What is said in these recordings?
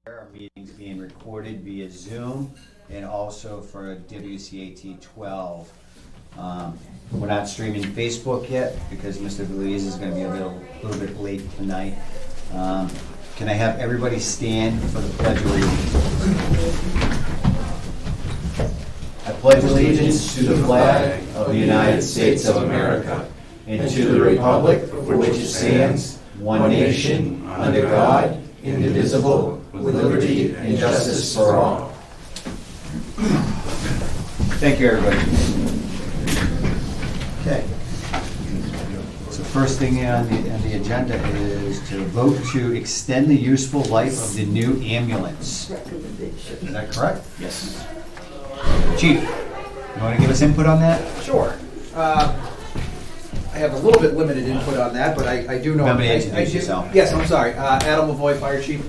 Our meeting's being recorded via Zoom and also for WCAT 12. We're not streaming Facebook yet because Mr. Belize is going to be a little bit late tonight. Can I have everybody stand for the Pledge of Allegiance? I pledge allegiance to the flag of the United States of America and to the republic for which it stands, one nation, under God, indivisible, with liberty and justice for all. Thank you, everybody. Okay. So first thing on the agenda is to vote to extend the useful life of the new ambulance. Is that correct? Yes. Chief, you want to give us input on that? Sure. I have a little bit limited input on that, but I do know. Remember to introduce yourself. Yes, I'm sorry. Adam Lavoie, Fire Chief.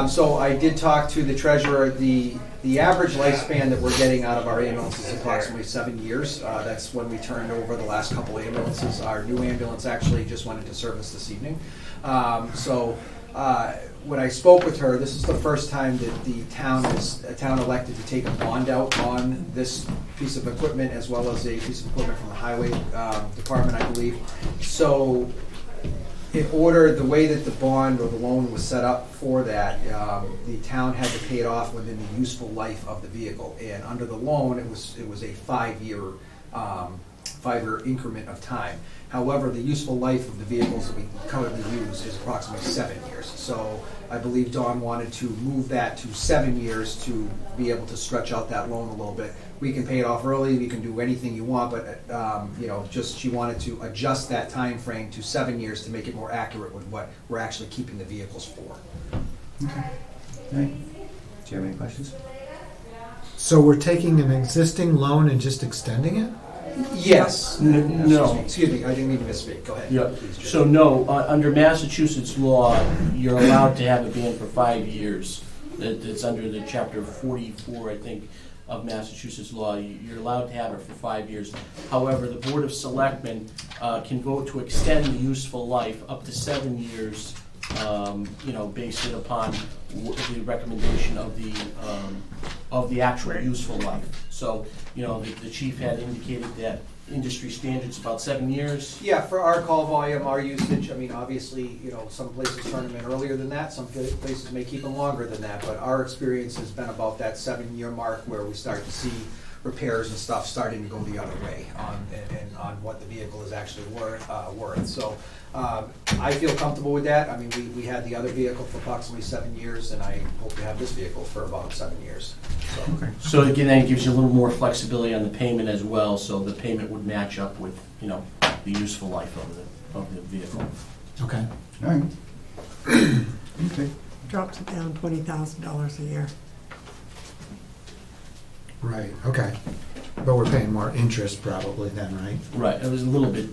So I did talk to the treasurer. The average lifespan that we're getting out of our ambulances is approximately 7 years. That's when we turned over the last couple of ambulances. Our new ambulance actually just went into service this evening. When I spoke with her, this is the first time that the town elected to take a bond out on this piece of equipment, as well as a piece of equipment from the highway department, I believe. So, in order, the way that the bond or the loan was set up for that, the town had to pay it off within the useful life of the vehicle. And under the loan, it was a 5-year increment of time. However, the useful life of the vehicles that we currently use is approximately 7 years. So I believe Dawn wanted to move that to 7 years to be able to stretch out that loan a little bit. We can pay it off early, we can do anything you want, but she wanted to adjust that time frame to 7 years to make it more accurate with what we're actually keeping the vehicles for. Okay. All right. Do you have any questions? So we're taking an existing loan and just extending it? Yes. No. Excuse me, I didn't mean to misspeak. Go ahead. Yeah. Please, Jim. So no, under Massachusetts law, you're allowed to have a ban for 5 years. It's under the chapter 44, I think, of Massachusetts law. You're allowed to have it for 5 years. However, the Board of Selectmen can vote to extend the useful life up to 7 years, based it upon the recommendation of the actual useful life. So, the chief had indicated that industry standard's about 7 years. Yeah, for our call volume, our usage, obviously, some places turn them in earlier than that, some places may keep them longer than that, but our experience has been about that 7-year mark where we start to see repairs and stuff starting to go the other way on what the vehicle is actually worth. So I feel comfortable with that. We had the other vehicle for approximately 7 years, and I hope to have this vehicle for about 7 years. So. Okay. So again, that gives you a little more flexibility on the payment as well, so the payment would match up with, the useful life of the vehicle. Okay. All right. Okay. Drops it down $20,000 a year. Right, okay. But we're paying more interest probably then, right? Right, it was a little bit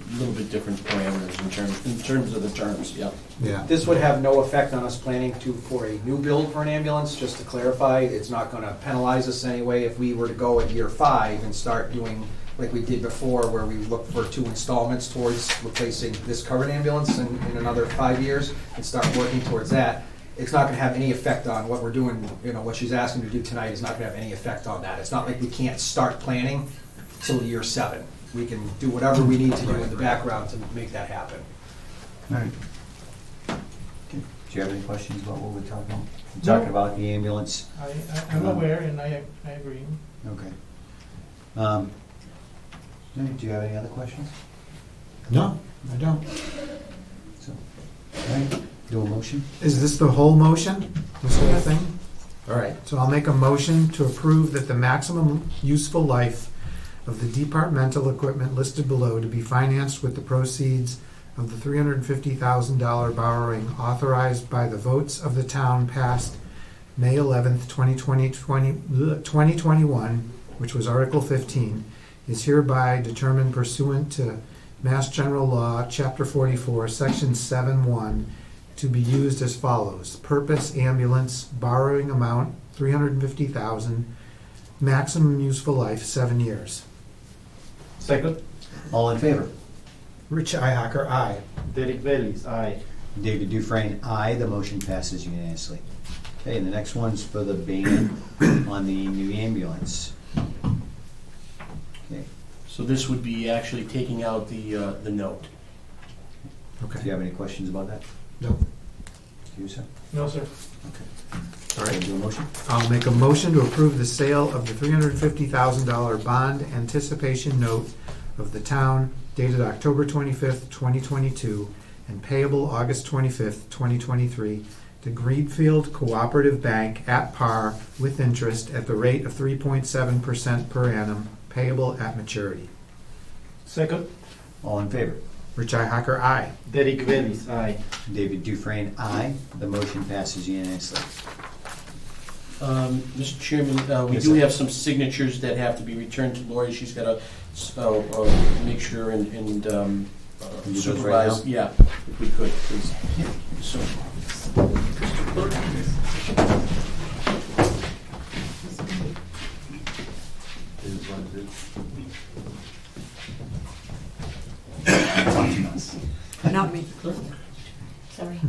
different parameters in terms of the terms, yeah. Yeah. This would have no effect on us planning for a new build for an ambulance, just to clarify. It's not gonna penalize us anyway if we were to go at year 5 and start doing like we did before, where we look for 2 installments towards replacing this current ambulance in another 5 years and start working towards that. It's not gonna have any effect on what we're doing, what she's asking to do tonight is not gonna have any effect on that. It's not like we can't start planning till year 7. We can do whatever we need to do in the background to make that happen. All right. Okay. Do you have any questions about what we're talking about? We're talking about the ambulance. I'm aware and I agree. Okay. All right, do you have any other questions? No, I don't. So, all right, do a motion. Is this the whole motion? This whole thing? All right, so I'll make a motion to approve that the maximum useful life of the departmental equipment listed below to be financed with the proceeds of the $350,000 borrowing authorized by the votes of the town passed May 11th, 2021, which was Article 15, is hereby determined pursuant to Mass General Law, Chapter 44, Section 7.1, to be used as follows. Purpose ambulance, borrowing amount $350,000, maximum useful life 7 years. Second. All in favor? Rich Ihacker, aye. Derek Bailey's aye. David Dufresne, aye. The motion passes unanimously. Okay, the next one's for the ban on the new ambulance. Okay, So this would be actually taking out the note. do you Okay. have any questions about that? No. You, sir? No, sir. All right. Do a motion? I'll make a motion to approve the sale of the $350,000 bond anticipation note of the town dated October 25th, 2022, and payable August 25th, 2023, to Greenfield Cooperative Bank at par with interest at the rate of 3.7% per annum, payable at maturity. Second. All in favor? Richi Hacker, aye. Derek Bellis, aye. David Dufresne, aye. The motion passes unanimously. Mr. Chairman, we Yes, do sir. have some signatures that have to be returned to Lori. She's got to make sure and Can you do those supervise. right now? Yeah, if we could, please. So, Not me. Sorry.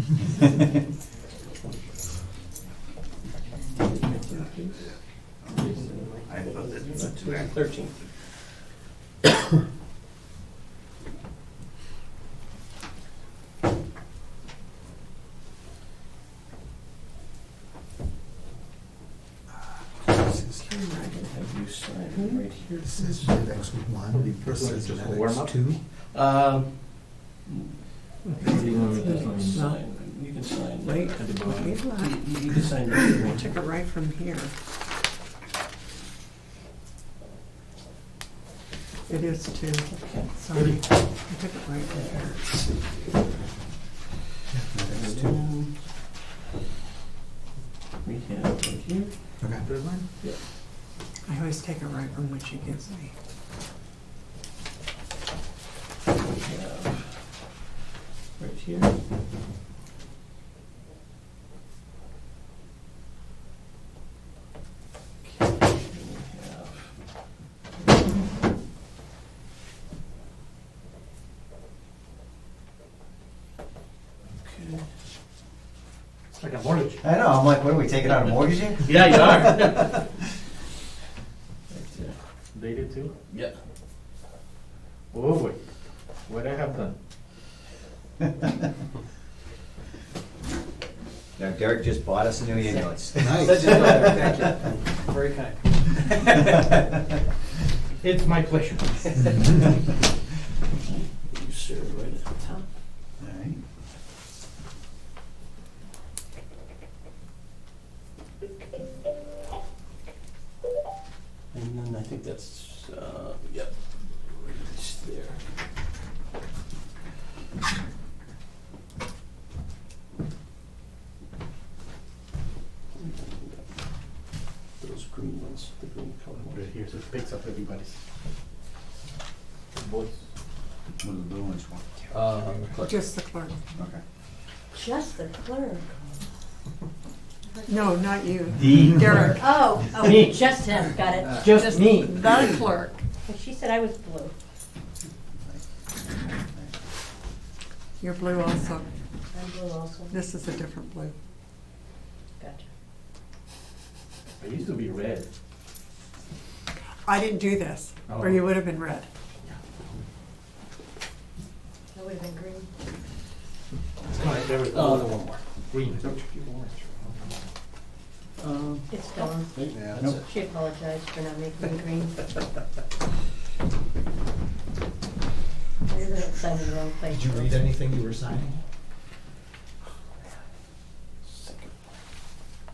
I voted. 13. Have you signed right here? This is index 1, this is Just warm index up? 2. You can sign. Wait, At the bottom. wait, what? You can sign right here. I took it right from here. It is too. Sorry, I took it right from here. Index 2. We have right here. Okay. I always take it right from what she gives me. We have right here. Okay, and we have. Okay. It's like a mortgage. I know, I'm like, what are we, taking out a mortgage here? Yeah, you are. Right there. Dated too? Yeah. Oh boy, what I have done. Now Derek just bought us a new ambulance. Such a pleasure, thank you. Very kind. It's my pleasure. You serve right at the top. All right. And then I think that's, yep, right there. Those green ones, the green color Right ones. here, so it picks up everybody's voice. What are the blue ones for? Just the clerk. Okay. Just the clerk. No, not you. The Derek. Oh, Me. just him, got it. Just me. The clerk. Well, she said I was blue. You're blue also. I'm blue also. This is a different blue. Gotcha. I used to be red. I didn't do this, or you would have been red. That would have been green. There we Oh, go. one more. Green. It's Dawn. Yeah. That's it. She apologized for not making it green. I didn't sign in the wrong place. Did you read anything you were signing? Second.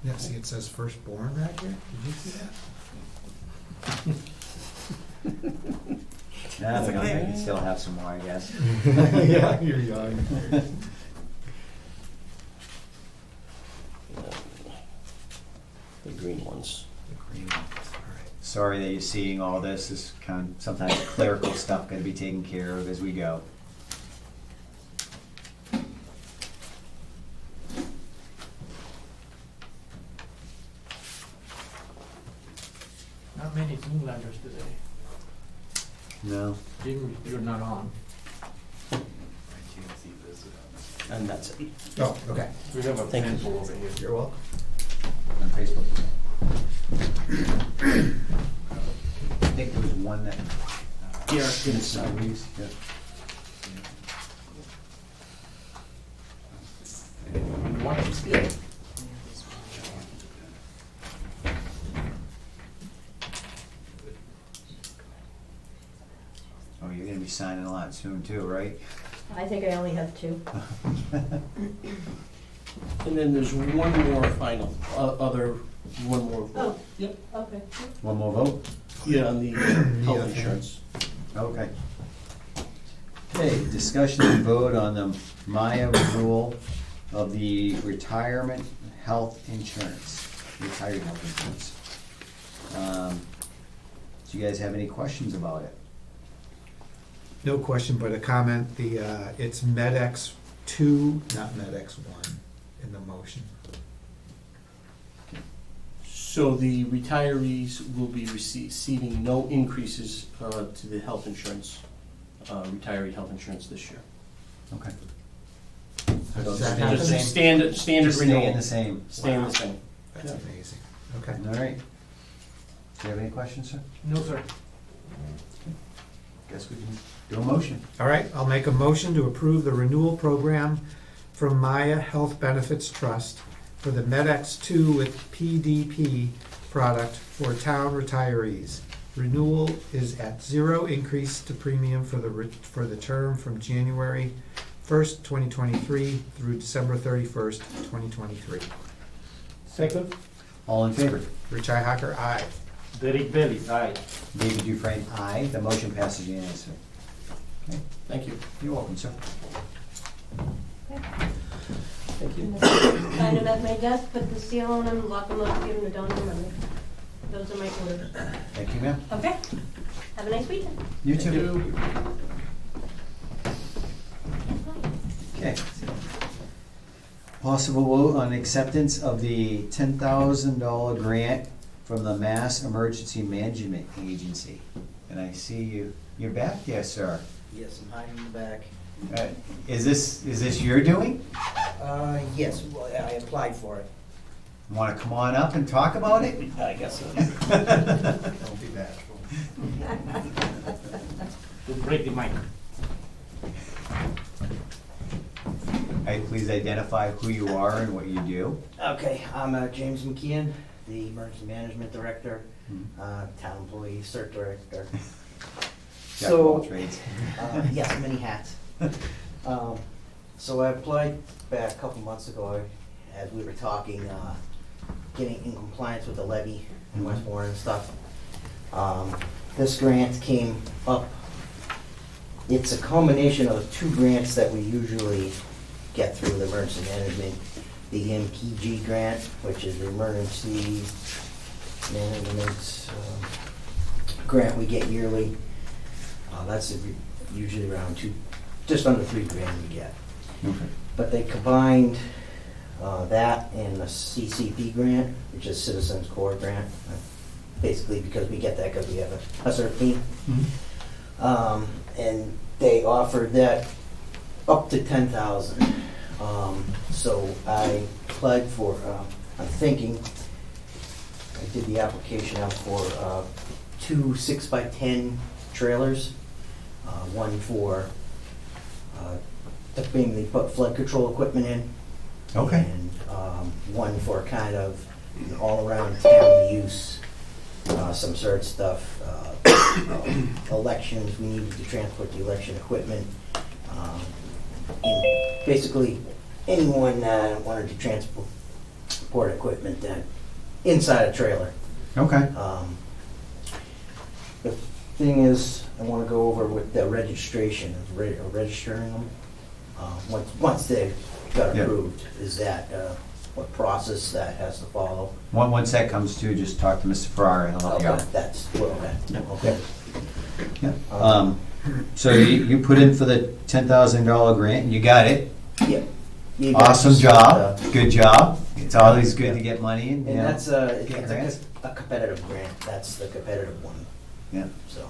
Yeah, see, it says firstborn right here. Did you see that? Nah, That's we don't, okay. we can still have some more, I guess. Yeah, you're young. The green ones. The green one. All right. Sorry that you're seeing all this. This is kind of sometimes clerical stuff got to be taken care of as we go. Not many Zoomlanders today. No. Jim, you're not on. And that's it. Oh, okay. We have a Thank you. pencil over here. You're welcome. on Facebook. I think there was one that. Here, give us Mr. some. Louise, yeah. Oh, you're gonna be signing a lot soon too, right? I think I only have two. And then there's one more final, one more vote. Oh. Yep. Okay. One more vote? Yeah, on the health Yeah. insurance. Okay. Okay, discussion and vote on the Maya renewal of the retirement health insurance, retired health insurance. Do you guys have any questions about it? No question, but a comment, it's MedX 2, not MedX 1 in the motion. So the retirees will be receiving no increases to the health insurance, retiree health insurance this year. Okay. Does So that it's happen? just a standard Just staying renewal. the same. Staying the same. That's Yeah. amazing. Okay. All right. Do you have any questions, sir? No, sir. Guess we can do a motion. All right, I'll make a motion to approve the renewal program from Maya Health Benefits Trust for the MedX 2 with PDP product for town retirees. Renewal is at 0 increase to premium for the term from January 1st, 2023 through December 31st, 2023. Second, All in favor? Rich Hacker, aye. Derek Bellis, aye. David Dufresne, aye. The motion passes unanimously. Okay, Thank you. you're welcome, sir. Thank you. Sign them at my desk, put the seal on them, lock them up, give them to Don and Monday. Those are my orders. Thank you, ma'am. Okay? Have a nice weekend. You Thank too. you. Okay. Possible vote on acceptance of the $10,000 grant from the Mass Emergency Management Agency. And I see you're back there, sir. Yes, I'm hiding in the back. Is this your doing? Yes, well, I applied for it. Want to come on up and talk about it? I guess so. Don't be bashful. To break the mic. Hey, please identify who you are and what you do. Okay, I'm James McKeon, the Emergency Management Director, Town Employee, CERT Director. Jack of all So, trades. yes, many hats. So I applied back a couple months ago, as we were talking, getting in compliance with the levy in Westmore and stuff. This grant came up. It's a combination of two grants that we usually get through the emergency management. The MPG grant, which is the emergency management grant we get yearly. That's usually around just under $3,000 we get. Okay. But they combined that and the CCP grant, which is Citizens Corps grant, basically because we get that because we have a CERT team. And they offered that up to $10,000. So I applied for, I'm thinking, I did the application out for 2 6x10 trailers, one for mainly put flood control equipment in. Okay. And one for kind of all around town use, some CERT stuff, elections, we needed to transport the election equipment. And basically, anyone wanted to transport equipment inside a trailer. Okay. The thing is, I want to go over with the registration, registering them. Once they got Yeah. approved, is that what process that has to follow? Once that comes to, just talk to Mr. Farrar and he'll help you Okay, out. that's, well, okay. Yeah. So you put in for the $10,000 grant, and you got it. Yeah. You guys Awesome just, job, good job. It's always good to get money in, you And know. that's Get grants. a competitive grant, that's the competitive one, Yeah, so.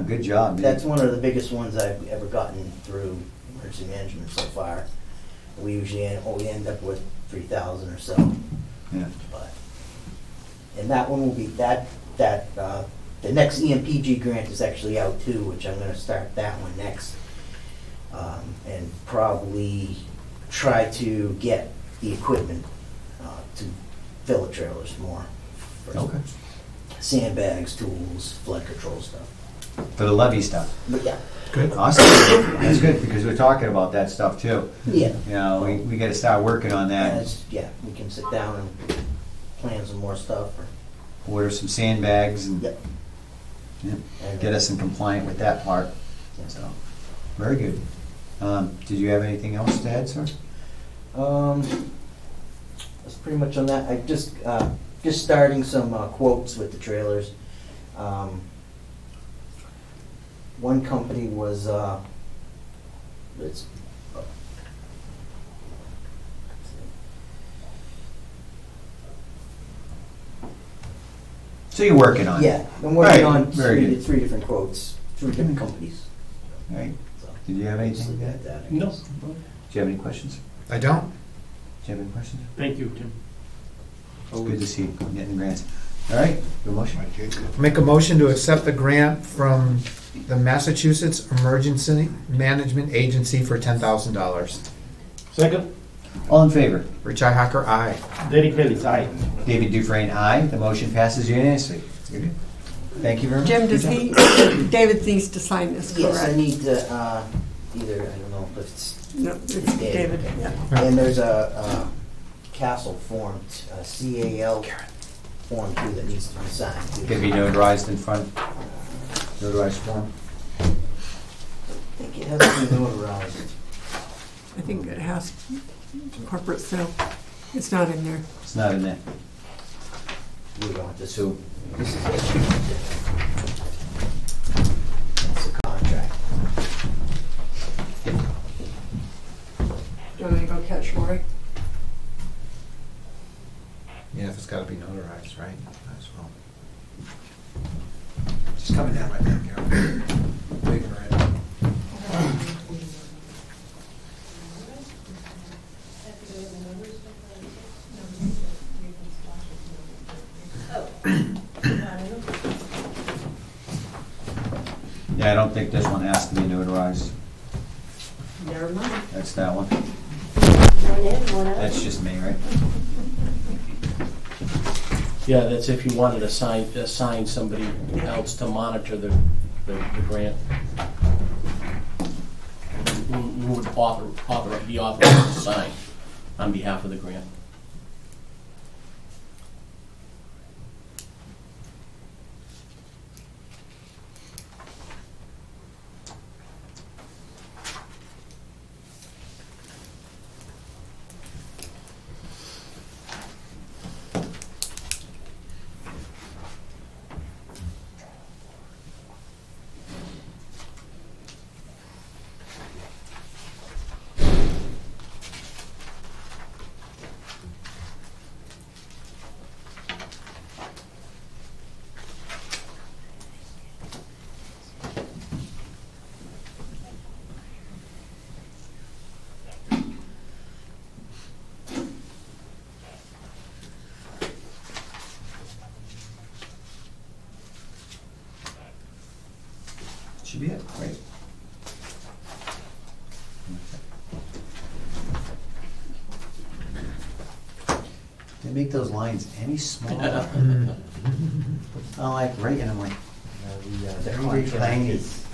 good job. man. That's one of the biggest ones I've ever gotten through emergency management so far. We usually end up with 3,000 or so. Yeah. But, and that one will be, the next EMPG grant is actually out too, which I'm gonna start that one next. And probably try to get the equipment, to fill the trailers more. for Okay. Sandbags, tools, flood control stuff. For the levy stuff. But yeah, Good. Awesome. That's good, because we're talking about that stuff too. yeah. You know, we gotta start working on And that. it's, yeah, we can sit down and plan some more stuff or, Order some sandbags and yep. yeah, And, get us in compliant with that part. So, very good. Did you have anything else to add, sir? That's pretty much on that. I just starting some quotes with the trailers. One company was, it's, So you're working on it? yeah, I'm working Right, on very good. three different quotes, three different companies. All right. So, Did you have just anything look to add? at that, I No. guess. Do you have any questions? I don't. Do you have any questions? Thank you, Tim. It's good to see you getting grants. All right, your motion. Make a motion to accept the grant from the Massachusetts Emergency Management Agency for $10,000. Second, All in favor? Richi Hacker, aye. Derek Bellis, aye. David Dufresne, aye. The motion passes unanimously. You're good. Thank you very much. Jim, Good does job. he, David needs to sign this, Yes, I correct? need to, either, I don't know if it's, No, it's David, yeah. and there's a Castle form, CAL form too that needs to be signed too. Can be notarized in front, notarized form. I think it has to be notarized. I think it has corporate sale. It's not in there. It's not in there. You want this, So, this is it. That's the contract. Do you want me to go catch Lori? Yeah, if it's gotta be notarized, right? Might as well. Just coming down right there, Carol. Waiting right. yeah, I don't think this one has to be notarized. Never mind. That's that one. One in, one out. That's just me, right? Yeah, that's if you wanted to assign somebody else to monitor the grant. Who would be authorized to sign on behalf of the grant. Should be it, right? They make those lines any smaller. I'm like, right, and I'm like, The very contract tiny. is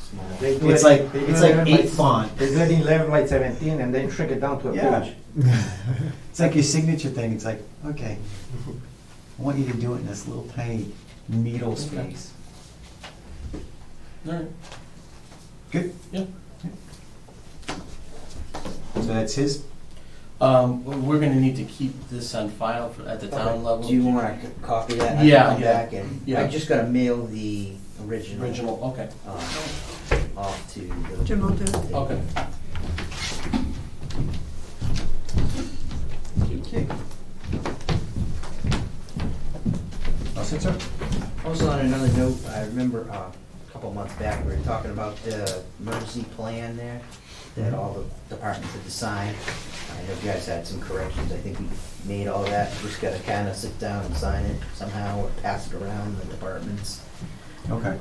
small. They do It's it- like, they do it's it like 11 8 by- font. They do it in 11 by 17 and then shrink it down to a Yeah. page. It's like your signature thing, it's like, okay, I want you to do it in this little tiny needle space. All right. Good? Yeah. So that's his? We're gonna need to keep this on file at the town level. Do you want a copy of that? I can Yeah, come yeah, back and, yeah. I just gotta mail the original. Original, okay, Off to the. Jim will do it. okay. Okay. All set, sir? Also on another note, I remember a couple couple months back, we were talking about the emergency plan there, that all the departments had to sign. I know you guys had some corrections, I think we made all that, just gotta kinda sit down and sign it somehow, or pass it around the departments. Okay.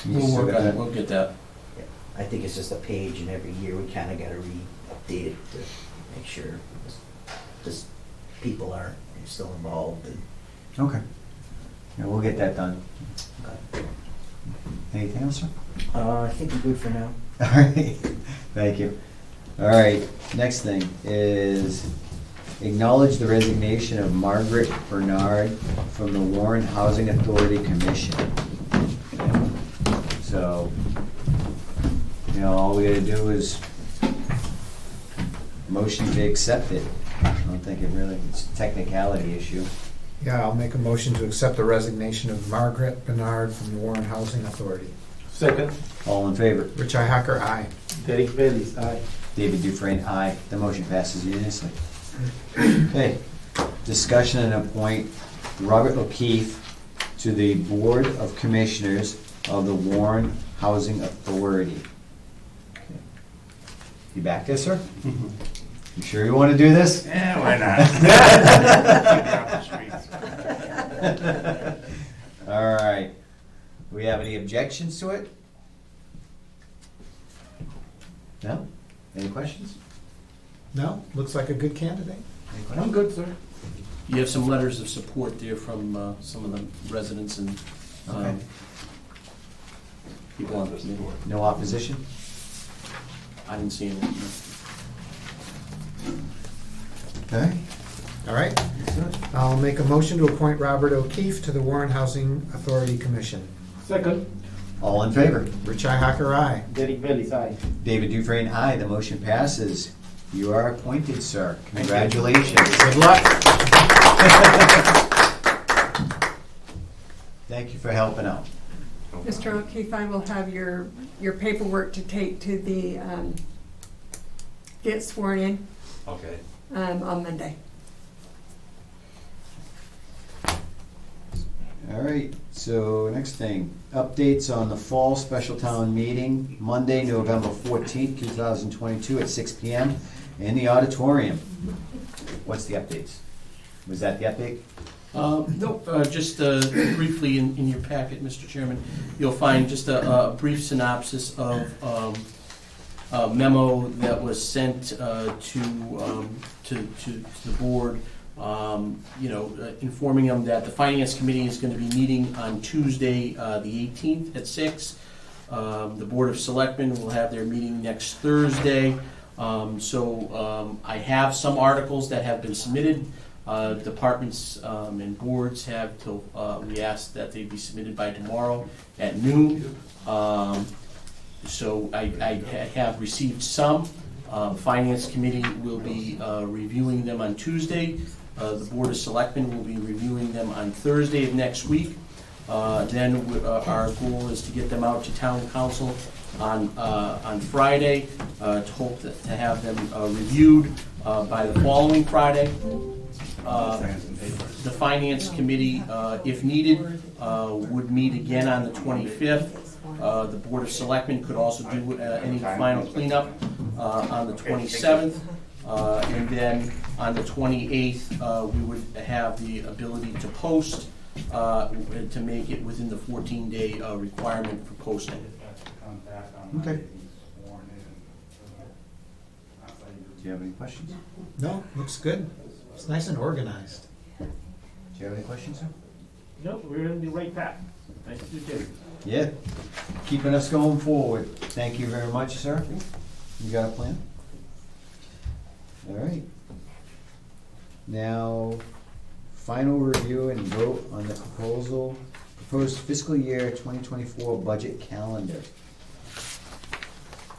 You We'll still work got on it? it, we'll get that. I think it's just a page, and every year we kinda gotta re-update it to make sure this people are still involved and. Okay. Yeah, we'll get that done. Anything else, sir? I think we're good for now. All right, thank you. All right, next thing is acknowledge the resignation of Margaret Bernard from the Warren Housing Authority Commission. So, you know, all we gotta do is motion to accept it. I don't think it really, it's a technicality issue. Yeah, I'll make a motion to accept the resignation of Margaret Bernard from the Warren Housing Authority. Second, All in favor? Richi Hacker, aye. Derek Bailey's aye. David Dufresne, aye. The motion passes unanimously. Okay, discussion and appoint Robert O'Keefe to the Board of Commissioners of the Warren Housing Authority. Okay. You back there, sir? You sure you want to do this? Yeah, why not? All right. Do we have any objections to it? No? Any questions? No, looks like a good candidate. Any questions? I'm good, sir. You have some letters of support there from some of the residents and Okay. people on the committee. No opposition? I didn't see anything. Okay. All right. I'll make a motion to appoint Robert O'Keefe to the Warren Housing Authority Commission. Second, All in favor? Richi Hacker, aye. Derek Bailey's aye. David Dufresne, aye. The motion passes. You are appointed, sir. Congratulations. Good luck. Thank you for helping out. Mr. O'Keefe, I will have your paperwork to take to the, get sworn in, Okay. on Monday. All right, so next thing, updates on the fall special town meeting, Monday, November 14th, 2022 at 6 PM in the auditorium. What's the updates? Was that the update? Nope, just briefly in your packet, Mr. Chairman, you'll find just a brief synopsis of a memo that was sent to the board, informing them that the Finance Committee is going to be meeting on Tuesday, the 18th at 6. The Board of Selectmen will have their meeting next Thursday. I have some articles that have been submitted. Departments and boards have till, we asked that they be submitted by tomorrow at noon. So I have received some. Finance Committee will be reviewing them on Tuesday. The Board of Selectmen will be reviewing them on Thursday of next week. Then our goal is to get them out to Town Council on Friday, to hope to have them reviewed by the following Friday. The Finance Committee, if needed, would meet again on the 25th. The Board of Selectmen could also do any final cleanup on the 27th. And then on the 28th, we would have the ability to post, to make it within the 14-day requirement for posting. Okay. Do you have any questions? No, looks good. It's nice and organized. Do you have any questions, sir? No, we're in the right path. Thank you, Derek. Yeah, keeping us going forward. Thank you very much, sir. You got a plan? All right. Now, final review and vote on the proposed fiscal year 2024 budget calendar.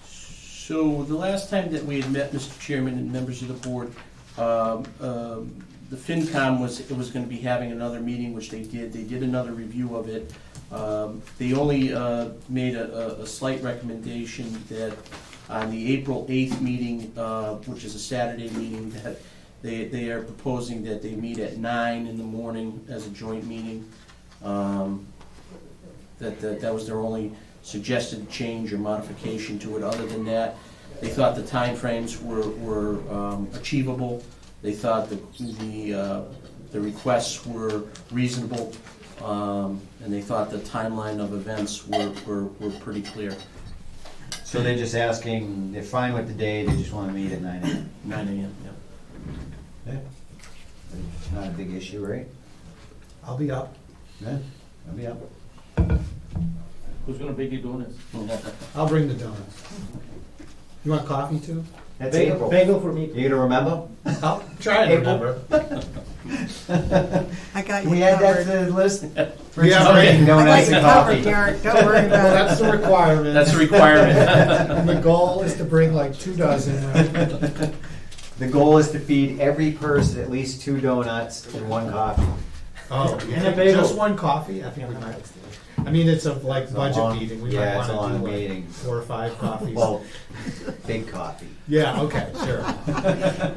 So the last time that we had met, Mr. Chairman and members of the board, the FinCom was going to be having another meeting, which they did. They did another review of it. They only made a slight recommendation that on the April 8th meeting, which is a Saturday meeting, that they are proposing that they meet at 9 in the morning as a joint meeting. That was their only suggested change or modification to it. Other than that, they thought the timeframes were achievable. They thought the requests were reasonable, and they thought the timeline of events were pretty clear. So they're just asking, they're fine with the day, they just wanna meet at 9 AM. 9 AM, yeah. Not a big issue, right? I'll be up. Yeah, I'll be up. Who's gonna bake your donuts? I'll bring the donuts. You want coffee too? That's April. Bagel for me. You gonna remember? I'll try and remember. I got Can you we add that covered. to the list? Yeah, right. I got Donuts you and covered, coffee. Derek, don't worry Well, about that's it. the requirement. That's a requirement. And the goal is to bring like 2 dozen. Right? The goal is to feed every person at least 2 donuts and 1 coffee. Oh, And a bagel. just 1 coffee? I think we might. I mean, it's a like It's a budget long- meeting. We yeah, might it's a want long to do like meeting. 4 or 5 coffees. Well, big coffee. Yeah. Okay. Sure.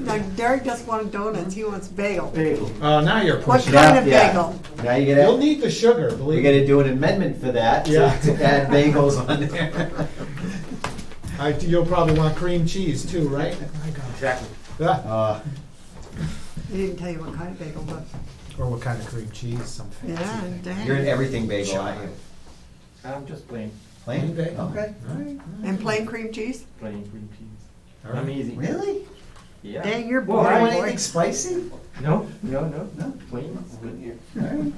Now, Derek just wanted donuts, he wants bagel. Bagel. Oh, now you're What pushing. kind of Yeah. bagel? Now you You'll gotta, need the sugar. we Believe gotta me. do an amendment for that, Yeah. to add bagels on there. You'll probably want cream cheese too, right? Exactly. Yeah. He didn't tell you what kind of bagel, but, Or what kind of cream cheese? Some fancy yeah, thing. dang. You're an everything bagel, aren't you? I'm just plain Plain? bagel. Okay. All right. And plain cream cheese? cream cheese. All right. I'm easy. Really? Yeah. Dang, you're Well, You don't boring, want boy. anything spicy? No. No? Plain. It's good here. Alright.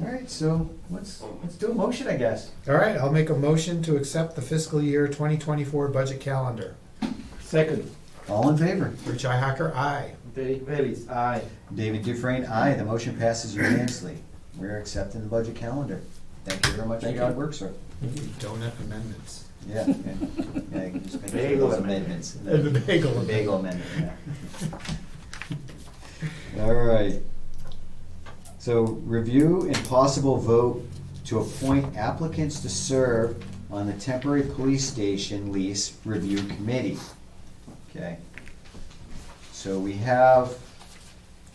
Alright, so let's do a motion, I guess. All right. I'll make a motion to accept the fiscal year 2024 budget calendar. Second, All in favor? Rich Hacker, aye. Derek Bailey's aye. David Dufresne, aye. The motion passes unanimously. We're accepting the budget calendar. Thank you very much for Thank your you. work, sir. Donut amendments. Yeah, yeah, you can just make Bagel those amendments. amendments. And the bagel The amendment. bagel amendment, yeah. All right. So, review and possible vote to appoint applicants to serve on the temporary police station lease review committee. Okay. So we have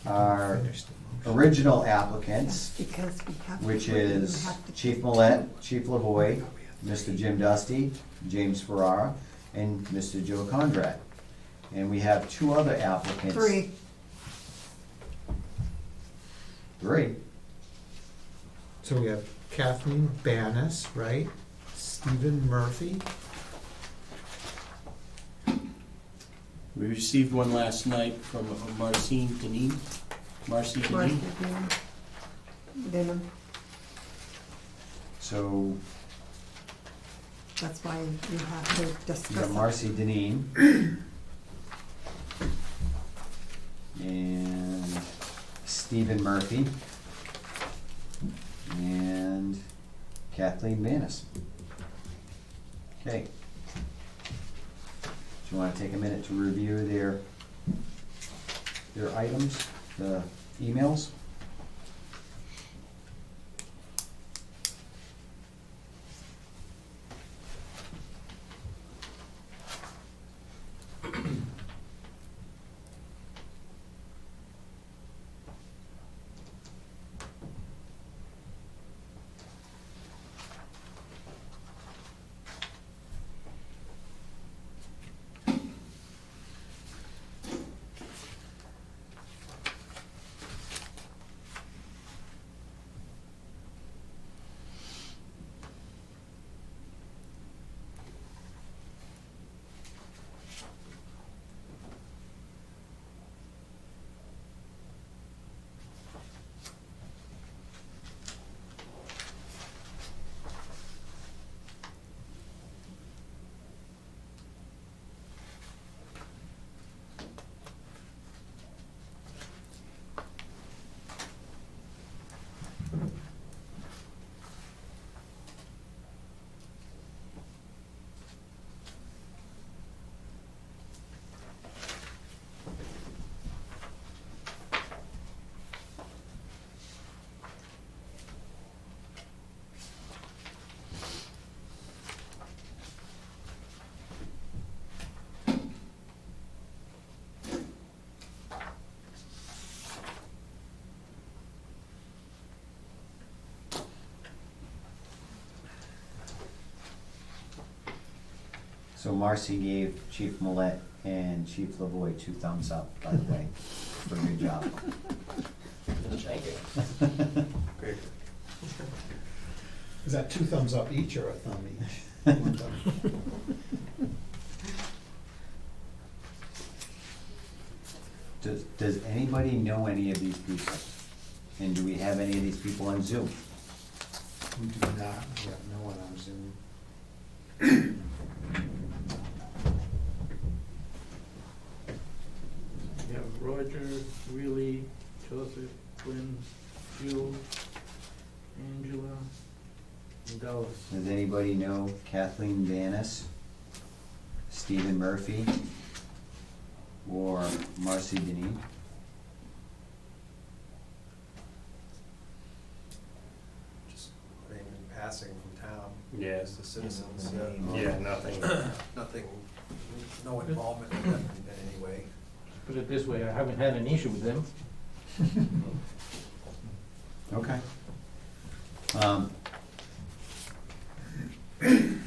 our Finish the motion. original applicants, Because we have to. which we is have to- Chief Mallette, Chief LaVoy, Mr. Jim Dusty, James Ferrara, and Mr. Joe Conrad. And we have 2 other applicants. 3. 3. So we have Kathleen Banas, right? Stephen Murphy. We received one last night from Marcy Deneen. Marcy Marcy Deneen. Denham. So That's why you have to we got discuss it. Marcy Deneen. And Stephen Murphy. And Kathleen Banas. Okay. Do you want to take a minute to review their items, the emails? So Marcy gave Chief Mallette and Chief Lavoy 2 thumbs up, by the way, for your job. Thank you. Great. Is that 2 thumbs up each or a thumb each? 1 thumb. Does anybody know any of these people? And do we have any of these people on Zoom? We do not, we have no one on Zoom. We have Roger, Willie, Joseph, Quinn, Jill, Angela, and Dallas. Does anybody know Kathleen Vanis, Stephen Murphy, or Marcy Deneen? Just name in passing from town. Yes. The citizens, Yeah, nothing. nothing, no involvement in them in any way. Put it this way, I haven't had an issue with them. Okay.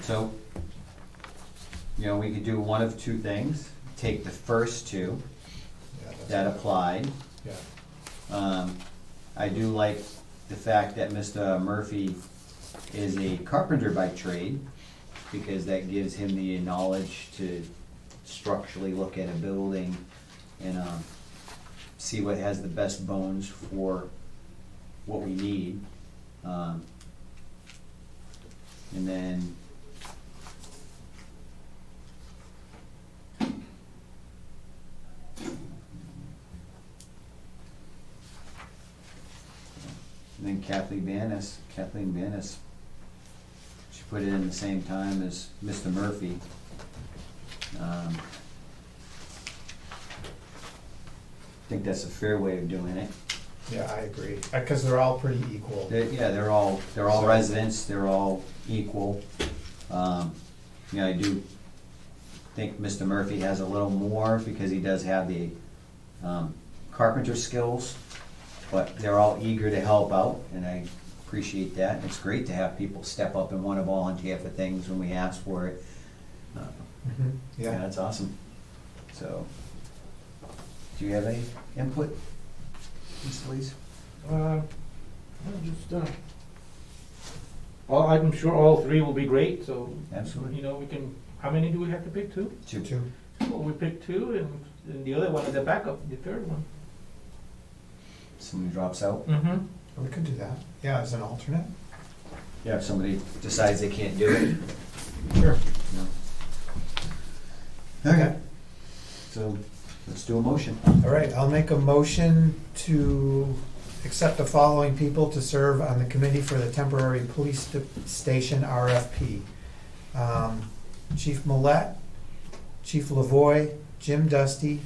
So, we could do one of 2 things. Take the first 2 Yeah, that's- that applied. Yeah. I do like the fact that Mr. Murphy is a carpenter by trade, because that gives him the knowledge to structurally look at a building and see what has the best bones for what we need. And then Kathleen Vanis, she put it in the same time as Mr. Murphy. I think that's a fair way of doing it. Yeah, I agree, because they're all pretty equal. They're all So- residents, they're all equal. I do think Mr. Murphy has a little more because he does have the carpenter skills, but they're all eager to help out, and I appreciate that. It's great to have people step up and want to volunteer for things when we ask for it. Mhm. Yeah, Yeah, that's awesome. So, do you have any input, Ms. Lees? I'm sure all 3 will be great, so, Absolutely. we can, how many do we have to pick, 2? 2. 2. Well, we picked 2, and the other one is the backup, the 3rd one. Somebody drops out. Mm-hmm. We could do that, yeah, as an alternate. Yeah, if somebody decides they can't do it. Sure. Okay. So, let's do a motion. All right, I'll make a motion to accept the following people to serve on the committee for the temporary police station RFP. Chief Mallette, Chief Lavoy, Jim Dusty,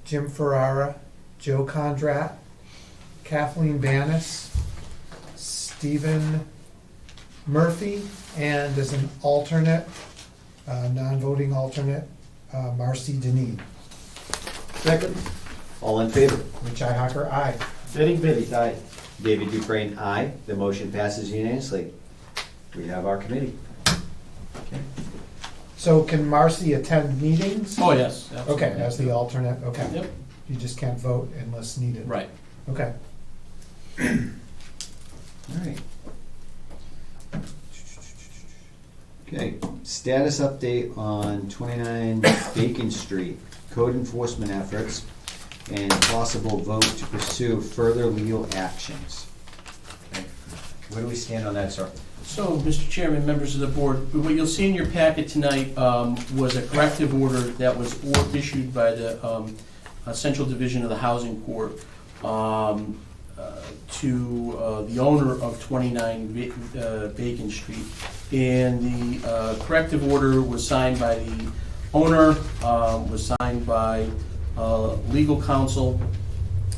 Jim Ferrara, Joe Condrat, Kathleen Vanis, Stephen Murphy, and as an alternate, non-voting alternate, Marcy Deneen. Second, All in favor? Richi Hacker, aye. Derek Bailey's aye. David Dufresne, aye. The motion passes unanimously. We have our committee. So can Marcy attend meetings? Oh, yes. absolutely. Okay, as the alternate, okay. Yep, You just can't vote unless needed. right. Okay. All right. Okay, status update on 29 Bacon Street, code enforcement efforts, and possible vote to pursue further legal actions. Okay. Where do we stand on that, sir? So, Mr. Chairman, members of the board, what you'll see in your packet tonight was a corrective order that was issued by the Central Division of the Housing Court to the owner of 29 Bacon Street. And the corrective order was signed by the owner, was signed by legal counsel,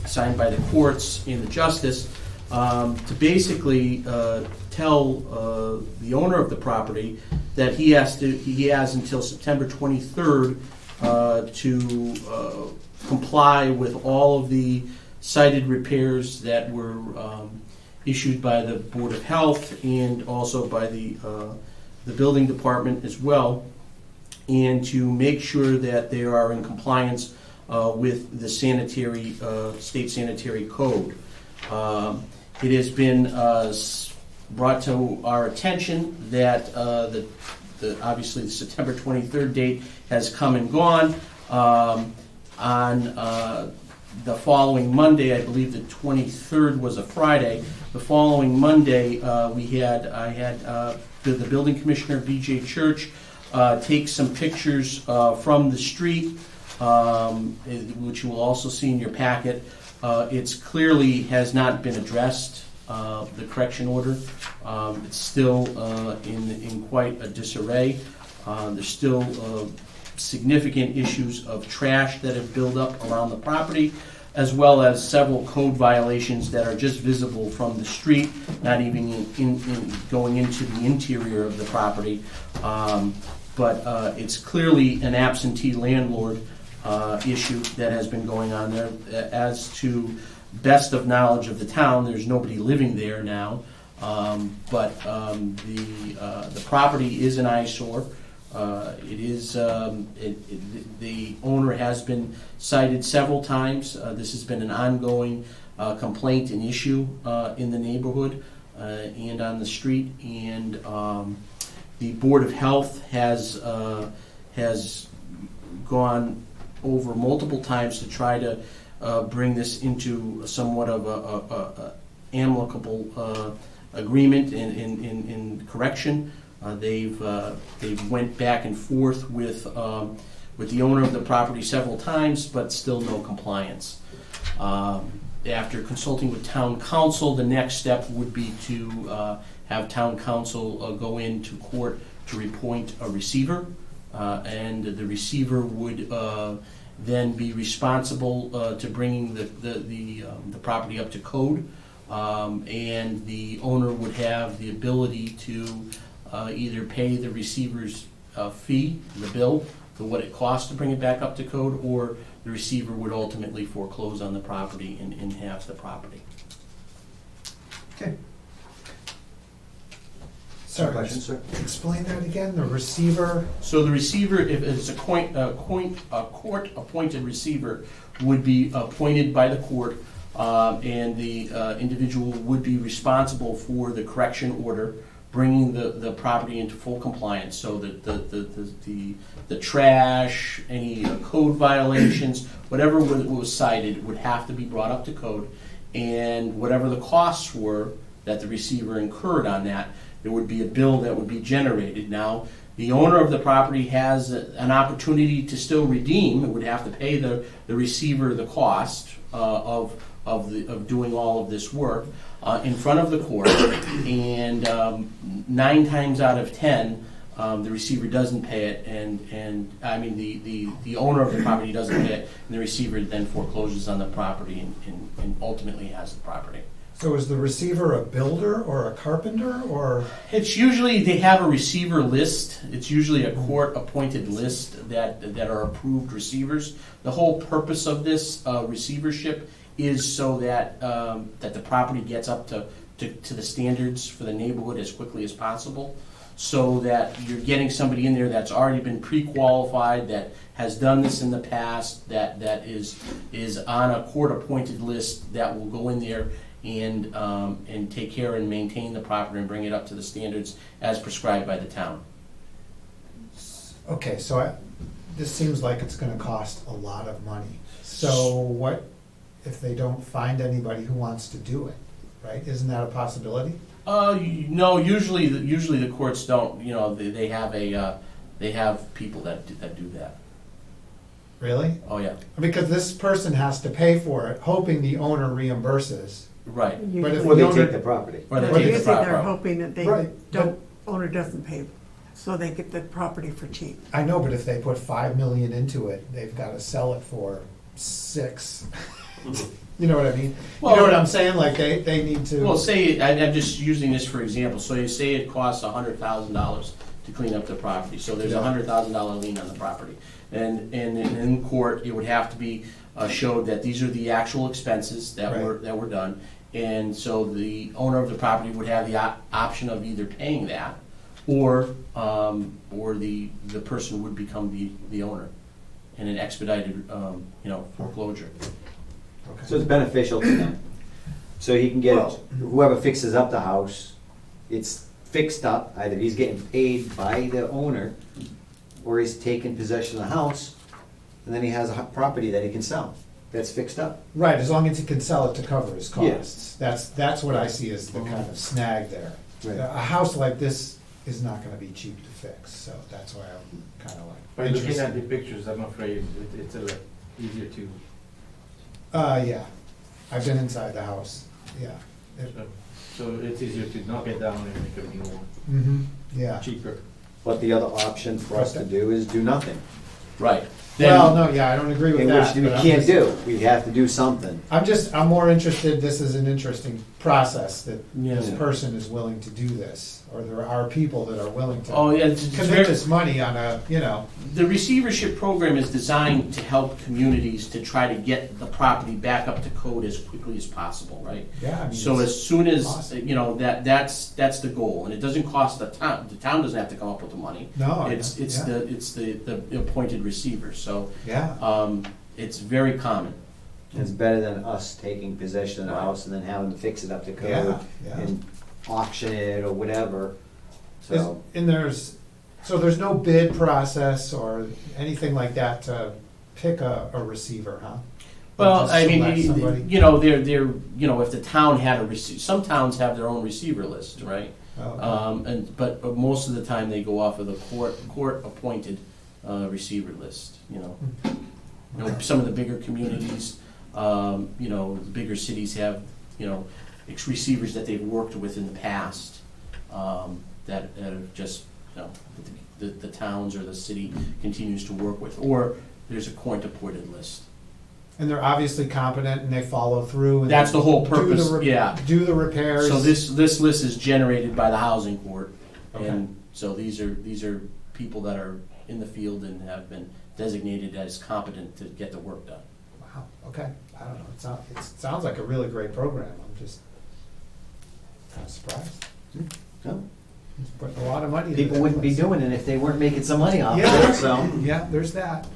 signed by the courts and the justice, to basically tell the owner of the property that he has until September 23rd to comply with all of the cited repairs that were issued by the Board of Health and also by the building department as well. and to make sure that they are in compliance with the sanitary, state sanitary code. It has been brought to our attention that obviously the September 23rd date has come and gone. On the following Monday, I believe the 23rd was a Friday, the following Monday, I had the building commissioner, BJ Church, take some pictures from the street, which you will also see in your packet. It's clearly has not been addressed, the correction order. It's still in quite a disarray. There's still significant issues of trash that have built up around the property, as well as several code violations that are just visible from the street, not even in going into the interior of the property. But it's clearly an absentee landlord issue that has been going on there. As to best of knowledge of the town, there's nobody living there now, but the property is an eyesore. It is the owner has been cited several times. This has been an ongoing complaint and issue in the neighborhood and on the street, and the Board of Health has gone over multiple times to try to bring this into somewhat of a amicable agreement in correction. They've went back and forth with the owner of the property several times, but still no compliance. After consulting with town council, the next step would be to have town council go into court to appoint a receiver, and the receiver would then be responsible to bringing the property up to code, and the owner would have the ability to either pay the receiver's fee, the bill, for what it costs to bring it back up to code, or the receiver would ultimately foreclose on the property and have the property. Okay. Sorry, Question, sir? explain that again, the receiver, So the receiver, if it's a court-appointed receiver, would be appointed by the court, and the individual would be responsible for the correction order, bringing the property into full compliance, so that the trash, any code violations, whatever was cited would have to be brought up to code, and whatever the costs were that the receiver incurred on that, there would be a bill that would be generated. Now, the owner of the property has an opportunity to still redeem. It would have to pay the receiver the cost of doing all of this work in front of the court, and 9 times out of 10, the receiver doesn't pay it, and I mean the owner of the property doesn't pay it, and the receiver then forecloses on the property and ultimately has the property. so is the receiver a builder or a carpenter, or? It's usually, they have a receiver list. It's usually a court-appointed list that are approved receivers. The whole purpose of this receivership is so that the property gets up to the standards for the neighborhood as quickly as possible, so that you're getting somebody in there that's already been pre-qualified, that has done this in the past, that is on a court-appointed list, that will go in there and take care and maintain the property and bring it up to the standards as prescribed by the town. Okay, so this seems like it's gonna cost a lot of money. So what if they don't find anybody who wants to do it, right? Isn't that a possibility? No, usually the courts don't, they have people that do that. Really? Oh, yeah, Because this person has to pay for it, hoping the owner reimburses. right. But if Or the they owner, take the property. Or they Right. take the Usually property. they're hoping that they Right, owner doesn't pay, so they get the property for cheap. I know, but if they put $5 million into it, they've gotta sell it for 6. You know what I mean? You know what I'm saying? Like, they need to. Well, say, I'm just using this for example, so you say it costs $100,000 to clean up the property, so there's a Yeah. $100,000 lien on the property. And in court, it would have to be showed that these are the actual expenses that were done. And so the owner of the property would have the option of either paying that, or the person would become the owner in an expedited, foreclosure. So it's beneficial to them. So he can get, Well- whoever fixes up the house, it's fixed up, either he's getting paid by the owner, or he's taking possession of the house, and then he has a property that he can sell, that's fixed up. Right, as long as he can sell it to cover his Yeah. costs. That's what I see as the kind of snag there. Right. A house like this is not gonna be cheap to fix, so that's why I'm kinda By like looking at the interested. pictures, I'm afraid it's a lot easier to, Yeah, I've been inside the house, yeah. so it's easier to knock it down and make a new one, Mm-hmm, yeah. cheaper. But the other option for us to do is do nothing, Right. Well, Then, no, yeah, I don't agree with in that. which we but I'm can't just- do, we have to do something. I'm more interested, this is an interesting process, that this Yeah. person is willing to do this, or there are people that are willing to oh, yeah, it's commit very, this money on a, the receivership program is designed to help communities to try to get the property back up to code as quickly as possible, right? yeah, I mean. So it's- as soon as, awesome. that's the goal, and it doesn't cost the town doesn't have to come up with the money. No, I It's know, the appointed receiver, so, yeah. it's very common. It's better than us taking possession of the house and then having to fix it up to code Yeah, yeah. and auction it or whatever, so. And there's no bid process or anything like that to pick a receiver, huh? Well, Just I select mean, somebody? they're, if the town had some towns have their own receiver list, right? Oh, okay. But most of the time they go off of the court-appointed receiver list, some of the bigger communities, the bigger cities have, receivers that they've worked with in the past, that are just, the towns or the city continues to work with, or there's a court-appointed list. And they're obviously competent and they follow through. And That's the whole do the purpose, yeah. Do the repairs. So this list is generated by the housing court, Okay. and so these are people that are in the field and have been designated as competent to get the work done. Wow, okay, I don't know, it sounds like a really great program, I'm just kind of surprised. No, It's putting a lot of money into people that wouldn't be place. doing it if they weren't making some money off of Yeah. it, so. Yeah, there's that.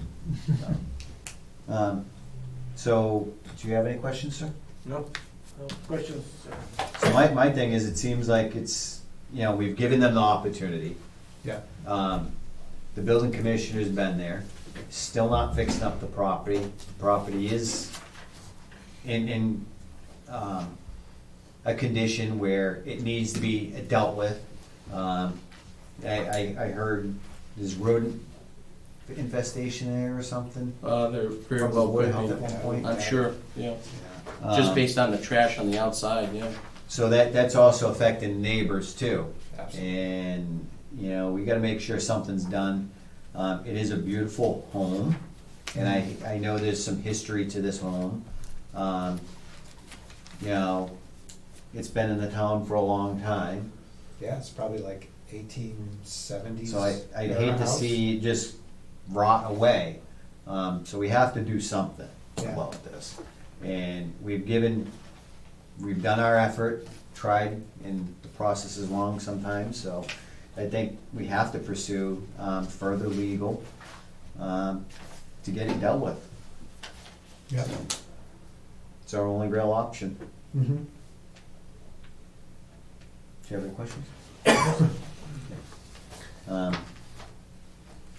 So, do you have any questions, sir? No questions, sir? So my thing is, it seems like it's, we've given them the opportunity. Yeah. The building commissioner's been there, still not fixing up the property. The property is in a condition where it needs to be dealt with. I heard there's rodent infestation there or something. They're very From the well Board could of Health at be. one point. I'm sure, yeah. Um, Just based on the trash on the outside, yeah. So that's also affecting neighbors too. Absolutely. And, we gotta make sure something's done. It is a beautiful home, and I know there's some history to this home. It's been in the town for a long time, Yeah, it's probably like 1870s. so I'd era hate to house. see it just rot away. So we have to do something Yeah. about this. And we've done our effort, tried, and the process is long sometimes, so I think we have to pursue further legal to get it dealt with. Yeah. It's our only real option. Mm-hmm. Do you have any questions?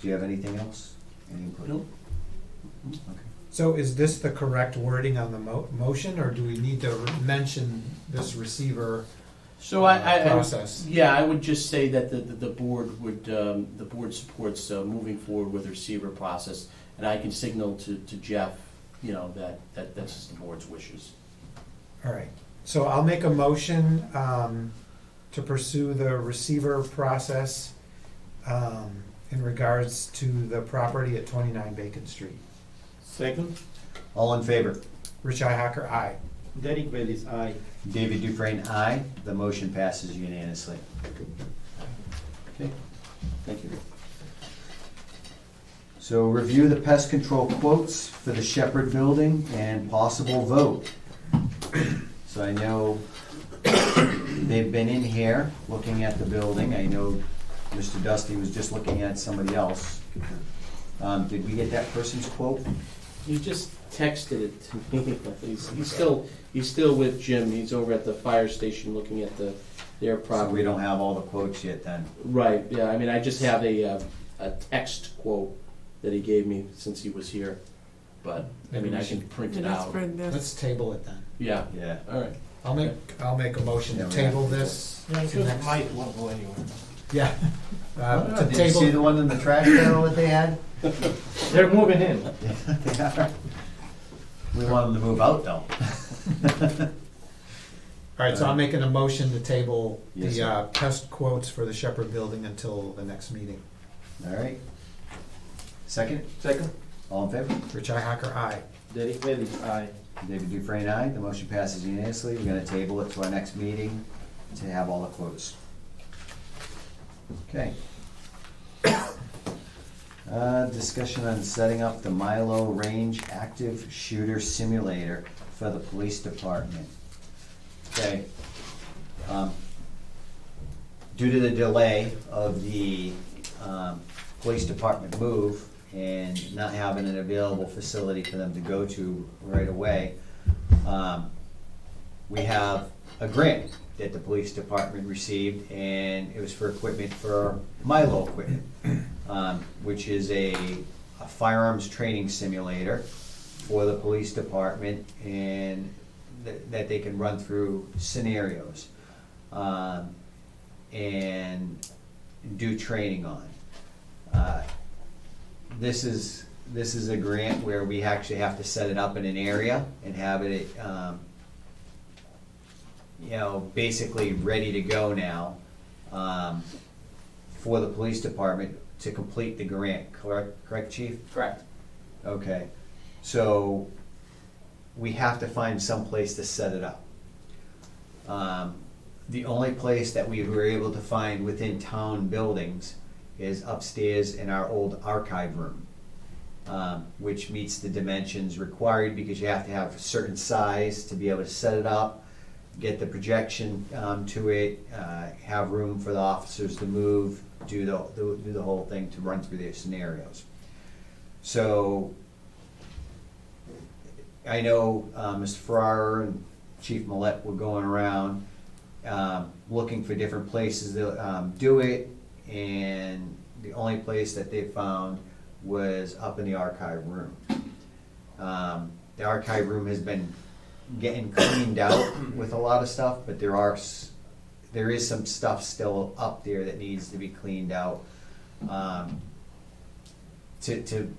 Do you have anything else? Any input? Nope. Okay. So is this the correct wording on the motion, or do we need to mention this receiver So I process? yeah, I would just say that the board would, the board supports moving forward with the receiver process, and I can signal to Jeff, that's just the board's wishes. All right, so I'll make a motion to pursue the receiver process in regards to the property at 29 Bacon Street. Second, All in favor? Rich Ihacker, aye. Derek Bailey's aye. David Dufresne, aye. The motion passes unanimously. Okay, thank you. So review the pest control quotes for the Shepherd Building and possible vote. So I know they've been in here looking at the building. I know Mr. Dusty was just looking at somebody else. Did we get that person's quote? You just texted it to me. He's still with Jim. He's over at the fire station looking at their So property. we don't have all the quotes yet then. Right, yeah, I mean, I just have a text quote that he gave me since he was here, but, I mean, I can print it And that's out. for this. Let's table it then. Yeah, Yeah. all right. I'll make a motion to Yeah, we table have to. this. Yeah, to because next- Mike won't go anywhere. Yeah. To Did you see the table, one in the trash barrel that they had? They're moving in. They are. We want them to move out though. all right, so I'm making a motion to table Yes, the sir. test quotes for the Shepherd Building until the next meeting. All right. Second, Second, all in favor? Rich Hacker, aye. Derek Bailey's aye. David Dufresne, aye. The motion passes unanimously. We're gonna table it to our next meeting to have all the quotes. Okay. Discussion on setting up the Milo Range Active Shooter Simulator for the police department. Okay. Due to the delay of the police department move and not having an available facility for them to go to right away, we have a grant that the police department received, and it was for equipment for Milo equipment, which is a firearms training simulator for the police department, and that they can run through scenarios and do training on. This is a grant where we actually have to set it up in an area and have it, basically ready to go now for the police department to complete the grant. Correct, Chief? Correct. Okay, so we have to find some place to set it up. The only place that we were able to find within town buildings is upstairs in our old archive room, which meets the dimensions required because you have to have a certain size to be able to set it up, get the projection to it, have room for the officers to move, do the whole thing to run through their scenarios. So I know Mr. Farrar and Chief Mallette were going around looking for different places to do it, and the only place that they found was up in the archive room. The archive room has been getting cleaned out with a lot of stuff, but there is some stuff still up there that needs to be cleaned out to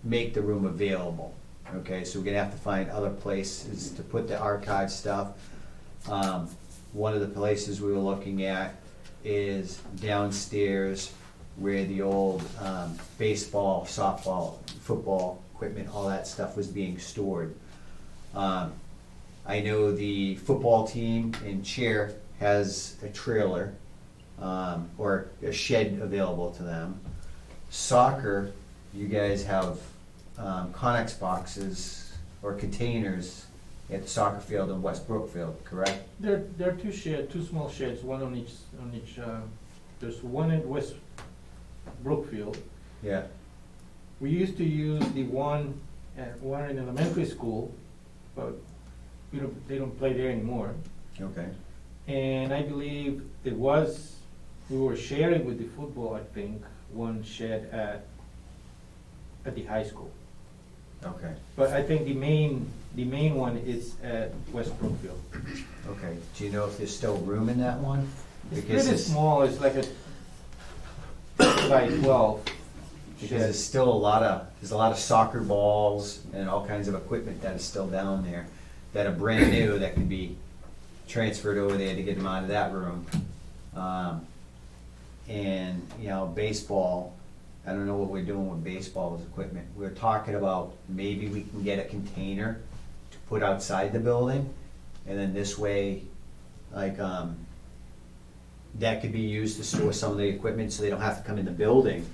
make the room available. Okay, so we're gonna have to find other places to put the archive stuff. One of the places we were looking at is downstairs where the old baseball, softball, football equipment, all that stuff was being stored. I know the football team in Chair has a trailer or a shed available to them. Soccer, you guys have Connex boxes or containers at the soccer field in West Brookfield, correct? There are two small sheds, one on each, there's one in West Brookfield. Yeah. We used to use the one in elementary school, but they don't play there anymore. Okay. And I believe we were sharing with the football, I think, one shed at the high school. Okay. But I think the main one is at West Brookfield. Okay. Do you know if there's still room in that one? It's Because pretty small, it's like a by 12 Because shed. there's still there's a lot of soccer balls and all kinds of equipment that is still down there that are brand new that can be transferred over there to get them out of that room. And, baseball, I don't know what we're doing with baseball as equipment. We're talking about maybe we can get a container to put outside the building, and then this way, that could be used to store some of the equipment so they don't have to come in the building.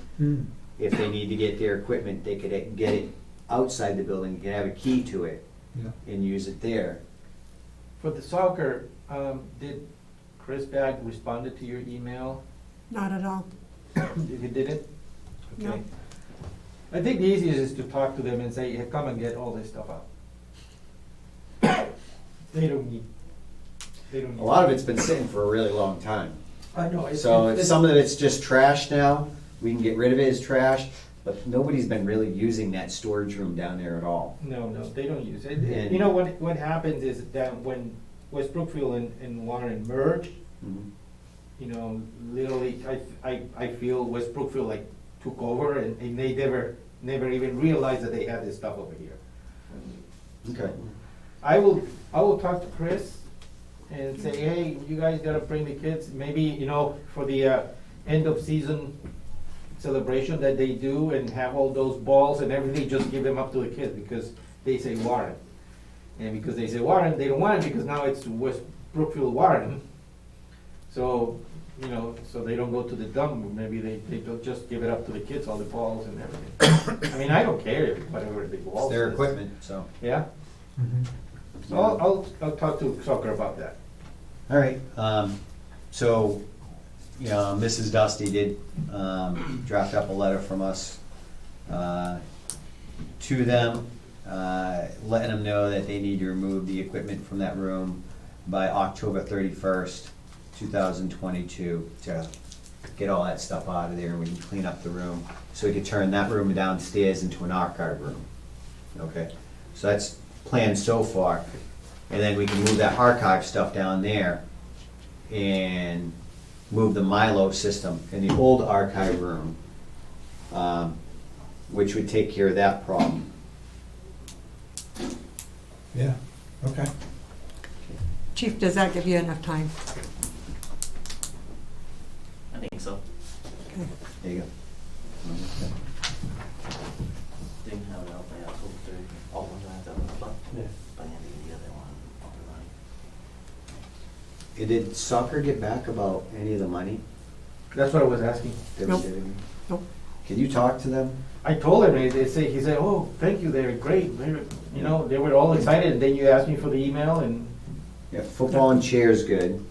If they need to get their equipment, they could get it outside the building, you can have a key to it and use it there. For the soccer, did Chris Bag responded to your email Not at all. You didn't? No. Okay. I think the easiest is to talk to them and say, hey, come and get all this stuff out. They don't need. A lot of it's been sitting for a really long time. I know. So if some of it's just trash now, we can get rid of it as trash, but nobody's been really using that storage room down there at all. No, they don't use it. And- You know, what happens is that when West Brookfield and Warren merged, you know, literally, I feel West Brookfield like took over and they never even realized that they had this stuff over here. Okay. I will talk to Chris and say, hey, you guys gotta bring the kids, maybe, you know, for the end of season celebration that they do and have all those balls and everything, just give them up to the kids because they say Warren. And because they say Warren, they don't want it because now it's West Brookfield Warren. So, you know, so they don't go to the dump, maybe they don't just give it up to the kids, all the balls and everything. I mean, I don't care if whatever the It's balls their is. equipment, so. Yeah, Mhm. so I'll talk to Soccer about that. All right, so, you know, Mrs. Dusty did draft up a letter from us to them, letting them know that they need to remove the equipment from that room by October 31st, 2022, to get all that stuff out of there, and we can clean up the room, so we can turn that room downstairs into an archive room. Okay, so that's planned so far. And then we can move that archive stuff down there and move the Milo system in the old archive room, which would take care of that problem. Yeah, okay. Chief, does that give you enough time? I think so. Okay. There you go. Didn't have it out by October 30. All one night, that was about. Yeah. By the end of the year, they want all the money. Did soccer get back about any of the money That's what I was asking. that we Nope. did? Nope. Can you talk to them? I told him, he said, oh, thank you, they're great, you know, they were all excited, and then you asked me for the email, and Yeah, football and chair's good.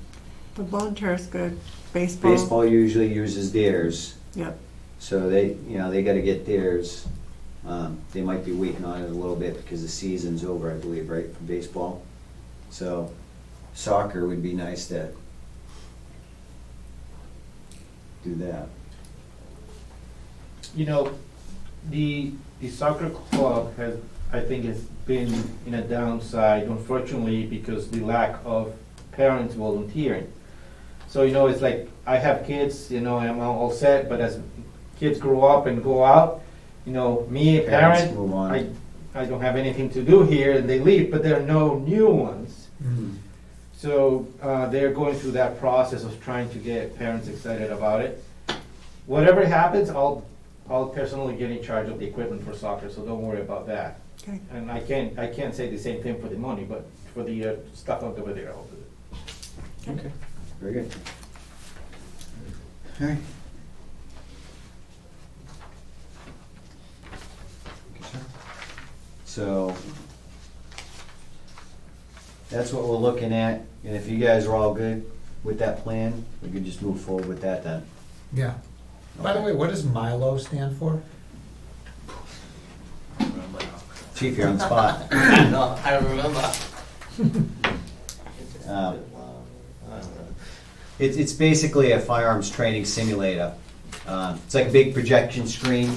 Football and chair is good. Baseball. Baseball usually uses theirs, Yep. so they, you know, they gotta get theirs. They might be waiting on it a little bit because the season's over, I believe, right, for baseball? So soccer would be nice to do that. you know, the soccer club has, I think, has been in a downside, unfortunately, because the lack of parents volunteering. So, you know, it's like, I have kids, you know, I'm all set, but as kids grow up and go out, you know, me, a Parents parent, move on. I don't have anything to do here, and they leave, but there are no new ones. Mhm. So they're going through that process of trying to get parents excited about it. Whatever happens, I'll personally get in charge of the equipment for soccer, so don't worry about that. Okay. And I can't say the same thing for the money, but for the stuff over there, I'll do it. Okay, very good. All right. Okay, sir. So, that's what we're looking at, and if you guys are all good with that plan, we could just move forward with that then. Yeah. By the way, what does Milo stand for? Remember now. Chief, you're on the spot. No, I remember. It's basically a firearms training simulator. It's like a big projection screen,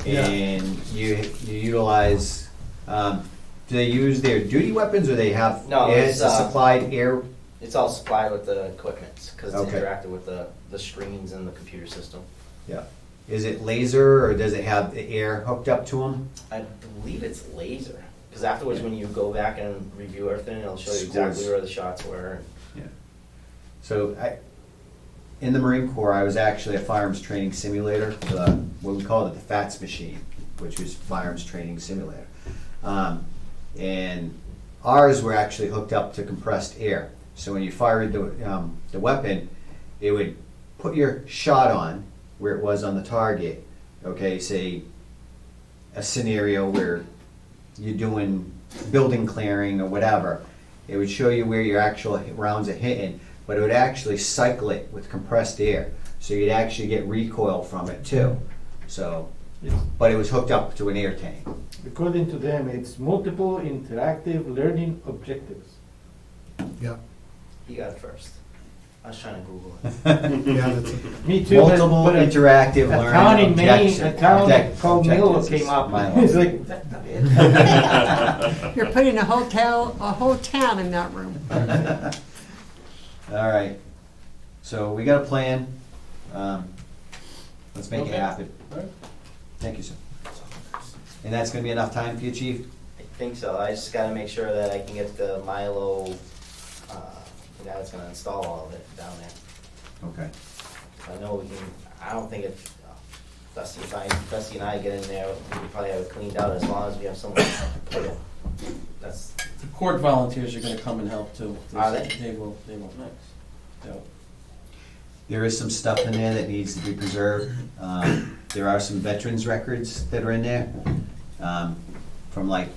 and you utilize, do they use their duty weapons, or they have No, it's, supplied air? It's all supplied with the equipment, because it's Okay. interactive with the screens and the computer system. Yeah. Is it laser, or does it have the air hooked up to them? I believe it's laser, because afterwards, when you go back and review everything, it'll show you Scores. exactly where the shots were. Yeah. So in the Marine Corps, I was actually a firearms training simulator, what we called it the FATS machine, which was firearms training simulator. And ours were actually hooked up to compressed air. So when you fired the weapon, it would put your shot on where it was on the target. Okay, say a scenario where you're doing building clearing or whatever. It would show you where your actual rounds are hitting, but it would actually cycle it with compressed air. So you'd actually get recoil from it too. So, Yes. but it was hooked up to an air tank. According to them, it's multiple interactive learning objectives. Yeah, You got it first. I was trying to Google it. yeah, that's it. Me too. but- Multiple but interactive a learning town in Maine, objectives. a town called Milo Objectives is came up. Milo. It's like, that's not it. You're putting a whole town in that room. All right. So we got a plan. Let's make it Okay. happen. Alright. Thank you, sir. And that's gonna be enough time for you, chief? I think so. I just gotta make sure that I can get the Milo, the guy that's gonna install all of it down there. Okay. I know we can, I don't think it's, Dusty and I get in there, we can probably have it cleaned out as long as we have someone to put it. That's, The court volunteers are gonna come and help too. Are they? They will, nice. Yeah. There is some stuff in there that needs to be preserved. There are some veterans' records that are in there, from like,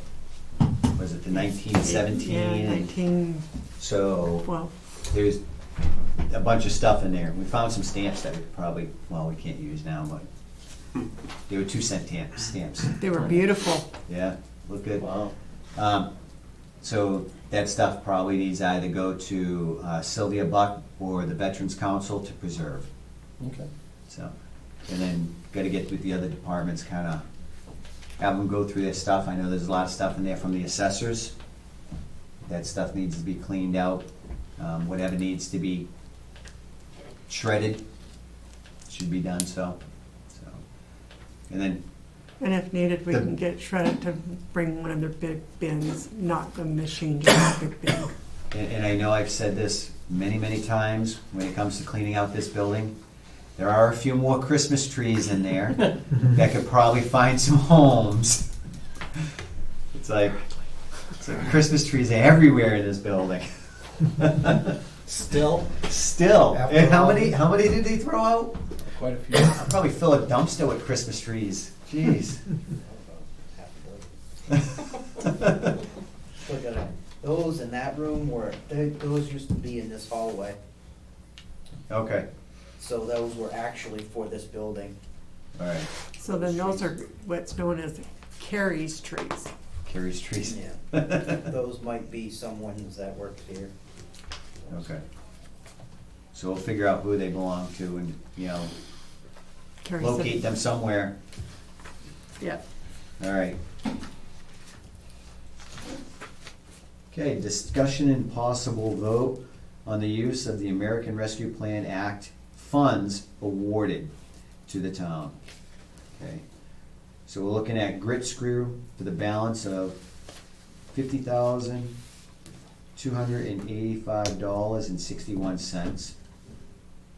was it the 1917? Yeah, 1912. So there's a bunch of stuff in there. We found some stamps that we probably, well, we can't use now, but they were 2-cent stamps. They were beautiful. Yeah, look good. Wow. So that stuff probably needs to either go to Sylvia Buck or the Veterans Council to preserve. Okay. So, and then gotta get with the other departments, kinda have them go through their stuff. I know there's a lot of stuff in there from the assessors. That stuff needs to be cleaned out. Whatever needs to be shredded should be done so. And then And if needed, we The- can get shredded to bring one of their big bins, not the machine, just a big bin. And I know I've said this many, many times when it comes to cleaning out this building. There are a few more Christmas trees in there that could probably find some homes. It's like Christmas trees are everywhere in this building. Still? Still. After And all- how many did they throw out? Quite a few. I'll probably fill a dumpster with Christmas trees. Jeez. Look at it. Those in that room those used to be in this hallway. Okay, So those were actually for this building. all right. So then those are what's known as Carrie's trees. Carrie's trees. Yeah. Those might be someone's that worked here. Okay. So we'll figure out who they belong to and, Carrie said- locate them somewhere. Yeah. All right. Okay, discussion and possible vote on the use of the American Rescue Plan Act funds awarded to the town. Okay, so we're looking at grit screw for the balance of $50,285.61.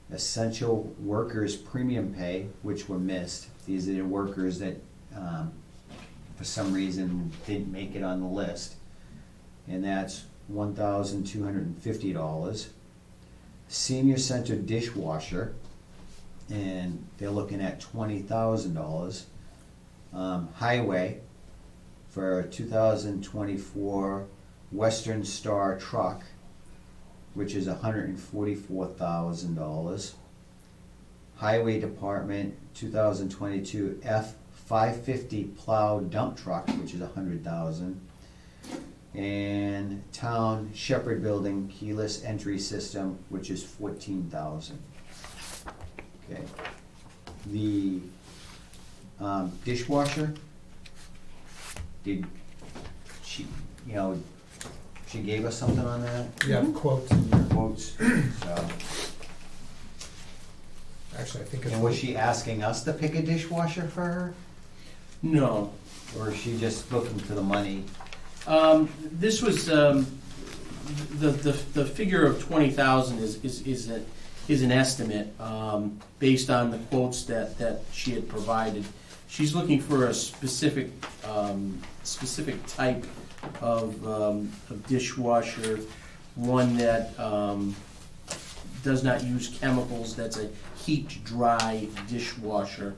Essential workers premium pay, which were missed. These are the workers that, for some reason, didn't make it on the list. And that's $1,250. Senior center dishwasher, and they're looking at $20,000. Highway for 2024 Western Star truck, which is $144,000. Highway Department 2022 F550 plow dump truck, which is $100,000. And town Shepherd Building keyless entry system, which is $14,000. Okay. The dishwasher, did she, she gave us something on that? Yeah, quotes in there. Quotes, so. Actually, I think it's. And was she asking us to pick a dishwasher for her? No. Or is she just looking for the money? This was, the figure of 20,000 is an estimate, based on the quotes that she had provided. She's looking for a specific type of dishwasher, one that, does not use chemicals, that's a heat-dry dishwasher.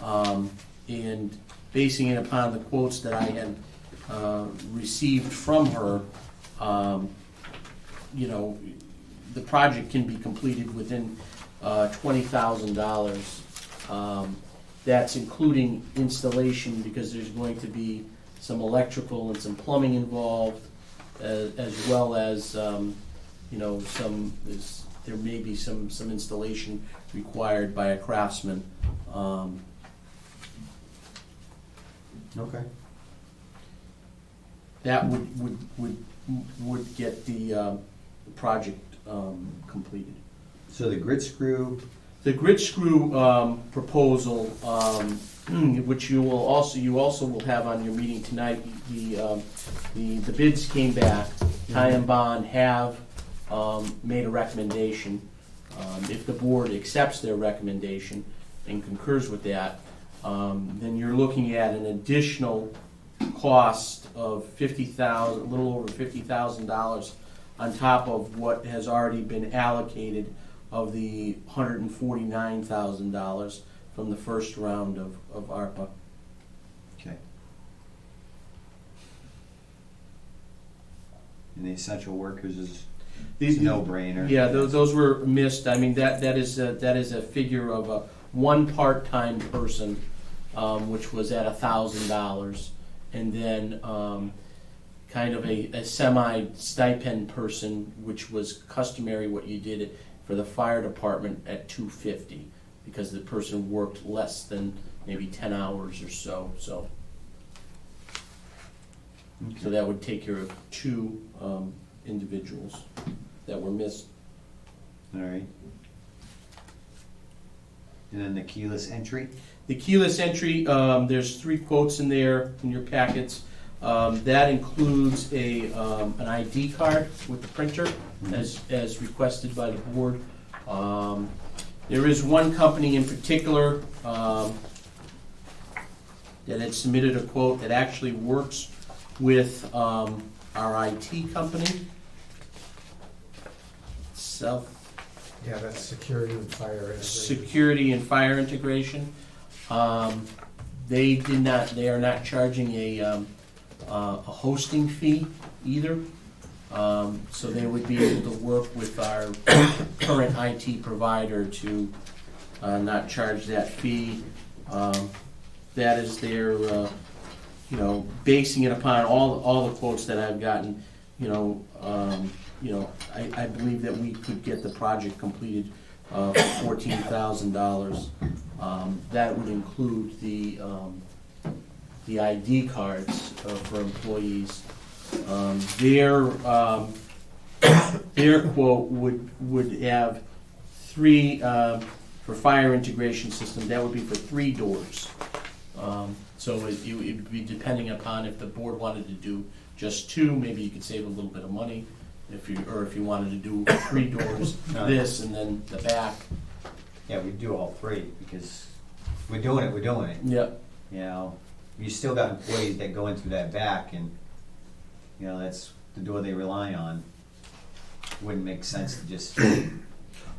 And basing it upon the quotes that I had received from her, the project can be completed within $20,000. That's including installation, because there's going to be some electrical and some plumbing involved, as well as, there may be some installation required by a craftsman. Okay. That would get the project completed. So the grit screw, The grit screw proposal, which you also will have on your meeting tonight, the bids came back. Ty and Bond have made a recommendation. If the board accepts their recommendation and concurs with that, then you're looking at an additional cost of a little over $50,000 on top of what has already been allocated of the $149,000 from the first round of ARPA. okay. And the essential workers is no-brainer. Yeah, those were missed. I mean, that is a figure of a one part-time person, which was at $1,000, and then kind of a semi-stipend person, which was customary what you did for the fire department at $250, because the person worked less than maybe 10 hours or so. So that would take care of two individuals that were missed. All right. And then the keyless entry? The keyless entry, there's 3 quotes in there in your packets. That includes an ID card with the printer, as requested by the board. There is one company in particular that had submitted a quote that actually works with our IT company. Yeah, that's security and fire integration. Security and fire integration. They are not charging a hosting fee either. So they would be able to work with our current IT provider to not charge that fee. That is their, basing it upon all the quotes that I've gotten. I believe that we could get the project completed for $14,000. That would include the ID cards for employees. Their quote would have 3 for fire integration system. That would be for 3 doors. So it would be depending upon if the board wanted to do just 2. Maybe you could save a little bit of money. If you wanted to do 3 doors, this and then the back. Yeah, we do all 3, because we're doing it. Yep. You still got employees that go in through that back, and, that's the door they rely on. Wouldn't make sense to just...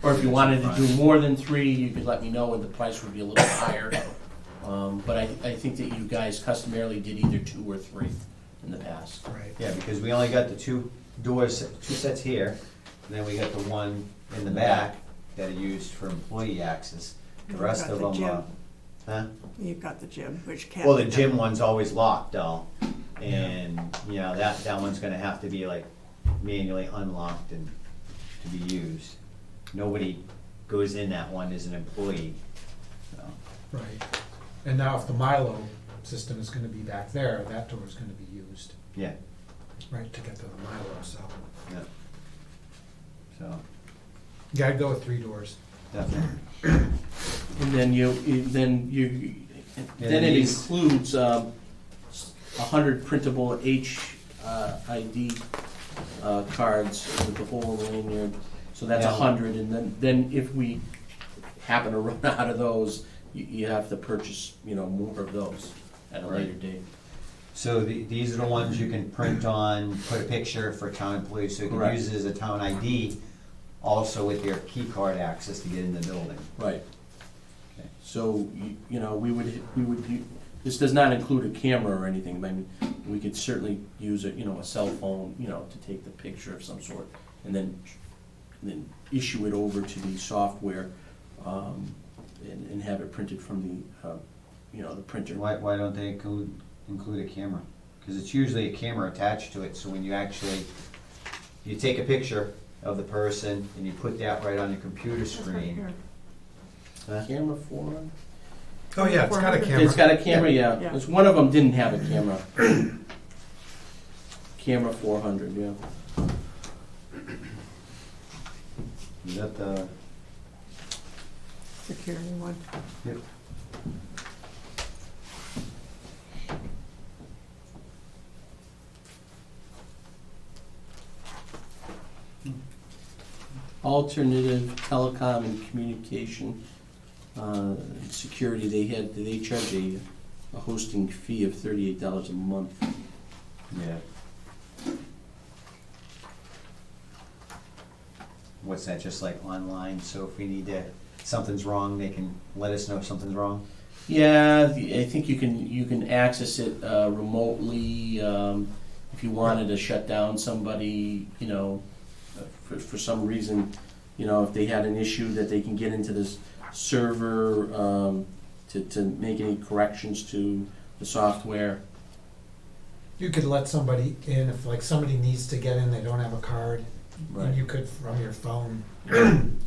Or if you wanted to do more than 3, you could let me know, and the price would be a little higher. But I think that you guys customarily did either 2 or 3 in the past. Right. Yeah, because we only got the 2 doors, 2 sets here, and then we got the one in the back that are used for employee access. The You've rest got of the them, gym. huh? You've got the gym, which can't. Well, the be gym done. one's always locked though, and, that one's gonna have to be like manually unlocked and to be used. Nobody goes in that one as an employee, so. Right. And now if the Milo system is gonna be back there, that door is gonna be used, Yeah, right, to get to the Milo, so. yeah. So, Yeah, I'd go with 3 doors. definitely. And then then it these- includes 100 printable HID cards with the whole lanyard. So that's Yeah. 100, and then if we happen to run out of those, you have to purchase, more of those at a later date. So these are the ones you can print on, put a picture for town employees, so you can Correct. use it as a town ID, also with your key card access to get in the building. Right. Okay. So, we would, this does not include a camera or anything. I mean, we could certainly use a cell phone, to take the picture of some sort, and then issue it over to the software and have it printed from the printer. Why don't they include a camera? Because it's usually a camera attached to it, so when you take a picture of the person and you put that right on your computer That's right screen. here. Huh? Camera 400? Oh, yeah, it's got a camera. It's got a camera, yeah. Yeah. It's one of them didn't have a camera. Camera 400, yeah. Is that the? Security one. Yep. Alternative telecom and communication, security, they charge a hosting fee of $38 a month. Yeah. What's that, just like online, so if we need something's wrong, they can let us know if something's wrong? Yeah, I think you can access it remotely, if you wanted to shut down somebody, for some reason, if they had an issue, that they can get into this server to make any corrections to the software. You could let somebody in, if like somebody needs to get in, they don't have a card, and you could, from your phone,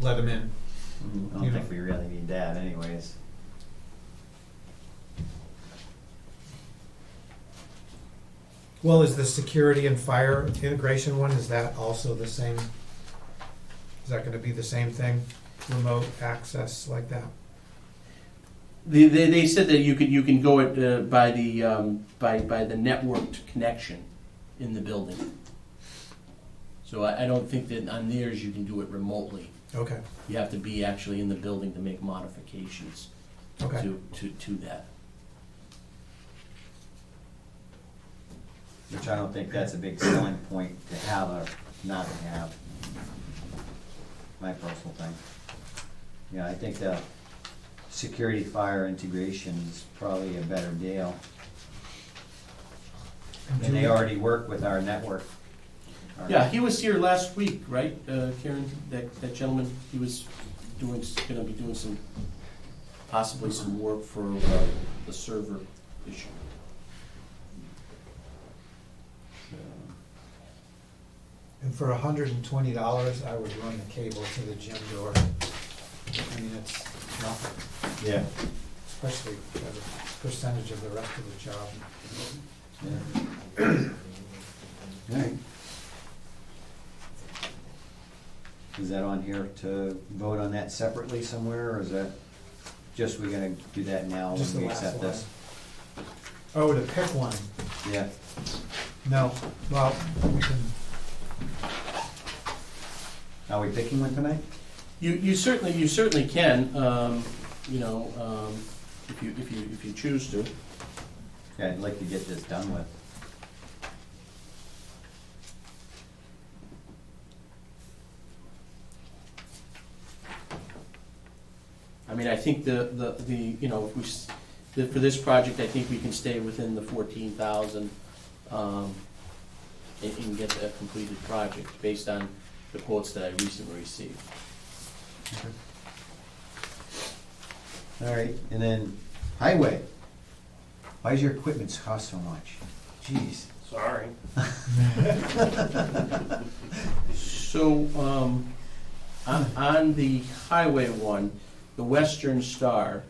let them in. I don't think we really need that anyways. Well, is the security and fire integration one, is that also the same? Is that gonna be the same thing, remote access like that? They said that you can go it by the networked connection in the building. So I don't think that on theirs you can do it remotely. Okay, You have to be actually in the building to make modifications okay. to that. Which I don't think that's a big selling point to have or not to have. My personal thing. Yeah, I think the security fire integration is probably a better deal. And they already work with our network. Yeah, he was here last week, right, Karen, that gentleman, he was gonna be doing possibly some work for the server issue. And for $120, I would run the cable to the gym door. I mean, it's nothing, Yeah. especially for the percentage of the rest of the job. Yeah. All right. Is that on here to vote on that separately somewhere, or is that just we're gonna do that now Just when the we last accept line. this? Oh, to pick one? Yeah. No, well, we can, Are we picking one tonight? You certainly can, if you choose to. Yeah, I'd like to get this done with. I mean, I think if for this project, I think we can stay within the 14,000, and get a completed project based on the quotes that I recently received. All right, and then highway. Why does your equipment cost so much? Jeez. Sorry. So, on the highway one, the Western Star,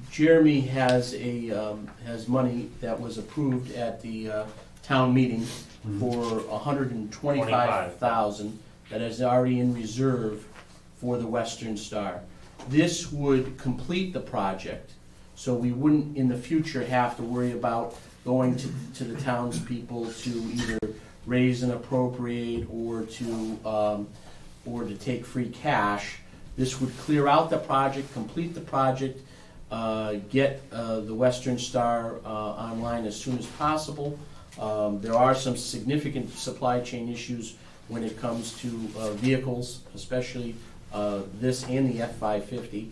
Jeremy has money that was approved at the town meeting for $125,000 that is already in reserve for the Western Star. This would complete the project, so we wouldn't in the future have to worry about going to the townspeople to either raise and appropriate or to take free cash. This would clear out the project, complete the project, get the Western Star online as soon as possible. There are some significant supply chain issues when it comes to vehicles, especially this and the F-550.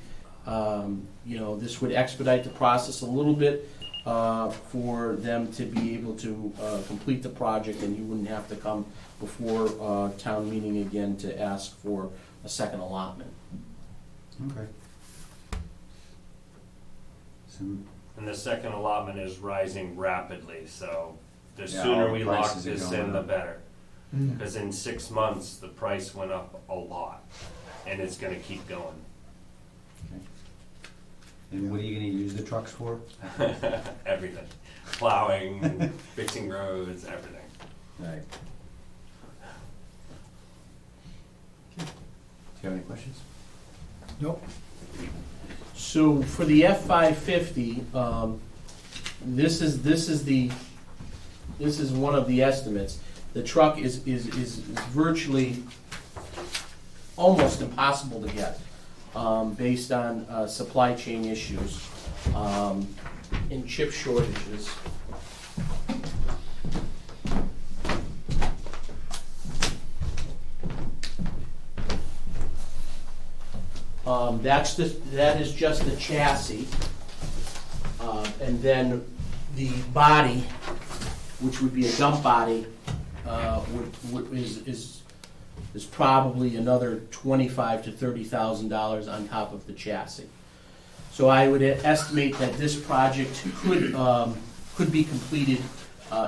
This would expedite the process a little bit for them to be able to complete the project, and you wouldn't have to come before town meeting again to ask for a second allotment. Okay. Some, And the second allotment is rising rapidly, so the Yeah, sooner all we the lock prices are this going in, the up. better. Mm. Because in 6 months, the price went up a lot, and it's gonna keep going. okay. And what are you gonna use the trucks for? Everything, plowing, fixing roads, everything. Right. Do you have any questions? Nope. So for the F-550, this is one of the estimates. The truck is virtually almost impossible to get, based on supply chain issues, and chip shortages. That is just the chassis, and then the body, which would be a dump body, is probably another $25,000 to $30,000 on top of the chassis. So I would estimate that this project could be completed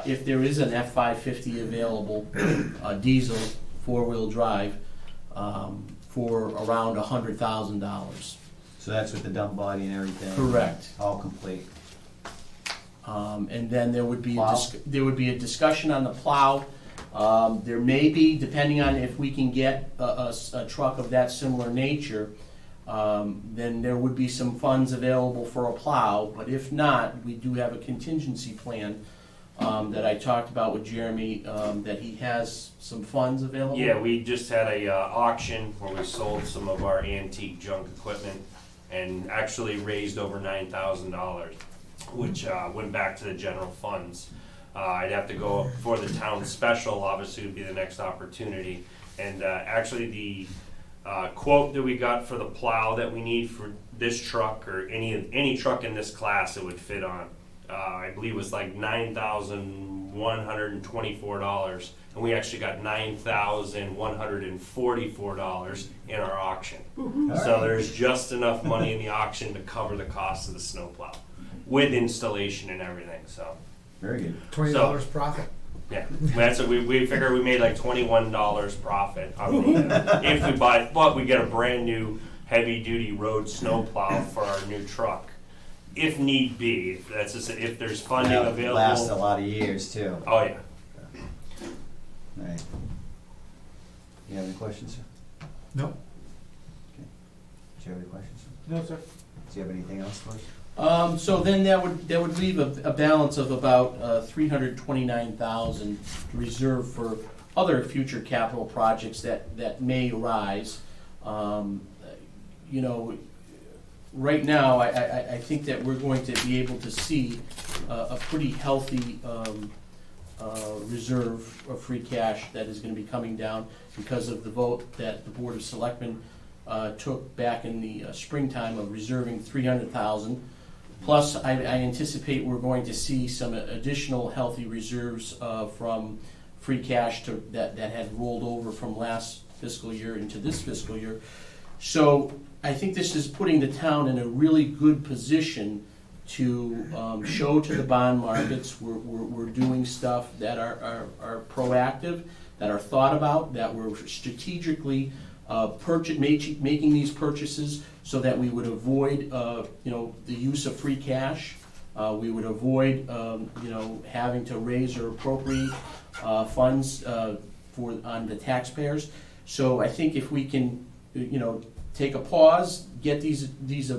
if there is an F-550 available, diesel, four-wheel drive, for around $100,000. So that's with the dump body and everything? Correct. All complete? And then there would be Plow? there would be a discussion on the plow. There may be, depending on if we can get a truck of that similar nature, then there would be some funds available for a plow. But if not, we do have a contingency plan that I talked about with Jeremy, that he has some funds available. Yeah, we just had a auction where we sold some of our antique junk equipment and actually raised over $9,000, which went back to the general funds. I'd have to go for the town special, obviously would be the next opportunity. And actually the quote that we got for the plow that we need for this truck or any truck in this class it would fit on, I believe was like $9,124, and we actually got $9,144 in our auction. So there's just enough money in the auction to cover the cost of the snowplow with installation and everything. So Very good. $20 profit. yeah, that's what we figured we made like $21 profit on the, if we buy, but we get a brand new heavy duty road snowplow for our new truck. If need be, that's just, if there's funding That'll available. last a lot of years too. Oh, yeah. Right. You have any questions, sir? Nope. Do you have any questions, sir? No, sir. Do you have anything else for us? So then that would leave a balance of about $329,000 reserved for other future capital projects that may arise. You know, right now, I think that we're going to be able to see a pretty healthy reserve of free cash that is going to be coming down because of the vote that the Board of Selectmen took back in the springtime of reserving $300,000. Plus, I anticipate we're going to see some additional healthy reserves from free cash that had rolled over from last fiscal year into this fiscal year. So I think this is putting the town in a really good position to show to the bond markets we're doing stuff that are proactive, that are thought about, that we're strategically making these purchases so that we would avoid the use of free cash. We would avoid having to raise or appropriate funds on the taxpayers. So I think if we can take a pause, get these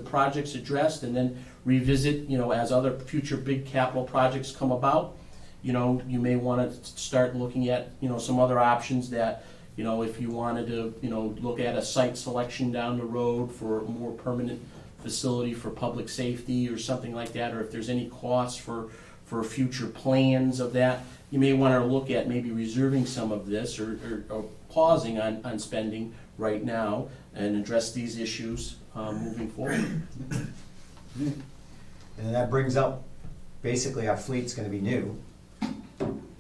projects addressed, and then revisit as other future big capital projects come about, you may want to start looking at some other options that if you wanted to look at a site selection down the road for a more permanent facility for public safety or something like that, or if there's any costs for future plans of that, you may want to look at maybe reserving some of this or pausing on spending right now and address these issues moving forward. And that brings up, basically our fleet's gonna be new.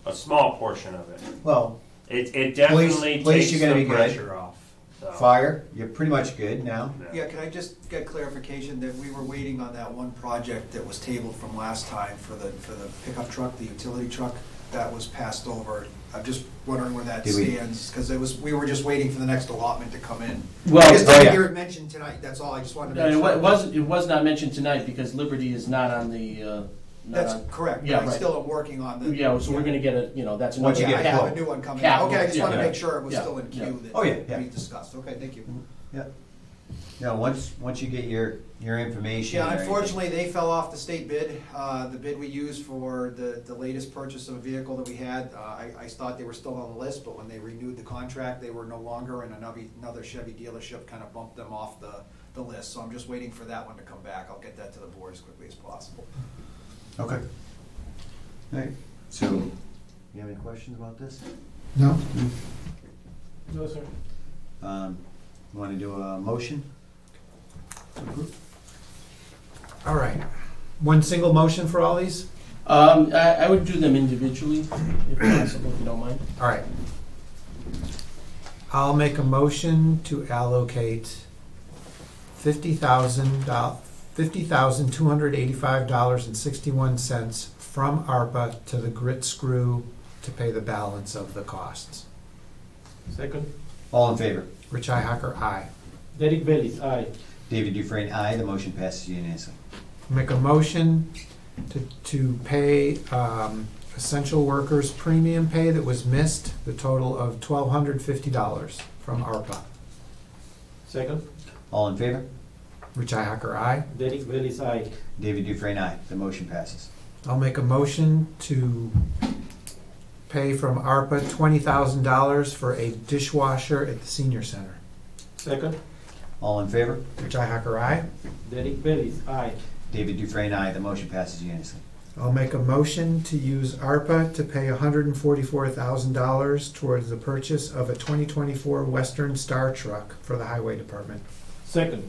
A small portion of it. Well, It definitely Police takes are gonna the be good. pressure off. so. Fire, you're pretty much good now. Yeah, can I just get clarification that we were waiting on that one project that was tabled from last time for the pickup truck, the utility truck, that was passed over. I'm just wondering where that Did we- stands, because we were just waiting for the next allotment to come in. Well, I just oh, didn't yeah. hear it mentioned tonight, that's all, I just wanted to No, make sure. it was not mentioned tonight because Liberty is not on the, not That's on. correct, Yeah, but I right. still am working on the. Yeah, so we're gonna get a, that's Once another. you Yeah, I get have quote. a new one coming. Capital, Okay, I just wanted to yeah. make sure it was Yeah, still in yeah. queue Oh, yeah, that yeah. we discussed, okay, thank you. Yeah. Yeah, once you get your information. Yeah, and everything. unfortunately, they fell off the state bid. The bid we used for the latest purchase of a vehicle that we had, I thought they were still on the list, but when they renewed the contract, they were no longer, and another Chevy dealership kind of bumped them off the list. So I'm just waiting for that one to come back. I'll get that to the board as quickly as possible. Okay. All right, so, you have any questions about this? No? No, sir. Want to do a motion? All right. One single motion for all these? I would do them individually, if possible, if you don't mind. All right. I'll make a motion to allocate $50,285.61 from ARPA to the grit screw to pay the balance of the costs. Second. All in favor? Richi Hacker, aye. Derek Bailey's aye. David Dufresne, aye. The motion passes unanimously. Make a motion to pay essential workers premium pay that was missed, the total of $1,250 from ARPA. Second. All in favor? Richi Hacker, aye. Derek Bailey's aye. David Dufresne, aye. The motion passes. I'll make a motion to pay from ARPA $20,000 for a dishwasher at the senior center. Second. All in favor? Richi Hacker, aye. Derek Bailey's aye. David Dufresne, aye. The motion passes unanimously. I'll make a motion to use ARPA to pay $144,000 towards the purchase of a 2024 Western Star truck for the highway department. Second.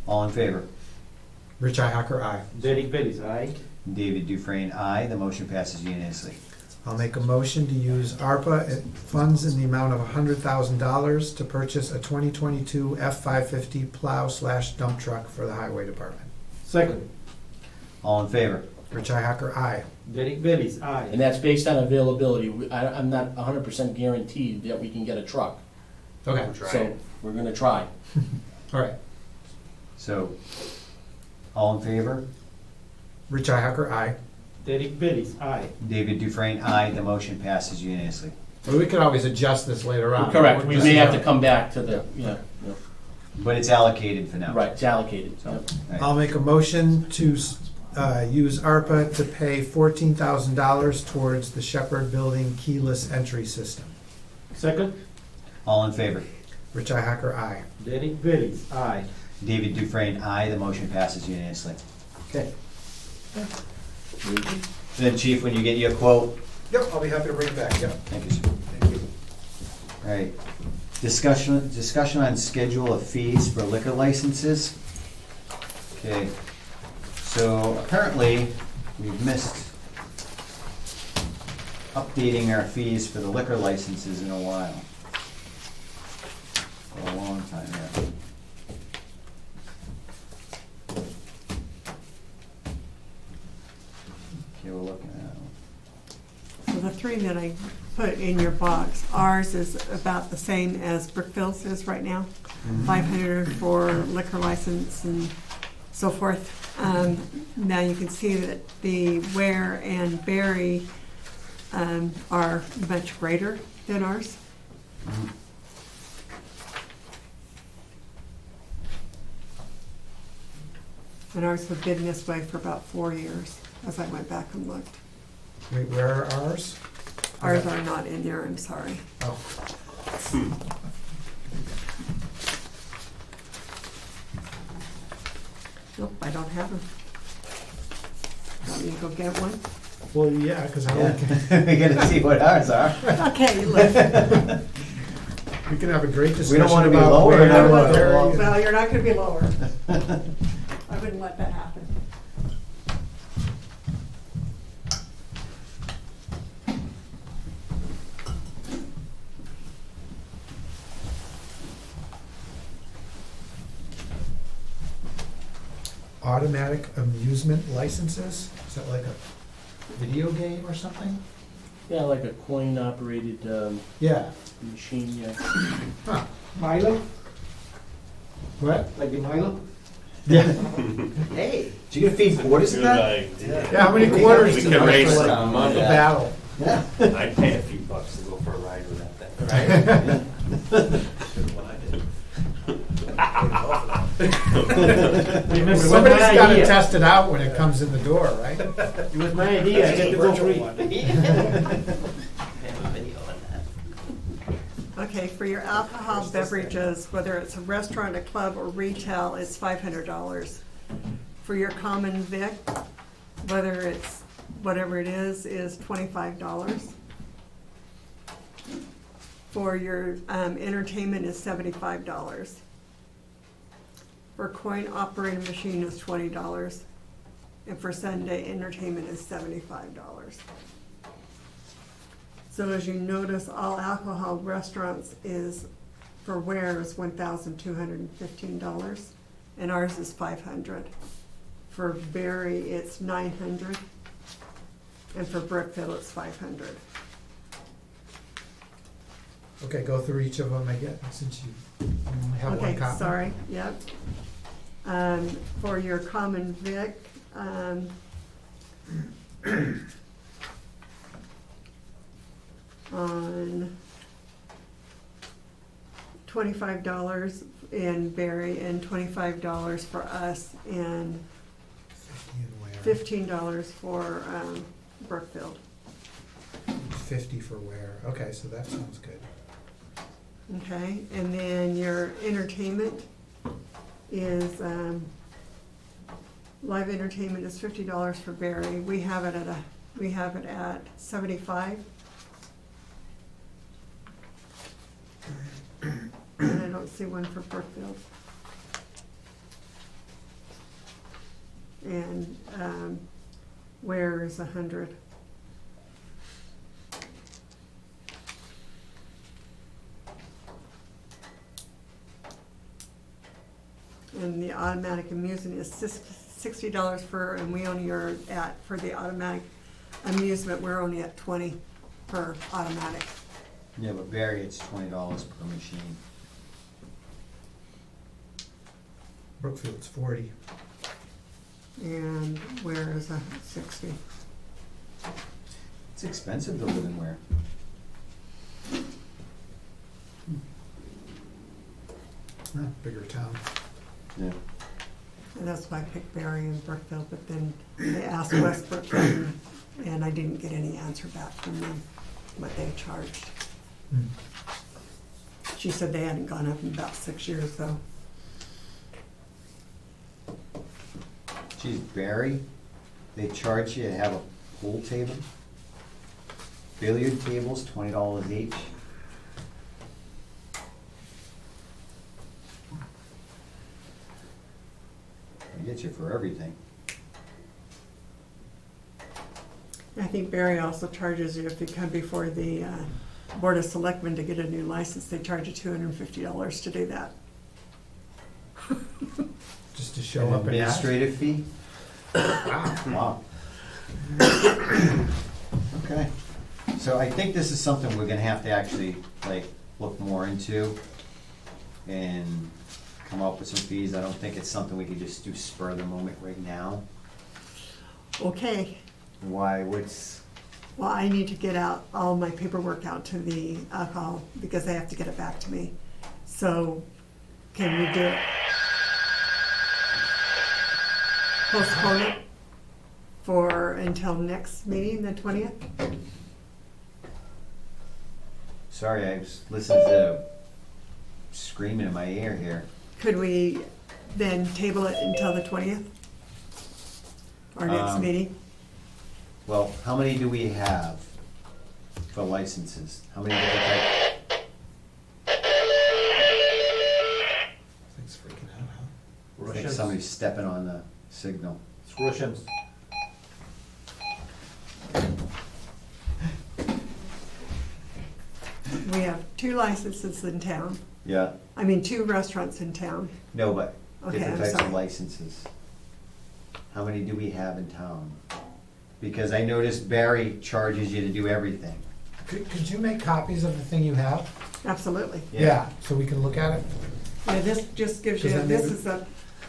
All in favor? Richi Hacker, aye. Derek Bailey's aye. David Dufresne, aye. The motion passes unanimously. I'll make a motion to use ARPA funds in the amount of $100,000 to purchase a 2022 F-550 plow/dump truck for the highway department. Second. All in favor? Richi Hacker, aye. Derek Bailey's aye. And that's based on availability. I'm not 100% guaranteed that we can get a truck. Okay, So we're gonna try. all right. So, all in favor? Richi Hacker, aye. Derek Bailey's aye. David Dufresne, aye. The motion passes unanimously. Well, we could always adjust this later on. Correct, we may have to Just- come back to the, yeah, But it's allocated for now. right, it's allocated. So, Yep. all right. I'll make a motion to use ARPA to pay $14,000 towards the Shepherd Building keyless entry system. Second. All in favor? Richi Hacker, aye. Derek Bailey's aye. David Dufresne, aye. The motion passes unanimously. Okay. Then Chief, when you get your quote, Yep, I'll be happy to bring it back, yep, thank you, sir. thank you. All right. Discussion on schedule of fees for liquor licenses. Okay. So apparently, we've missed updating our fees for the liquor licenses in a while. For a long time, yeah. Okay, we're looking at. So the three that I put in your box, ours is about the same as Brookfield's is right now. 500 for liquor license and so forth. Now you can see that the Ware and Berry are much greater than ours. And ours have been this way for about 4 years, as I went back and looked. Wait, where are ours? Ours are not in there, I'm sorry. Oh, Nope, I don't have them. Want me to go get one? well, yeah, because I Yeah. We gotta see what ours are. Okay, look. we can have a great discussion. We don't wanna be about lower, where we don't wanna and be where. lower. Well, you're not gonna be lower. I wouldn't let that happen. automatic amusement licenses. Is that like a video game or something? Yeah, like a coin-operated Yeah. machine, yeah. Huh. Milo, What? like the Milo? Yeah. Hey, Do you get feed quarters in that? Yeah, how many quarters We do could you raise for some money. the battle? yeah. I'd pay a few bucks to go for a ride with that thing. Remember, it was Somebody's my gotta idea. test it out when it comes in the door, right? It was my idea, I get to go free. Have a video on that. Okay, for your alcohol beverages, whether it's a restaurant, a club, or retail, it's $500. For your common vic, whether it's whatever it is $25. For your entertainment is $75. For coin operating machine is $20. And for Sunday entertainment is $75. So as you notice, all alcohol restaurants is, for Ware is $1,215, and ours is $500. For Berry, it's $900, and for Brookfield, it's $500. Okay, go through each of them again, since you only have one Okay, copy. sorry, yep. For your common vic, on $25 in Berry and $25 for us and 50 and Ware. $15 for Brookfield. 50 for Ware. Okay, so that sounds good. Okay, and then your entertainment is, live entertainment is $50 for Berry. We have it at 75. And I don't see one for Brookfield. And Ware is 100. And the automatic amusement is $60 for, and we only are at, for the automatic amusement, we're only at 20 per automatic. Yeah, but Barry, it's $20 per machine. Brookfield's 40. And Ware is 60. It's expensive to live in Ware. Bigger town. Yeah. And that's why I picked Berry and Brookfield, but then they asked West Brookfield, and I didn't get any answer back from them, what they charged. Hmm. She said they hadn't gone up in about 6 years, though. Geez, Barry, they charge you to have a pool table? Billiard tables, $20 each? They get you for everything. I think Berry also charges you, if you come before the Board of Selectmen to get a new license, they charge you $250 to do that. Just to show An up and ask. administrative fee? Wow. Okay, so I think this is something we're gonna have to actually, like, look more into and come up with some fees. I don't think it's something we could just do spur of the moment right now. Okay, Why, what's, well, I need to get out all my paperwork out to the alcohol, because they have to get it back to me. So, can we do it? Postpone it for until next meeting, the 20th? sorry, I was listening to screaming in my ear here. Could we then table it until the 20th? Our next meeting? Well, how many do we have for licenses? How many different types? Things freaking out, huh? I think Russians. somebody's stepping on the signal. It's Russians. We have 2 licenses in town. Yeah, I mean, 2 restaurants in town. no, but Okay, different I'm types sorry. of licenses. how many do we have in town? Because I noticed Barry charges you to do everything. Could you make copies of the thing you have? Absolutely. Yeah, so we can look at it? Yeah, this just gives you, Does that this make- is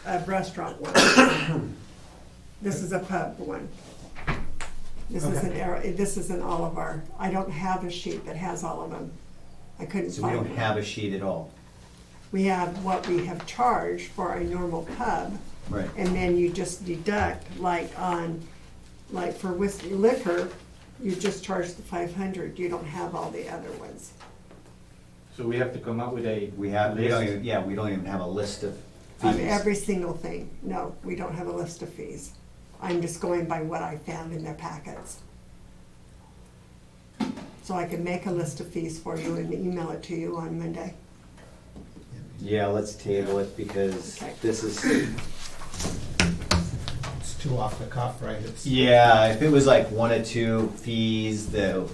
a restaurant one. This is a pub one. This is an Okay. this isn't all of our, I don't have a sheet that has all of them. I couldn't So we find don't one. have a sheet at all. We have what we have charged for a normal pub, Right. and then you just deduct, like for whiskey liquor, you just charge the 500, you don't have all the other ones. So we have to come up with a. We don't list. even, yeah, we don't even have a list of Of fees. every single thing, no, we don't have a list of fees. I'm just going by what I found in their packets. So I can make a list of fees for you and email it to you on Monday. Yeah, let's table it because Okay. this is, It's too off the cuff, right? It's- yeah, if it was like one or two fees, though,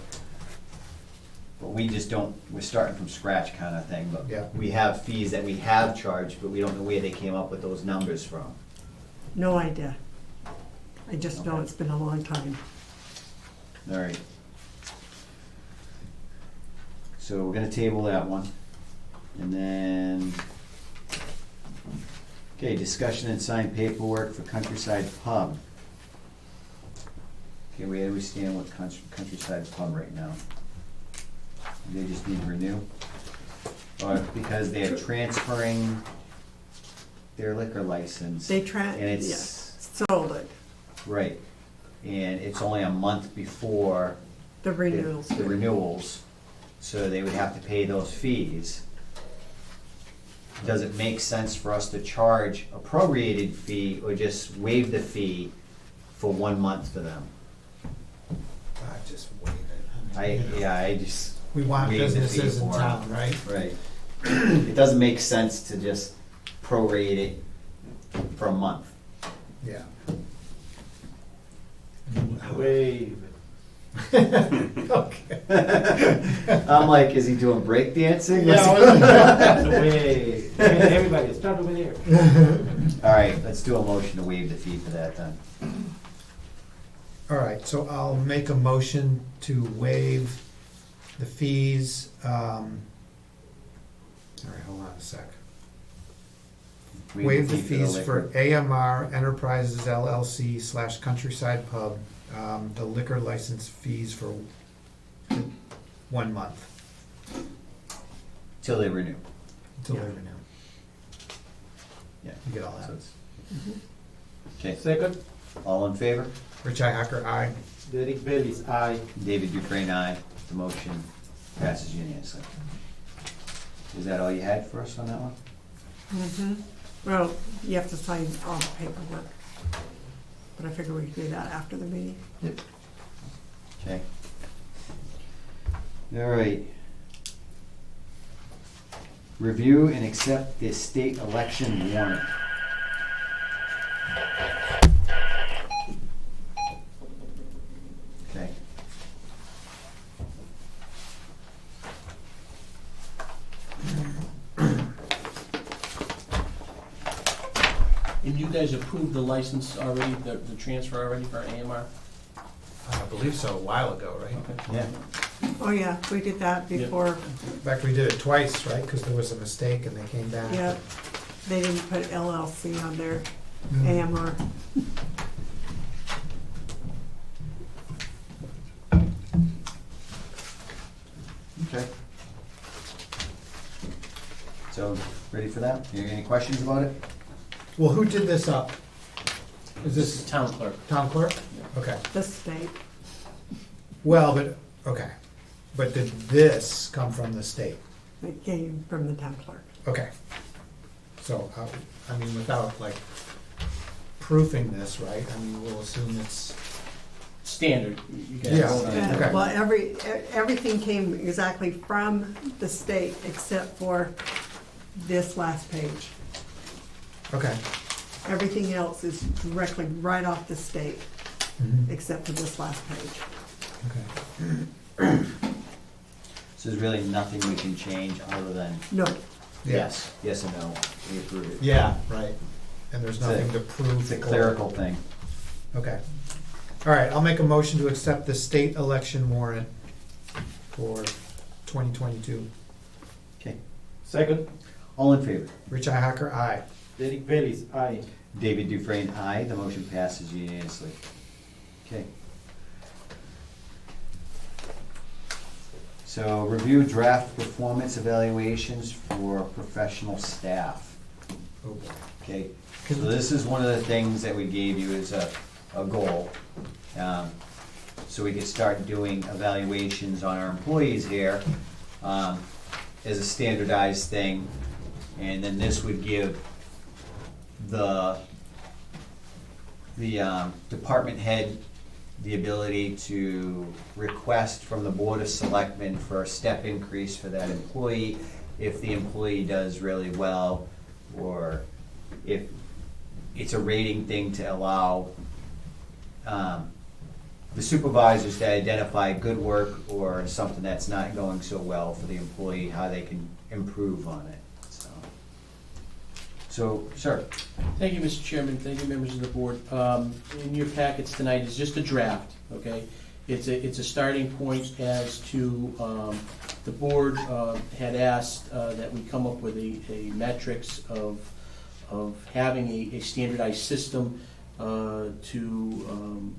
but we just don't, we're starting from scratch kind of thing, but Yeah. we have fees that we have charged, but we don't know where they came up with those numbers from. No idea. I just know Okay. it's been a long time. All right. So we're gonna table that one. And then, okay, discussion and sign paperwork for Countryside Pub. Okay, where do we stand with Countryside Pub right now? They just need to renew? Or because they're transferring their liquor license? They And it's, sold it, right, and it's only a month before the renewals. the renewals, so they would have to pay those fees. Does it make sense for us to charge a prorated fee or just waive the fee for 1 month for them? Just waive it. I just. We want waive the fee businesses in for 'em. town, right? Right. It doesn't make sense to just prorate it for a month. Yeah. Wave. Okay. I'm like, is he doing breakdancing? Wave. Everybody, start over there. All right, let's do a motion to waive the fee for that then. All right, so I'll make a motion to waive the fees. All right, hold on a sec. Waive the fee fees liquor. for AMR Enterprises LLC / Countryside Pub, the liquor license fees for 1 month Till they renew. until they Yeah. renew. Yeah. You get all So that? it's- Okay, Second, all in favor? Rich Hacker, aye. Derek Bailey's aye. David Dufresne, aye. The motion passes unanimously. Is that all you had for us on that one? Well, you have to sign all the paperwork, but I figure we can do that after the meeting. Okay. All right. Review and accept the state election warrant. Okay. And you guys approved the license already, the transfer already for AMR? I believe so, a while ago, right? Yeah. Oh, yeah, we did that before, In fact, we did it twice, right? Because there was a mistake and they came back. yeah, they didn't put LLC on their Mm. AMR. Okay. So, ready for that? Any questions about it? Well, who did this up? Is This is this town clerk. town clerk? Okay. The state, Well, but, okay. But did this come from the state? it came from the town clerk. Okay. So, I mean, without like proofing this, right? I mean, we'll assume it's, Standard. You guys Yeah. vote on it. Okay. Well, everything came exactly from the state except for this last page. okay. Everything else is directly right off the state, Mhm. except for this last page. Okay. So there's really nothing we can change other than No, yes or no, we approve it. Yeah, right. And there's It's a- nothing to prove. It's a or- clerical thing. Okay. All right, I'll make a motion to accept the state election warrant for 2022. Okay, Second, all in favor? Rich Hacker, aye. Derek Bailey's aye. David Dufresne, aye. The motion passes unanimously. Okay. So review draft performance evaluations for professional staff. Oh, boy. Okay, so this is one of the things that we gave you as a goal. So we could start doing evaluations on our employees here as a standardized thing. And then this would give the department head the ability to request from the Board of Selectmen for a step increase for that employee if the employee does really well, or if it's a rating thing to allow the supervisors to identify good work or something that's not going so well for the employee, how they can improve on it. So, sir. Thank you, Mr. Chairman. Thank you, members of the board. In your packets tonight is just a draft, okay? It's a starting point as to, the board had asked that we come up with a metrics of having a standardized system to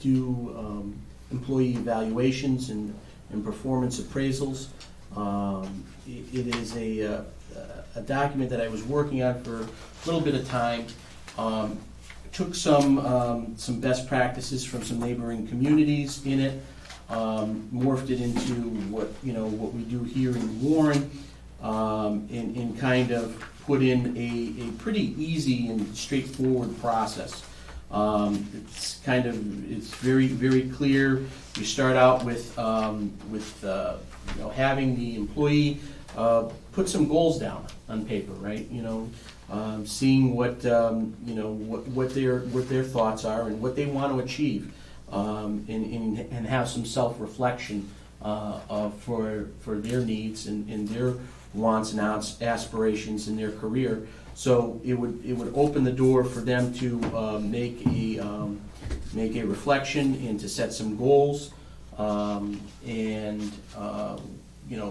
do employee evaluations and performance appraisals. It is a document that I was working on for a little bit of time. Took some best practices from some neighboring communities in it, morphed it into what we do here in Warren, and kind of put in a pretty easy and straightforward process. It's very clear. You start out with having the employee put some goals down on paper, right? Seeing what their thoughts are and what they want to achieve, and have some self-reflection for their needs and their wants and aspirations in their career. So it would open the door for them to make a reflection and to set some goals,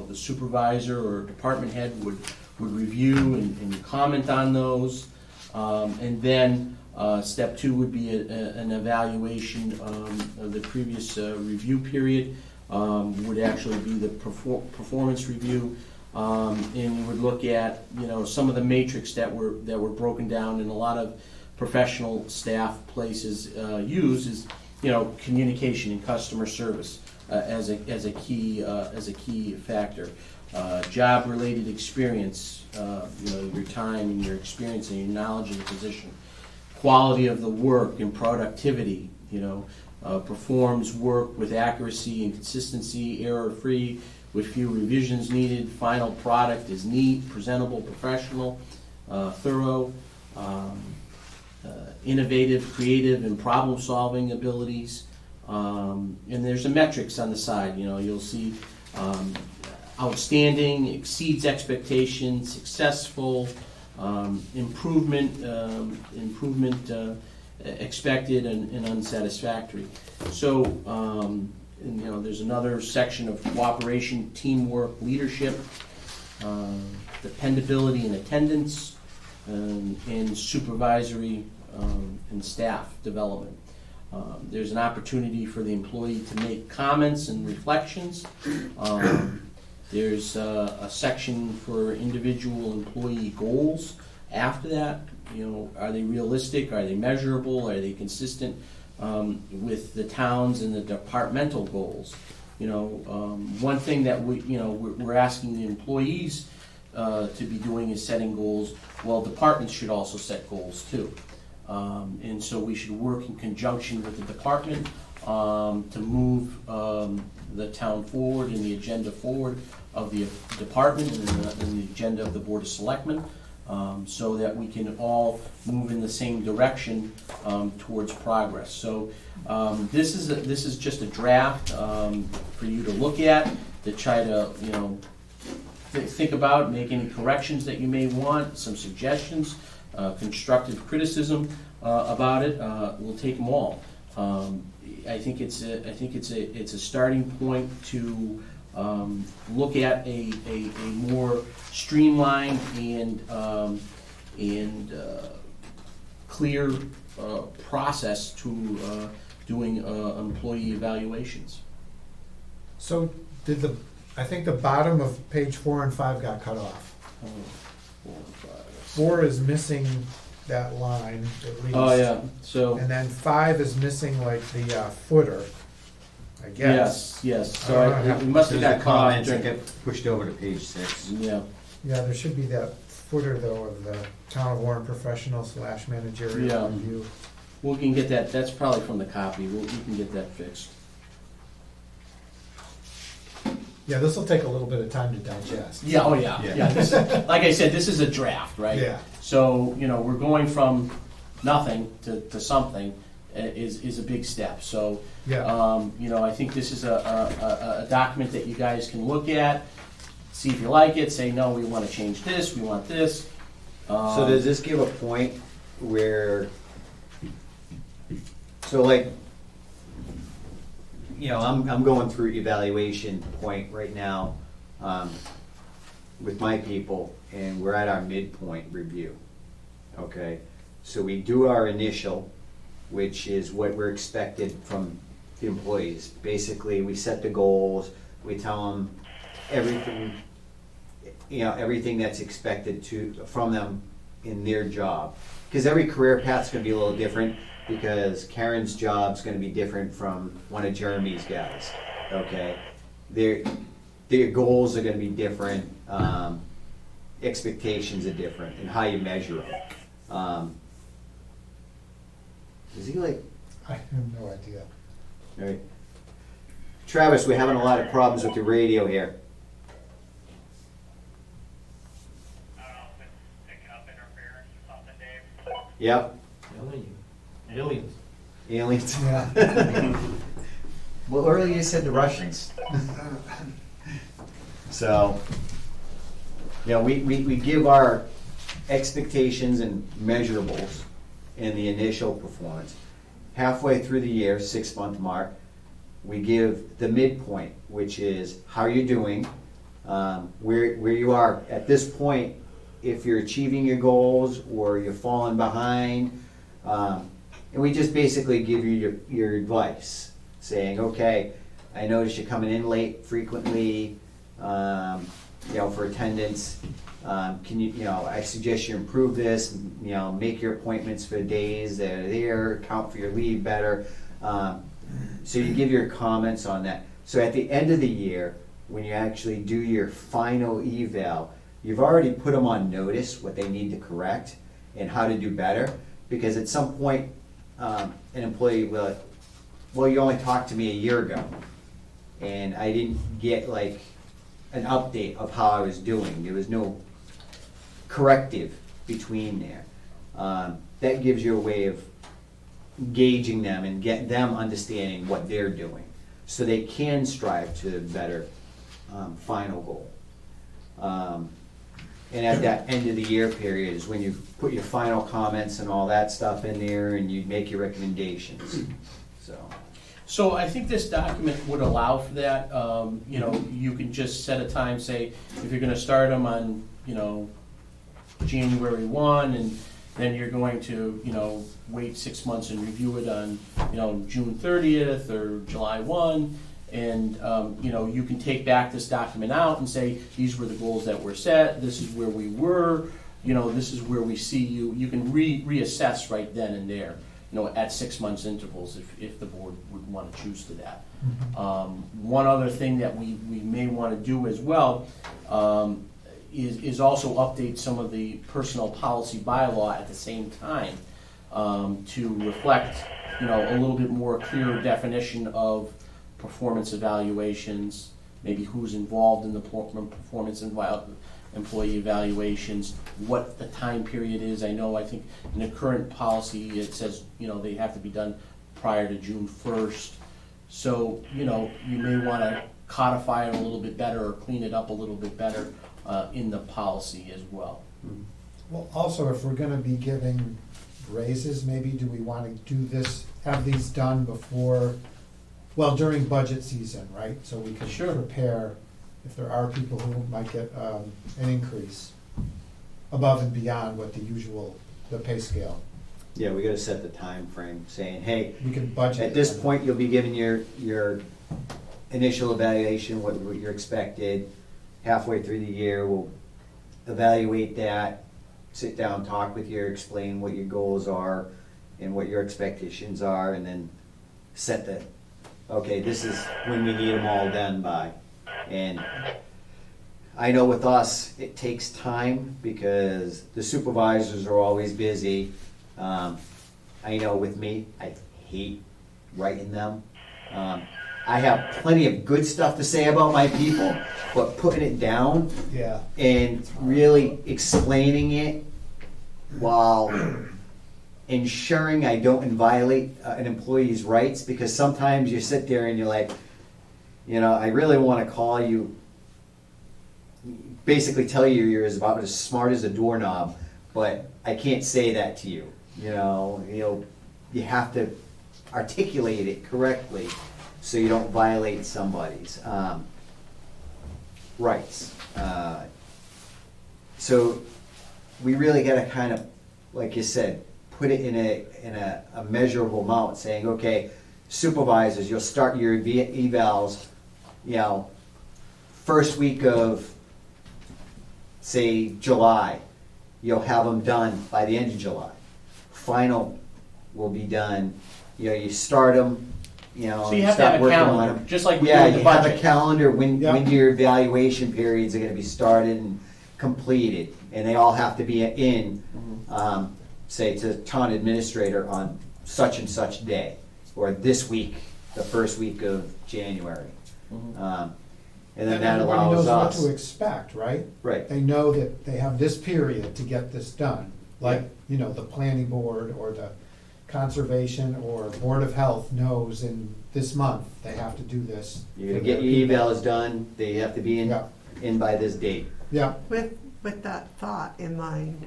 the supervisor or department head would review and comment on those. And then step 2 would be an evaluation of the previous review period, would actually be the performance review. And would look at some of the matrix that were broken down in a lot of professional staff places use is communication and customer service as a key factor. Job related experience, your time and your experience and your knowledge of the position. Quality of the work and productivity, performs work with accuracy and consistency, error free, with few revisions needed. Final product is neat, presentable, professional, thorough, innovative, creative, and problem-solving abilities. And there's a metrics on the side. You'll see outstanding, exceeds expectations, successful, improvement expected, and unsatisfactory. So. There's another section of cooperation, teamwork, leadership, dependability and attendance, and supervisory and staff development. There's an opportunity for the employee to make comments and reflections. There's a section for individual employee goals. After that, are they realistic? Are they measurable? Are they consistent with the towns and the departmental goals? One thing that we're asking the employees to be doing is setting goals. Well, departments should also set goals too. And so we should work in conjunction with the department to move the town forward and the agenda forward of the department and the agenda of the Board of Selectmen, so that we can all move in the same direction towards progress. So this is just a draft for you to look at, to try to think about, make any corrections that you may want, some suggestions, constructive criticism. about it, we'll take them all. I think it's a starting point to look at a more streamlined and clear process to doing employee evaluations. So I think the bottom of page 4 and 5 got cut off. 4 is missing that line at least. Oh, yeah, so, And then 5 is missing like the footer, I guess. yes, so I don't know. it must have There's got a cut off comment that during, got pushed over to page 6. yeah. Yeah, there should be that footer though of the Town of Warren professional / managerial Yeah. review. We can get that, that's probably from the copy, we can get that fixed. Yeah, this will take a little bit of time to digest. Yeah, oh yeah, Yeah. yeah, this, like I said, this is a draft, right? Yeah. So, we're going from nothing to something is a big step, so, Yeah. I think this is a document that you guys can look at, see if you like it, say, no, we wanna change this, we want this. So does this give a point where, so like, I'm going through evaluation point right now with my people, and we're at our midpoint review, okay? So we do our initial, which is what we're expected from the employees. Basically, we set the goals, we tell them everything, everything that's expected from them in their job. Because every career path's gonna be a little different, because Karen's job's gonna be different from one of Jeremy's guys, okay? Their goals are gonna be different, expectations are different, and how you measure them. Is he like, I have no idea. all right. Travis, we're having a lot of problems with the radio here. Yep, Aliens. aliens. Yeah. Well, earlier you said the Russians. So, we give our expectations and measurables in the initial performance. Halfway through the year, 6-month mark, we give the midpoint, which is how you're doing, where you are at this point, if you're achieving your goals or you're falling behind. And we just basically give you your advice, saying, okay, I notice you're coming in late frequently, for attendance. Can you, I suggest you improve this, make your appointments for days that are there, account for your leave better. So you give your comments on that. So at the end of the year, when you actually do your final eval, you've already put them on notice what they need to correct and how to do better. Because at some point, an employee will, like, well, you only talked to me a year ago, and I didn't get like an update of how I was doing. There was no corrective between there. That gives you a way of gauging them and get them understanding what they're doing, so they can strive to a better final goal. And at that end of the year period is when you put your final comments and all that stuff in there, and you make your recommendations, so. So I think this document would allow for that. You can just set a time, say, if you're gonna start them on, January 1, and then you're going to, wait 6 months and review it on, June 30th or July 1. And, you can take back this document out and say, these were the goals that were set, this is where we were, this is where we see you. You can reassess right then and there, at 6 months intervals if the board would want to choose to that. One other thing that we may want to do as well is also update some of the personnel policy bylaw at the same time to reflect, a little bit more clear definition of performance evaluations, maybe who's involved in the performance employee evaluations, what the time period is. I think in the current policy, it says, they have to be done prior to June 1st. So, you may want to codify it a little bit better or clean it up a little bit better in the policy as well. Well, also, if we're gonna be giving raises, maybe? Do we want to do this, have these done before, well, during budget season, right? So we can Sure. prepare if there are people who might get an increase above and beyond what the pay scale. Yeah, we gotta set the time frame, saying, hey, We can budget. at this it. point, you'll be given your initial evaluation, what you're expected. Halfway through the year, we'll evaluate that, sit down, talk with you, explain what your goals are and what your expectations are, and then set the, okay, this is when we need them all done by. And I know with us, it takes time because the supervisors are always busy. I know with me, I hate writing them. I have plenty of good stuff to say about my people, but putting it down Yeah. and really explaining it while ensuring I don't violate an employee's rights, because sometimes you sit there and you're like, I really want to call you, basically tell you you're about as smart as a doorknob, but I can't say that to you. You have to articulate it correctly so you don't violate somebody's rights. So we really got to kind of, like you said, put it in a measurable amount, saying, okay, supervisors, you'll start your evals, first week of, say, July. You'll have them done by the end of July. Final will be done, you start them, So you have to have a calendar, just like we do Yeah, with the you have a budget. calendar when Yep. your evaluation periods are gonna be started and completed, and they all have to be in, say, to town administrator on such and such day, or this week, the first week of January. And then that everybody allows knows what us. to expect, right? Right. They know that they have this period to get this done, like, the planning board or the conservation or board of health knows in this month they have to do this. You're gonna for get their your people. evals done, they have to be Yeah. in by this date. Yeah, With that thought in mind,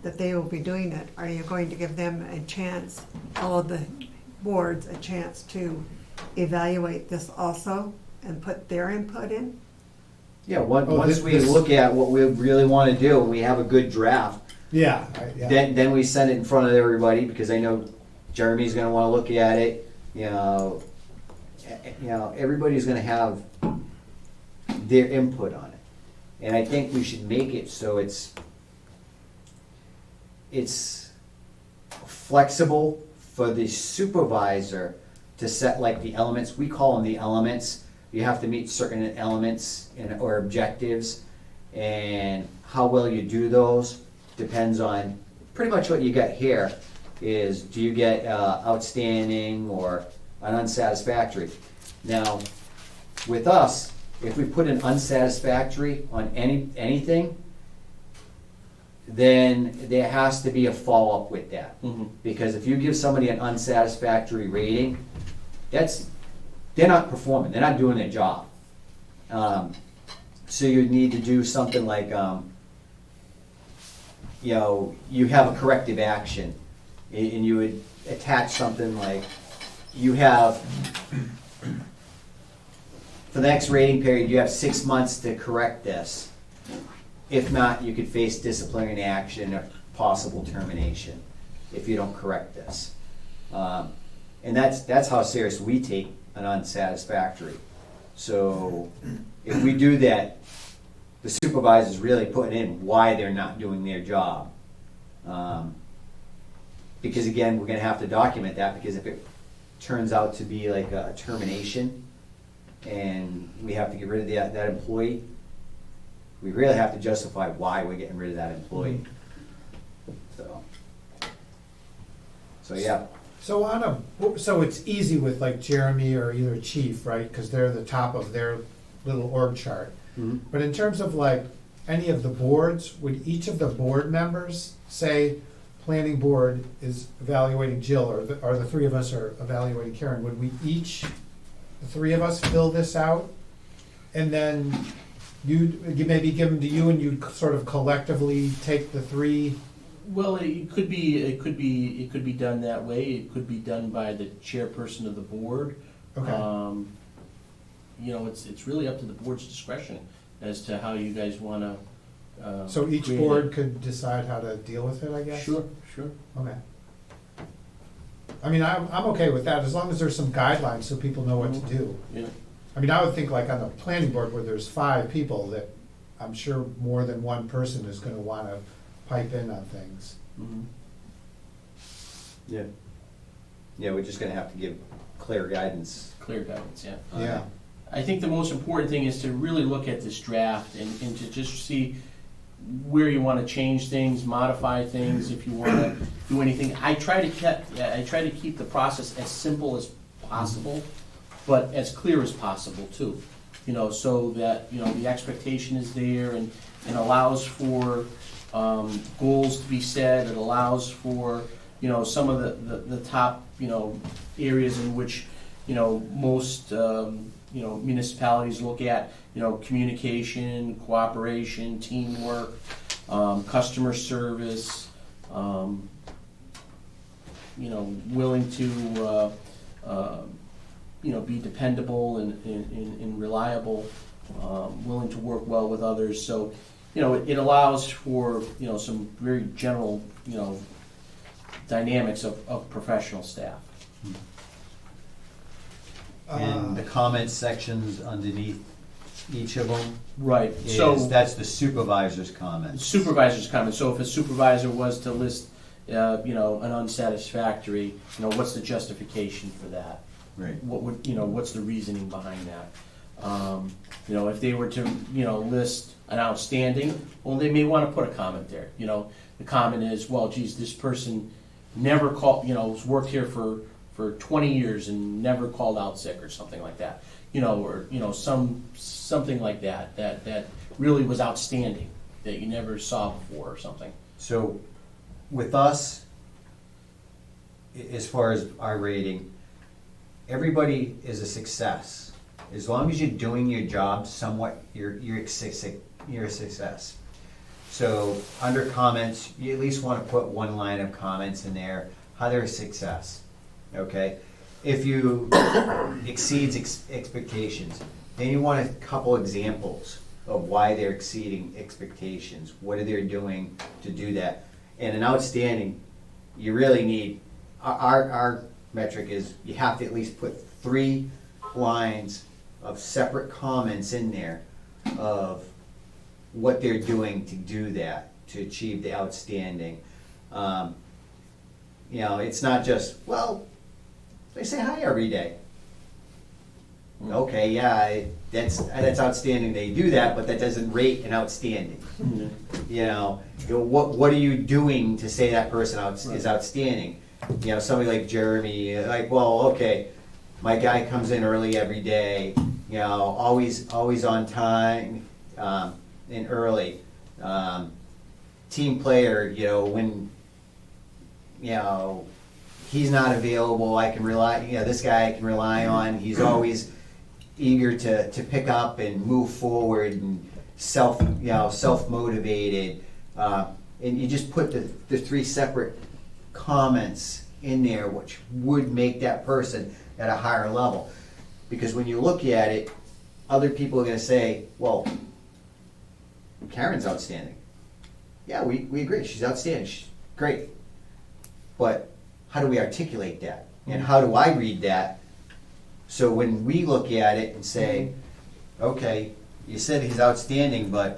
that they will be doing it, are you going to give them a chance, all of the boards, a chance to evaluate this also and put their input in? Yeah, Oh, once this- we this- look at what we really wanna do, and we have a good draft, yeah. then we send it in front of everybody, because I know Jeremy's gonna wanna look at it, everybody's gonna have their input on it. And I think we should make it so it's flexible for the supervisor to set like the elements, we call them the elements. You have to meet certain elements or objectives, and how well you do those depends on, pretty much what you got here is, do you get outstanding or an unsatisfactory? Now, with us, if we put an unsatisfactory on anything, then there has to be a follow-up with that. Because if you give somebody an unsatisfactory rating, they're not performing, they're not doing their job. So you need to do something like, you have a corrective action, and you would attach something like, you have, for the next rating period, you have 6 months to correct this. If not, you could face disciplinary action or possible termination if you don't correct this. And that's how serious we take an unsatisfactory. So if we do that, the supervisor's really putting in why they're not doing their job. Because again, we're gonna have to document that, because if it turns out to be like a termination and we have to get rid of that employee, we really have to justify why we're getting rid of that employee. So yeah. So it's easy with like Jeremy or either chief, right? Because they're the top of their little org chart. But in terms of like any of the boards, would each of the board members say, planning board is evaluating Jill, or the three of us are evaluating Karen? Would we each, the three of us, fill this out? And then you maybe give them to you, and you'd sort of collectively take the three Well, it could be done that way. It could be done by the chairperson of the board. Okay. You know, it's really up to the board's discretion as to how you guys wanna, So each create board it. could decide how to deal with it, I guess? Sure. Okay. I mean, I'm okay with that, as long as there's some guidelines so people know what to do. Yeah. I mean, I would think like on the planning board where there's 5 people, that I'm sure more than one person is gonna wanna pipe in on things. Mhm. Yeah. Yeah, we're just gonna have to give clear guidance. Clear guidance, yeah. Yeah. I think the most important thing is to really look at this draft and to just see where you want to change things, modify things, if you want to do anything. I try to keep the process as simple as possible, but as clear as possible too. You know, so that, you know, the expectation is there and allows for goals to be set. It allows for, you know, some of the top, you know, areas in which, you know, most you know, municipalities look at, you know, communication, cooperation, teamwork, customer service, you know, willing to, you know, be dependable and reliable, willing to work well with others. So, you know, it allows for, you know, some very general, you know, dynamics of professional staff. And the comment sections underneath each of them Right, is, so. that's the supervisor's comments. Supervisor's comment, so if a supervisor was to list, you know, an unsatisfactory, you know, what's the justification for that? Right. What would, you know, what's the reasoning behind that? You know, if they were to, you know, list an outstanding, well, they may wanna put a comment there, you know. The comment is, well, geez, this person never called, you know, has worked here for 20 years and never called out sick or something like that. You know, or, you know, something like that really was outstanding, that you never saw before or something. So with us, as far as our rating, everybody is a success. As long as you're doing your job somewhat, you're a success. So under comments, you at least want to put one line of comments in there, how they're a success. Okay? If you exceeds expectations, then you want a couple examples of why they're exceeding expectations. What are they doing to do that? And an outstanding, you really need, our metric is you have to at least put 3 lines of separate comments in there of what they're doing to do that, to achieve the outstanding. You know, it's not just, well, they say hi every day. Okay, yeah, that's outstanding, they do that, but that doesn't rate an outstanding. You know, what are you doing to say that person is outstanding? You know, somebody like Jeremy, like, well, okay, my guy comes in early every day, you know, always on time, and early. Team player, you know, when, you know, he's not available, I can rely, you know, this guy I can rely on, he's always eager to pick up and move forward and self-motivated. And you just put the 3 separate comments in there, which would make that person at a higher level. Because when you look at it, other people are gonna say, well, Karen's outstanding. Yeah, we agree, she's outstanding, she's great. But how do we articulate that? And how do I read that? So when we look at it and say, okay, you said he's outstanding, but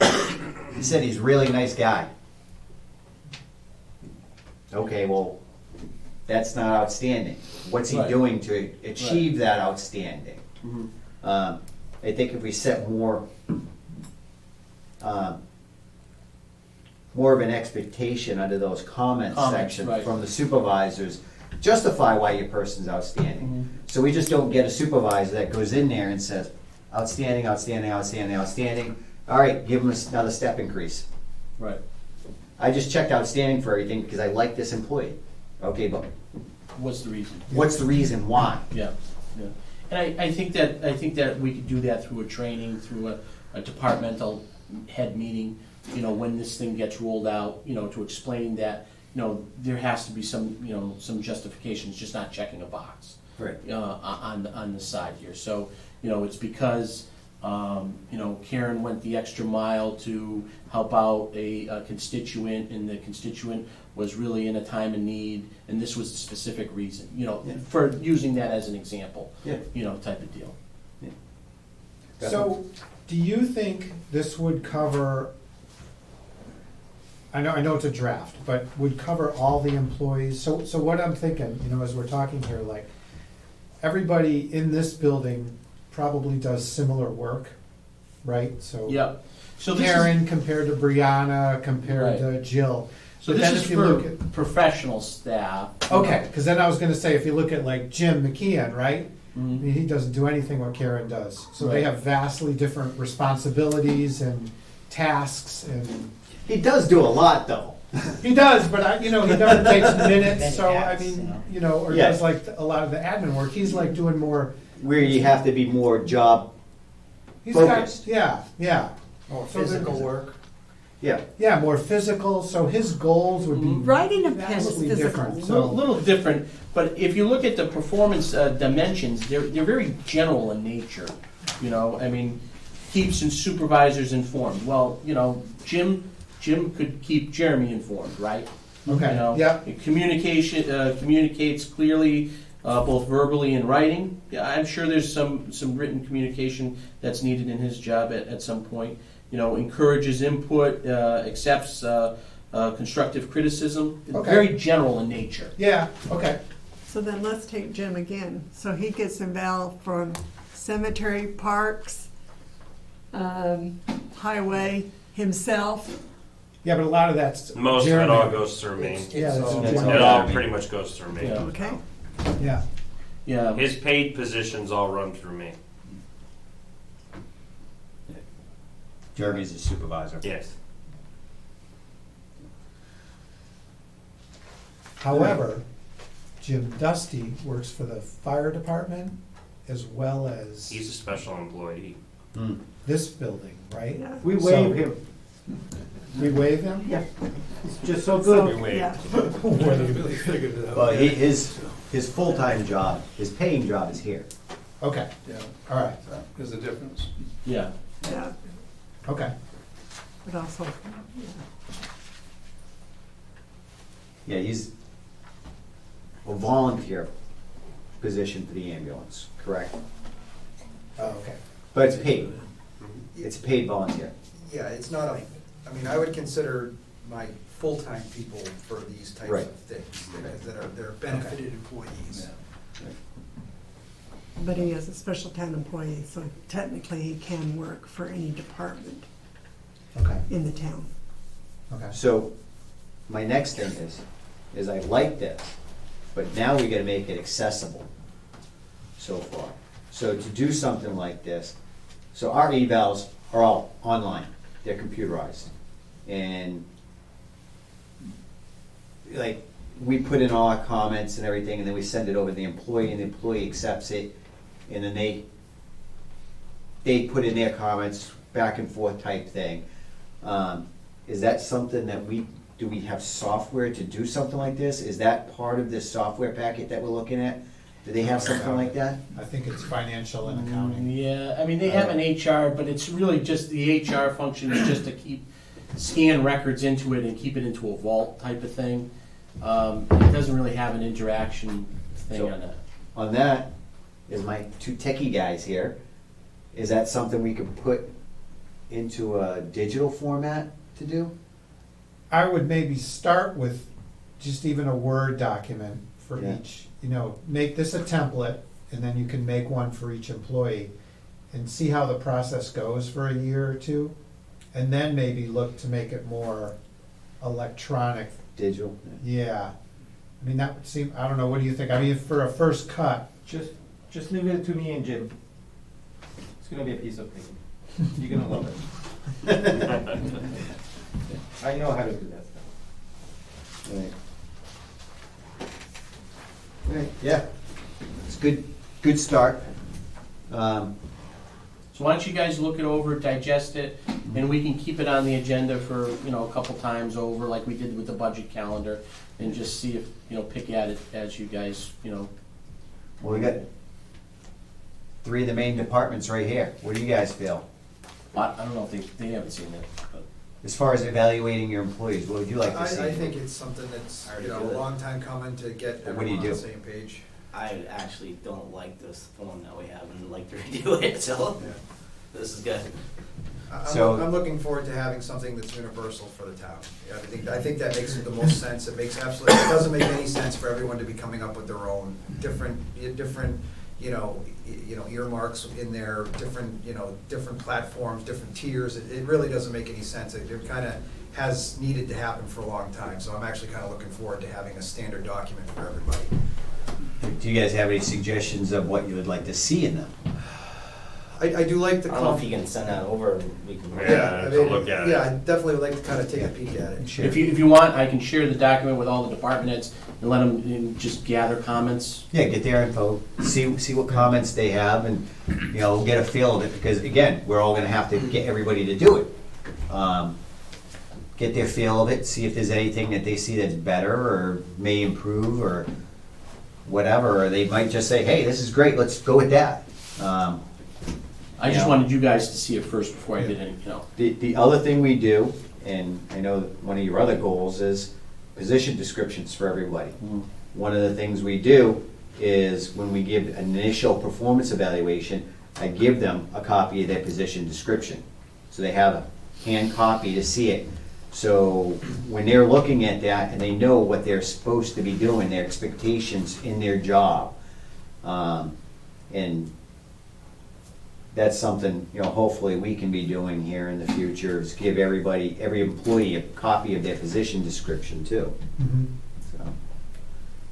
you said he's a really nice guy. Okay, well, that's not outstanding. What's he Right. doing to achieve that outstanding? Mhm. I think if we set more of an expectation under those comments section right. from the supervisors, justify why your person's outstanding. So we just don't get a supervisor that goes in there and says, outstanding, outstanding, outstanding, outstanding. All right, give them another step increase. Right. I just checked outstanding for everything because I like this employee. Okay, but What's the reason? what's the reason why? Yeah. And I think that we could do that through a training, through a departmental head meeting, you know, when this thing gets rolled out, you know, to explain that, there has to be some, some justification, it's just not checking a box. Right. On the side here. So, it's because, Karen went the extra mile to help out a constituent, and the constituent was really in a time of need, and this was the specific reason, for using that as an example, Yeah. Type of deal. So, do you think this would cover, I know it's a draft, but would cover all the employees? So what I'm thinking, as we're talking here, like, everybody in this building probably does similar work, right? So Yeah. So this is, Karen compared to Brianna, compared to Jill. so But this then is if you for look at- professional staff. Okay, because then I was gonna say, if you look at like Jim McKeon, right? I Mhm. mean, he doesn't do anything what Karen does. So they Right. have vastly different responsibilities and tasks, and He does do a lot, though. he does, but he never takes minutes, so I hats, mean, or Yeah. does like a lot of the admin work. He's like doing more, Where you have to be more job, he's got, Focused. yeah. More So there- physical work. Yeah, more physical, so his goals would be Writing a pen is vastly physical. different, A so. little different, but if you look at the performance dimensions, they're very general in nature. I mean, keeps and supervisors informed. Well, Jim could keep Jeremy informed, right? Okay, yeah. Communication communicates clearly, both verbally and writing. Yeah, I'm sure there's some written communication that's needed in his job at some point. Encourages input, accepts constructive criticism. Okay. Very general in nature. Yeah, okay. So then let's take Jim again. So he gets involved from cemetery, parks, highway, himself. Yeah, but a lot of that's Most of it Jeremy. all goes through me. Yeah, that's all- Jeremy. It all pretty much goes through me. Yeah. Okay. Yeah, Yeah. His paid positions all run through me. Jeremy's a supervisor. Yes. however, Jim Dusty works for the fire department as well as He's a special employee. Hmm. this building, right? Yeah. We So- waive him. We waive him? Yeah. It's just so So, good. yeah. Well, his full-time job, his paying job is here. Okay, Yeah, all right, there's a difference. Yeah. Yeah, okay. but also, Yeah, he's a volunteer position for the ambulance, correct? Oh, okay. But it's paid. It's paid volunteer. Yeah, it's not a, I mean, I would consider my full-time people for these types Right. of things, they're benefited employees. but he is a special town employee, so technically he can work for any department Okay, in the town. okay. So, my next thing is I like this, but now we gotta make it accessible so far. So to do something like this, so our evals are all online, they're computerized. And like, we put in all our comments and everything, and then we send it over to the employee, and the employee accepts it, and then they put in their comments, back and forth type thing. Is that something that do we have software to do something like this? Is that part of this software packet that we're looking at? Do they have something like that? I think it's financial and accounting. Yeah, I mean, they have an HR, but it's really just, the HR function is just to scan records into it and keep it into a vault type of thing. It doesn't really have an interaction thing So- on that. On that is my two techie guys here. Is that something we could put into a digital format to do? I would maybe start with just even a Word document for Yeah. each, make this a template, and then you can make one for each employee, and see how the process goes for a year or two, and then maybe look to make it more electronic. Digital? Yeah. I mean, that would seem, I don't know, what do you think? I mean, for a first cut, Just leave it to me and Jim. It's gonna be a piece of paper. You're gonna love it. I know how to do that stuff. Right, yeah. It's good start. So why don't you guys look it over, digest it, And we can keep it on the agenda for, a couple times over, like we did with the budget calendar, and just see if, pick at it as you guys, Well, we got 3 of the main departments right here. What do you guys feel? I don't know if they haven't seen it, but. As far as evaluating your employees, what would you like to see? I think it's something that's, Already a do it. long time coming to get What do you everyone on the do? same page. I actually don't like this form that we have and like to redo it, so Yeah. this is good. So- I'm looking forward to having something that's universal for the town. Yeah, I think that makes the most sense. It doesn't make any sense for everyone to be coming up with their own different, earmarks in there, different platforms, different tiers. It really doesn't make any sense. It kind of has needed to happen for a long time, so I'm actually kind of looking forward to having a standard document for everybody. Do you guys have any suggestions of what you would like to see in them? I do like the. I don't know if you can send that over and we can. Yeah, to look at it. Yeah, I definitely would like to kind of take a peek at it. Sure. If you want, I can share the document with all the department heads and let them just gather comments. Yeah, get their info, see what comments they have, and, we'll get a feel of it, because again, we're all gonna have to get everybody to do it. Get their feel of it, see if there's anything that they see that's better, or may improve, or whatever, or they might just say, hey, this is great, let's go with that. I just Yeah. wanted you guys to see it first before I did any, The other thing we do, and I know that one of your other goals is position descriptions for everybody. One of the things we do is when we give an initial performance evaluation, I give them a copy of their position description. So they have a hand copy to see it. So when they're looking at that and they know what they're supposed to be doing, their expectations in their job, and that's something, hopefully we can be doing here in the future, is give every employee a copy of their position description too. So,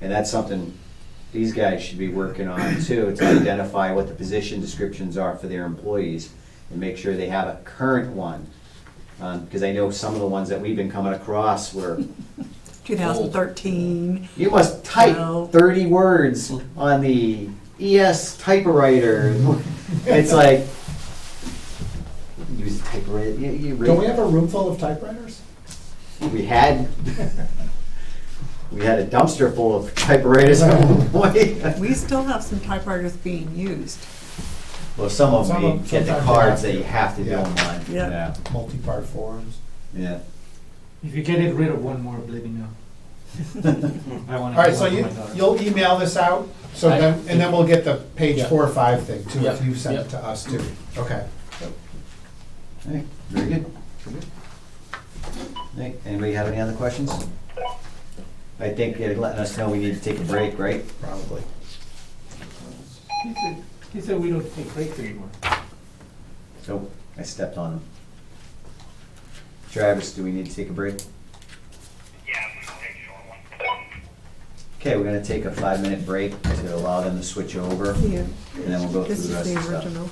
and that's something these guys should be working on too, to identify what the position descriptions are for their employees and make sure they have a current one. Because I know some of the ones that we've been coming across were, 2013. you must type Well- 30 words on the ES typewriter. It's like, use a typewriter, you Don't we read. have a room full of typewriters? We had a dumpster full of typewriters at one point. We still have some typewriters being used. Well, some of Some them, of- you get the sometimes cards you that have you to. have to do Yeah. them on. Yeah. Multi-part forums. Yeah. If you get rid of one more, let me know. I All want right, so you'll email this out, so then, and then we'll get the page Yeah. 4 or 5 thing too, if Yeah. you send Yeah. it to us too. Okay. Hey, very good. Hey, anybody have any other questions? I think they're letting us know we need to take a break, right? Probably. He said we don't take breaks anymore. So, I stepped on him. Travis, do we need to take a break? Okay, we're gonna take a 5-minute break to allow them to switch over, and Yeah. then we'll go through This the is rest the of the stuff. original.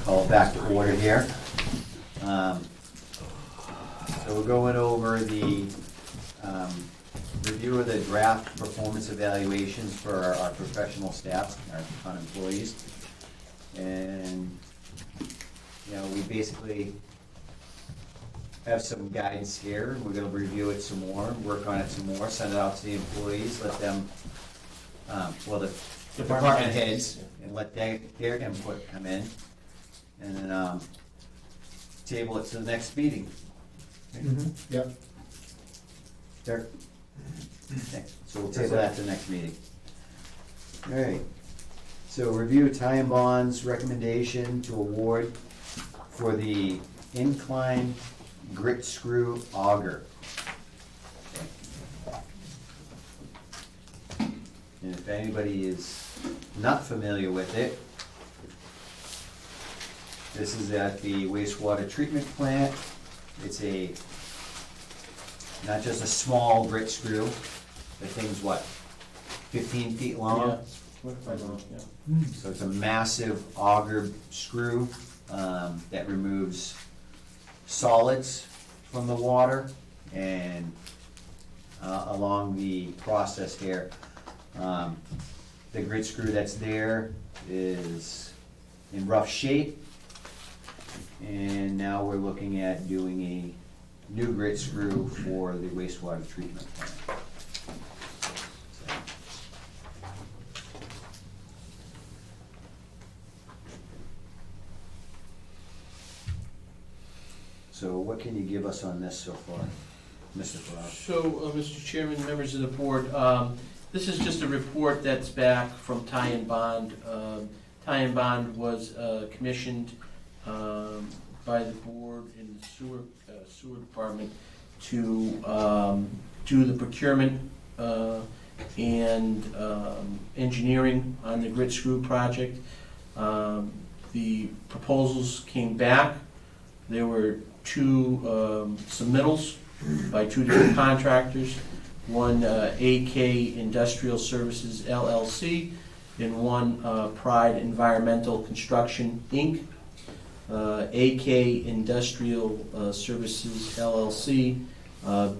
call it back to order here. So we're going over the review of the draft performance evaluations for our professional staff, our town employees. And, you know, we basically have some guidance here. We're gonna review it some more, work on it some more, send it out to the employees, let them, well, the department heads, and let their input come in. And then, table it to the next meeting. Yep. Derek? Okay, so we'll table that to the next meeting. All right, so review tie and bonds recommendation to award for the incline grit screw auger. And if anybody is not familiar with it, this is at the wastewater treatment plant. It's not just a small grit screw, the thing's what, 15 feet long? So it's a massive auger screw that removes solids from the water, and along the process here, the grit screw that's there is in rough shape, and now we're looking at doing a new grit screw for the wastewater treatment plant. So what can you give us on this so far, Mr. Farrar? So, Mr. Chairman, members of the board, this is just a report that's back from Tie and Bond. Tie and Bond was commissioned by the board in the sewer department to do the procurement and engineering on the grit screw project. The proposals came back. There were two submittals by two different contractors, one AK Industrial Services LLC and one Pride Environmental Construction Inc. AK Industrial Services LLC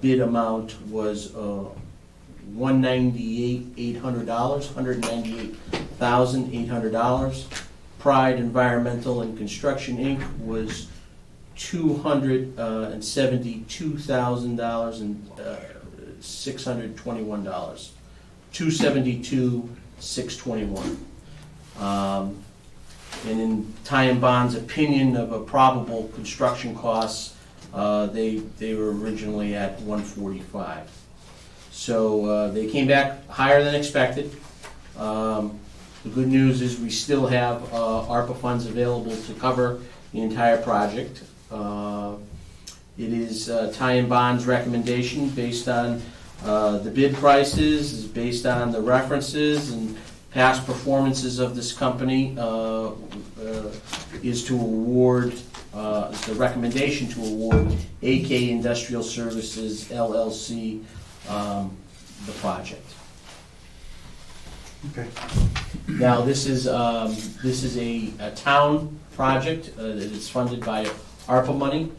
bid amount was $198,800. Pride Environmental and Construction Inc. was $272,621. $272,621. And in Tie and Bond's opinion of a probable construction costs, they were originally at $145. So they came back higher than expected. The good news is we still have ARPA funds available to cover the entire project. It is Tie and Bond's recommendation based on the bid prices, is based on the references and past performances of this company, is to award, the recommendation to award AK Industrial Services LLC the project. Okay. Now, this is a town project that is funded by ARPA money.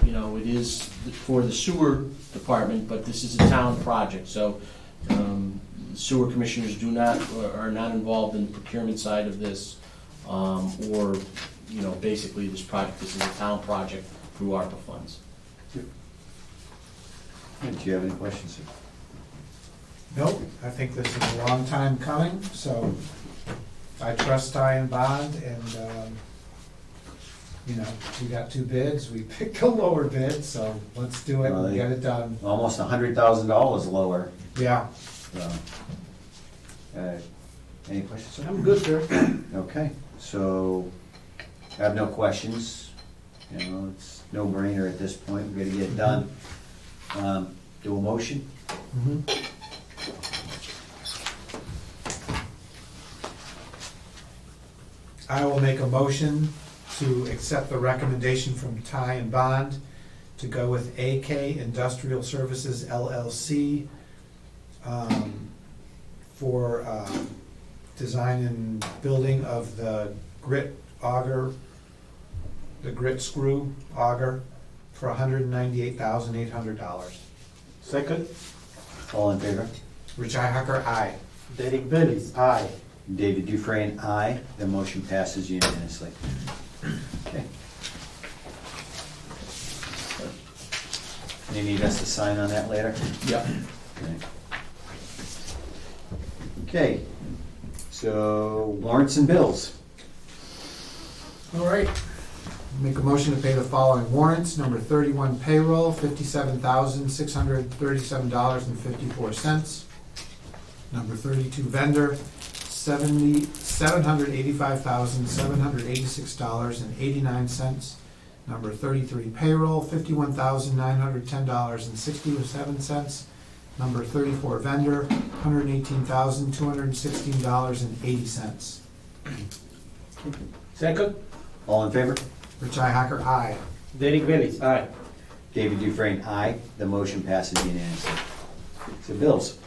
You know, it is for the sewer department, but this is a town project, so sewer commissioners are not involved in the procurement side of this, or, you know, basically this project, this is a town project through ARPA funds. Do you have any questions, sir? Nope, I think this is a long time coming, so I trust Tie and Bond, and, you know, we got two bids, we picked a lower bid, so let's do it and get it done. Almost $100,000 lower. Yeah. So, any questions, sir? I'm good, sir. Okay, so I have no questions. You know, it's no brainer at this point. We're gonna get it done. Do a motion? Mhm. I will make a motion to accept the recommendation from Tie and Bond to go with AK Industrial Services LLC for design and building of the grit auger, the grit screw auger, for $198,800. Second, All in favor? Richi Hacker, aye. Derek Bellis, aye. David Dufresne, aye. The motion passes unanimously. Okay. You need us to sign on that later? Yep. Okay. Okay, so warrants and bills. All right. Make a motion to pay the following warrants. Number 31 payroll, $57,637.54. Number 32 vendor, $785,786.89. Number 33 payroll, $51,910.67. Number 34 vendor, $118,216.80. Second, All in favor? Richi Hacker, aye. Derek Bellis, aye. David Dufresne, aye. The motion passes unanimously. So bills.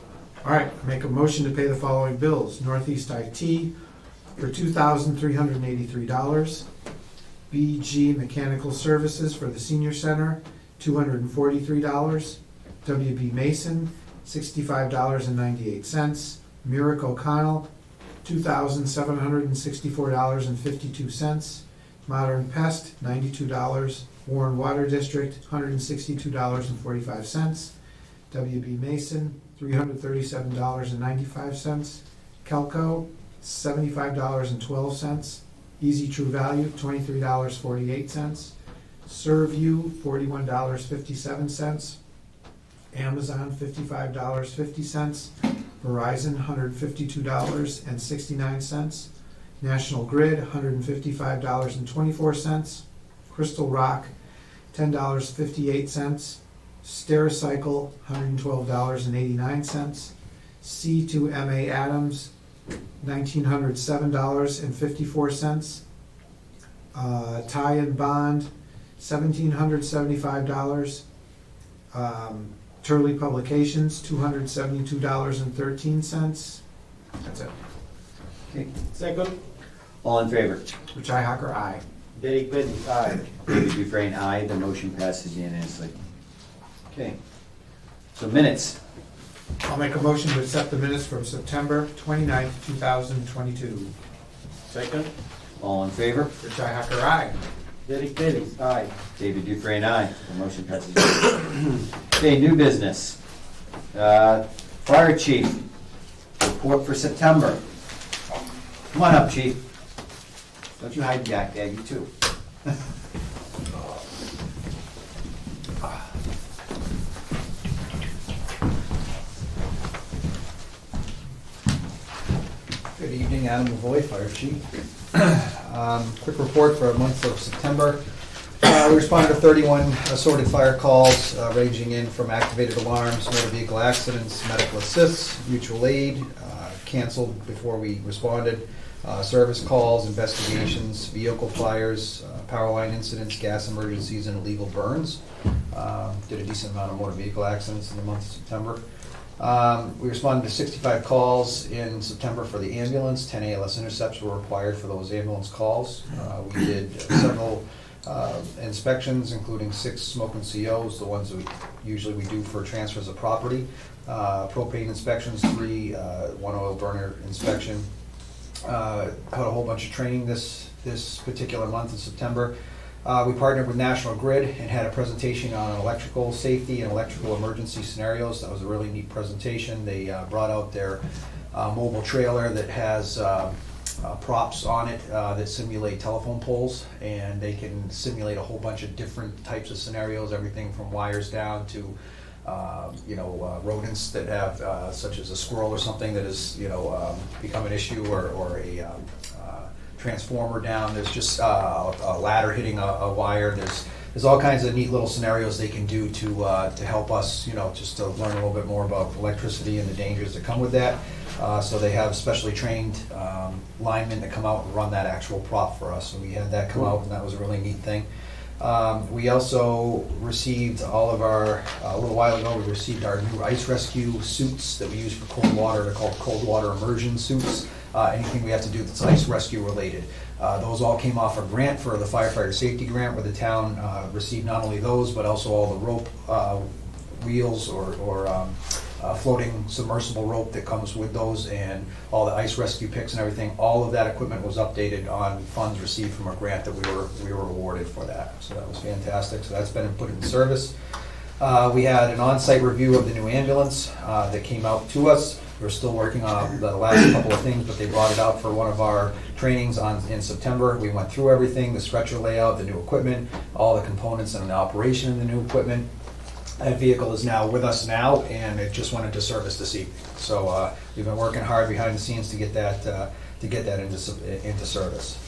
All right, make a motion to pay the following bills. Northeast IT for $2,383. BG Mechanical Services for the Senior Center, $243. WB Mason, $65.98. Murick O'Connell, $2,764.52. Modern Pest, $92. Warren Water District, $162.45. WB Mason, $337.95. Kelco, $75.12. Easy True Value, $23.48. Servview, $41.57. Amazon, $55.50. Verizon, $152.69. National Grid, $155.24. Crystal Rock, $10.58. Stericycle, $112.89. C2MA Adams, $1,907.54. Tie and Bond, $1,775. Turley Publications, $272.13. That's it. Okay. Second, All in favor? Richi Hacker, aye. Derek Bellis, aye. David Dufresne, aye. The motion passes unanimously. Okay. So minutes. I'll make a motion to accept the minutes from September 29th, 2022. Second, All in favor? Richi Hacker, aye. Derek Bellis, aye. David Dufresne, aye. The motion passes unanimously. Okay, new business. Fire chief, report for September. Come on up, chief. Don't you hide back there, you too. Good evening, Adam Lavoy, Fire Chief. Quick report for a month of September. We responded to 31 assorted fire calls ranging in from activated alarms, motor vehicle accidents, medical assists, mutual aid, canceled before we responded, service calls, investigations, vehicle fires, power line incidents, gas emergencies, and illegal burns. Did a decent amount of motor vehicle accidents in the month of September. We responded to 65 calls in September for the ambulance. 10 ALS intercepts were required for those ambulance calls. We did several inspections, including 6 smoke and COs, the ones that usually we do for transfers of property. Propane inspections, 3, 1 oil burner inspection. Had a whole bunch of training this particular month in September. We partnered with National Grid and had a presentation on electrical safety and electrical emergency scenarios. That was a really neat presentation. They brought out their mobile trailer that has props on it that simulate telephone poles, and they can simulate a whole bunch of different types of scenarios, everything from wires down to rodents that have, such as a squirrel or something that has, become an issue, or a transformer down. There's just a ladder hitting a wire. There's all kinds of neat little scenarios they can do to help us, just to learn a little bit more about electricity and the dangers that come with that. So they have specially trained linemen that come out and run that actual prop for us. So we had that come out, and that was a really neat thing. We also received a little while ago, we received our new ice rescue suits that we use for cold water. They're called cold water immersion suits. Anything we have to do that's ice rescue related. Those all came off a grant for the firefighter safety grant, where the town received not only those, but also all the rope wheels or floating submersible rope that comes with those, and all the ice rescue picks and everything. All of that equipment was updated on funds received from a grant that we were awarded for that. So that was fantastic. So that's been put in service. We had an on-site review of the new ambulance that came out to us. We're still working on the last couple of things, but they brought it out for one of our trainings in September. We went through everything, the stretcher layout, the new equipment, all the components and the operation of the new equipment. That vehicle is now with us now, and it just went into service this evening. So we've been working hard behind the scenes to get that into service.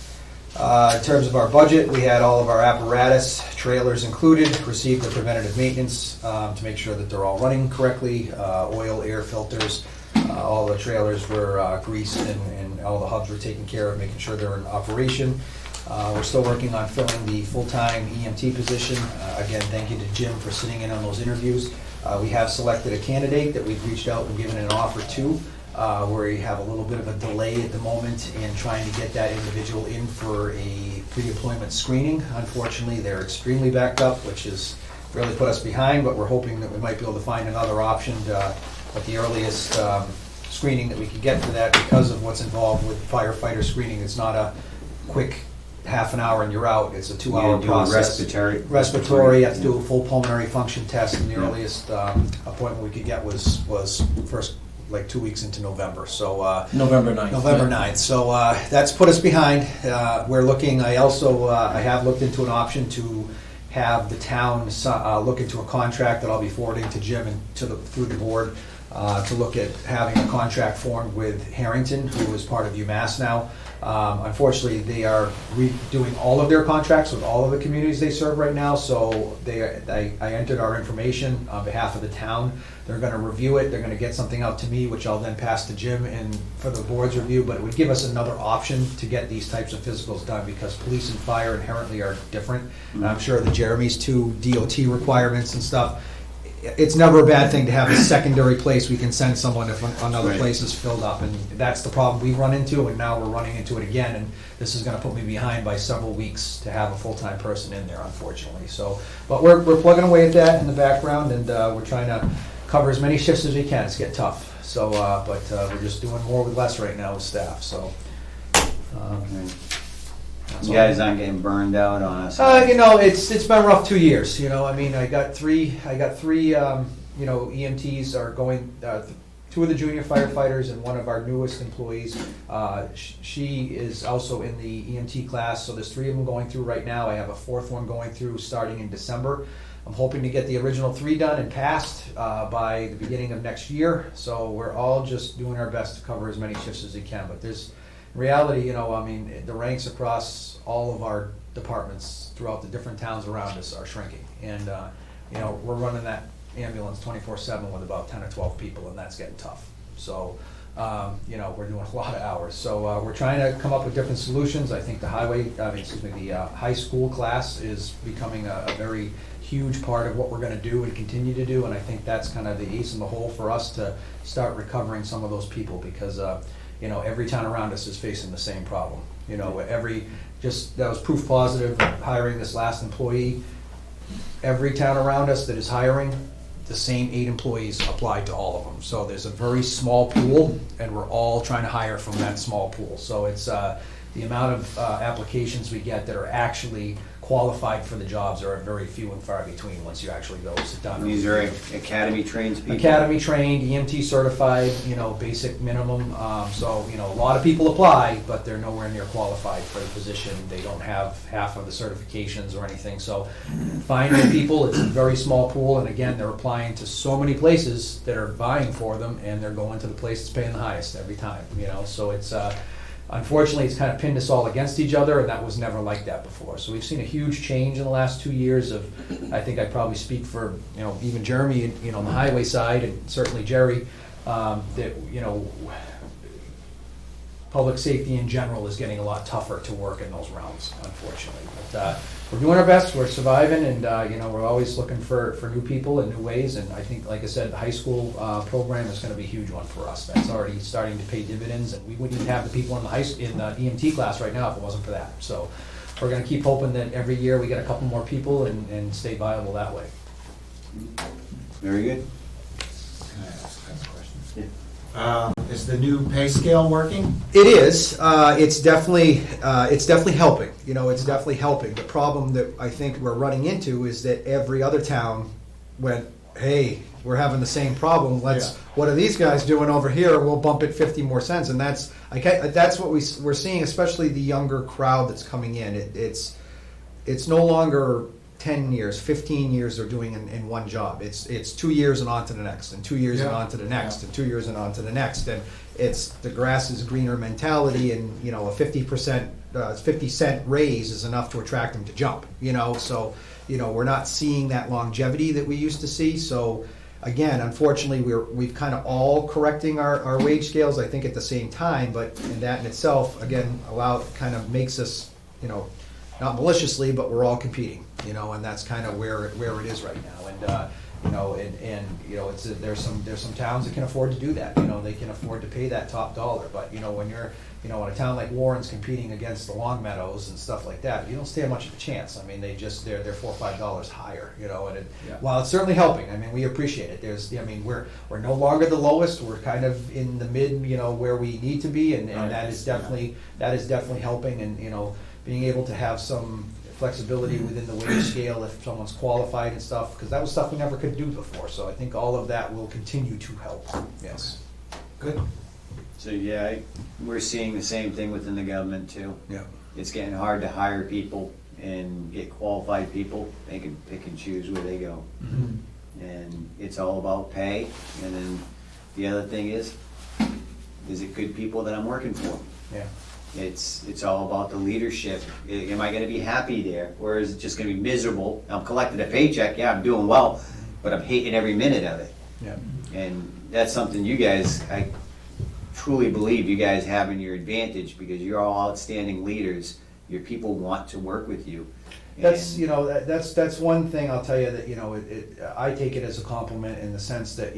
In terms of our budget, we had all of our apparatus, trailers included, received the preventative maintenance to make sure that they're all running correctly, oil, air filters. All the trailers were greased and all the hubs were taken care of, making sure they're in operation. We're still working on filling the full-time EMT position. Again, thank you to Jim for sitting in on those interviews. We have selected a candidate that we've reached out and given an offer to, where we have a little bit of a delay at the moment in trying to get that individual in for a pre-employment screening. Unfortunately, they're extremely backed up, which has really put us behind, but we're hoping that we might be able to find another option. But the earliest screening that we could get for that, because of what's involved with firefighter screening, it's not a quick half an hour and you're out. It's a 2-hour process. Respiratory, you have to do a full pulmonary function test, and the earliest appointment we could get was first, like 2 weeks into November. So November 9th. November 9th. So that's put us behind. We're looking, I have looked into an option to have the town look into a contract that I'll be forwarding to Jim and through the board, to look at having a contract formed with Harrington, who is part of UMass now. Unfortunately, they are redoing all of their contracts with all of the communities they serve right now, so I entered our information on behalf of the town. They're gonna review it, they're gonna get something out to me, which I'll then pass to Jim and for the board's review, but it would give us another option to get these types of physicals done, because police and fire inherently are different. And I'm sure that Jeremy's two DOT requirements and stuff, it's never a bad thing to have a secondary place we can send someone if another place is filled up, and that's the problem we've run into, and now we're running into it again, and this is gonna put me behind by several weeks to have a full-time person in there, unfortunately. So, but we're plugging away at that in the background, and we're trying to cover as many shifts as we can. It's getting tough, so, but we're just doing more with less right now with staff, so. You guys aren't getting burned out on us. It's been a rough 2 years, I mean, I got three, EMTs are going, two of the junior firefighters and one of our newest employees. She is also in the EMT class, so there's 3 of them going through right now. I have a 4th one going through starting in December. I'm hoping to get the original 3 done and passed by the beginning of next year. So we're all just doing our best to cover as many shifts as we can, but there's, in reality, the ranks across all of our departments throughout the different towns around us are shrinking. And, we're running that ambulance 24/7 with about 10 or 12 people, and that's getting tough. So, we're doing a lot of hours. So we're trying to come up with different solutions. I think the high school class is becoming a very huge part of what we're gonna do and continue to do, and I think that's kind of the ace in the hole for us to start recovering some of those people, because every town around us is facing the same problem. That was proof positive hiring this last employee. Every town around us that is hiring, the same 8 employees applied to all of them. So there's a very small pool, and we're all trying to hire from that small pool. So it's the amount of applications we get that are actually qualified for the jobs are very few and far between once you actually go sit down. These are academy trained people? Academy trained, EMT certified, basic minimum. So, a lot of people apply, but they're nowhere near qualified for the position. They don't have half of the certifications or anything. So finding people, it's a very small pool, and again, they're applying to so many places that are vying for them, and they're going to the place that's paying the highest every time, So it's, unfortunately, it's kind of pinned us all against each other, and that was never like that before. So we've seen a huge change in the last 2 years of, I think I probably speak for, even Jeremy, on the highway side, and certainly Jerry, that, public safety in general is getting a lot tougher to work in those realms, unfortunately. But we're doing our best, we're surviving, and, we're always looking for new people and new ways, and I think, like I said, the high school program is gonna be a huge one for us. That's already starting to pay dividends, and we wouldn't even have the people in the EMT class right now if it wasn't for that. So we're gonna keep hoping that every year we get a couple more people and stay viable that way. Very good. Can I ask a question? Is the new pay scale working? It is. It's definitely helping. It's definitely helping. The problem that I think we're running into is that every other town went, hey, we're having the same problem. What are these guys doing over here? We'll bump it 50 more cents. And that's what we're seeing, especially the younger crowd that's coming in. It's no longer 10 years, 15 years they're doing in one job. It's 2 years and on to the next, and 2 years and on to the next, and 2 years and on to the next. And it's the grass is greener mentality, and a 50-cent raise is enough to attract them to jump. So we're not seeing that longevity that we used to see. So again, unfortunately, we've kind of all correcting our wage scales, I think, at the same time. But that in itself, again, kind of makes us, not maliciously, but we're all competing, and that's kind of where it is right now. And there's some towns that can afford to do that. They can afford to pay that top dollar. But when you're in a town like Warren's competing against the Long Meadows and stuff like that, you don't stand much of a chance. I mean, they're $4 or $5 higher. And while it's certainly helping, I mean, we appreciate it. We're no longer the lowest. We're kind of in the mid, where we need to be, and that is definitely helping. And being able to have some flexibility within the wage scale if someone's qualified and stuff, because that was stuff we never could do before. So I think all of that will continue to help. Yes. Good. So yeah, we're seeing the same thing within the government too. Yeah. It's getting hard to hire people and get qualified people. They can pick and choose where they go. Mm-hmm. And it's all about pay. And then the other thing is it good people that I'm working for? Yeah. It's all about the leadership. Am I gonna be happy there? Or is it just gonna be miserable? I'm collecting a paycheck, yeah, I'm doing well, but I'm hating every minute of it. Yeah. And that's something you guys, I truly believe you guys have in your advantage, because you're all outstanding leaders. Your people want to work with you. That's And that's one thing I'll tell you that I take it as a compliment in the sense that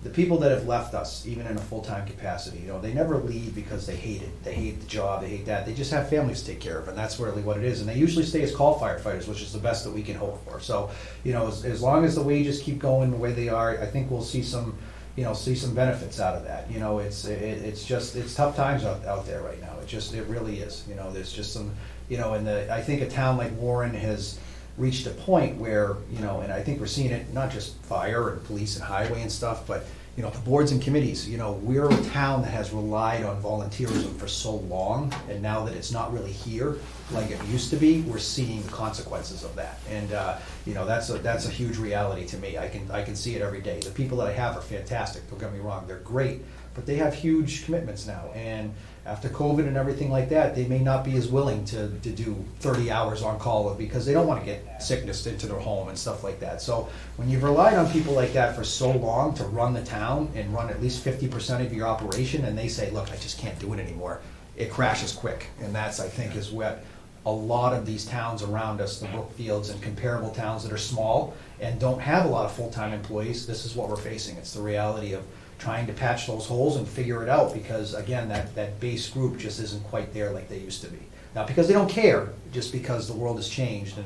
the people that have left us, even in a full-time capacity, they never leave because they hate it. They hate the job, they hate that. They just have families to take care of, and that's really what it is. And they usually stay as call firefighters, which is the best that we can hope for. So, as long as the wages keep going the way they are, I think we'll see some benefits out of that. It's tough times out there right now. It really is. There's just some, I think a town like Warren has reached a point where, and I think we're seeing it, not just fire and police and highway and stuff, but, the boards and committees, we're a town that has relied on volunteerism for so long, and now that it's not really here like it used to be, we're seeing the consequences of that. And, that's a huge reality to me. I can see it every day. The people that I have are fantastic, don't get me wrong, they're great, but they have huge commitments now. And after COVID and everything like that, they may not be as willing to do 30 hours on call because they don't want to get sickness into their home and stuff like that. So when you've relied on people like that for so long to run the town and run at least 50% of your operation, and they say, look, I just can't do it anymore, it crashes quick. And that's, I think, is what a lot of these towns around us, the Brookfields and comparable towns that are small and don't have a lot of full-time employees, this is what we're facing. It's the reality of trying to patch those holes and figure it out, because again, that base group just isn't quite there like they used to be. Not because they don't care, just because the world has changed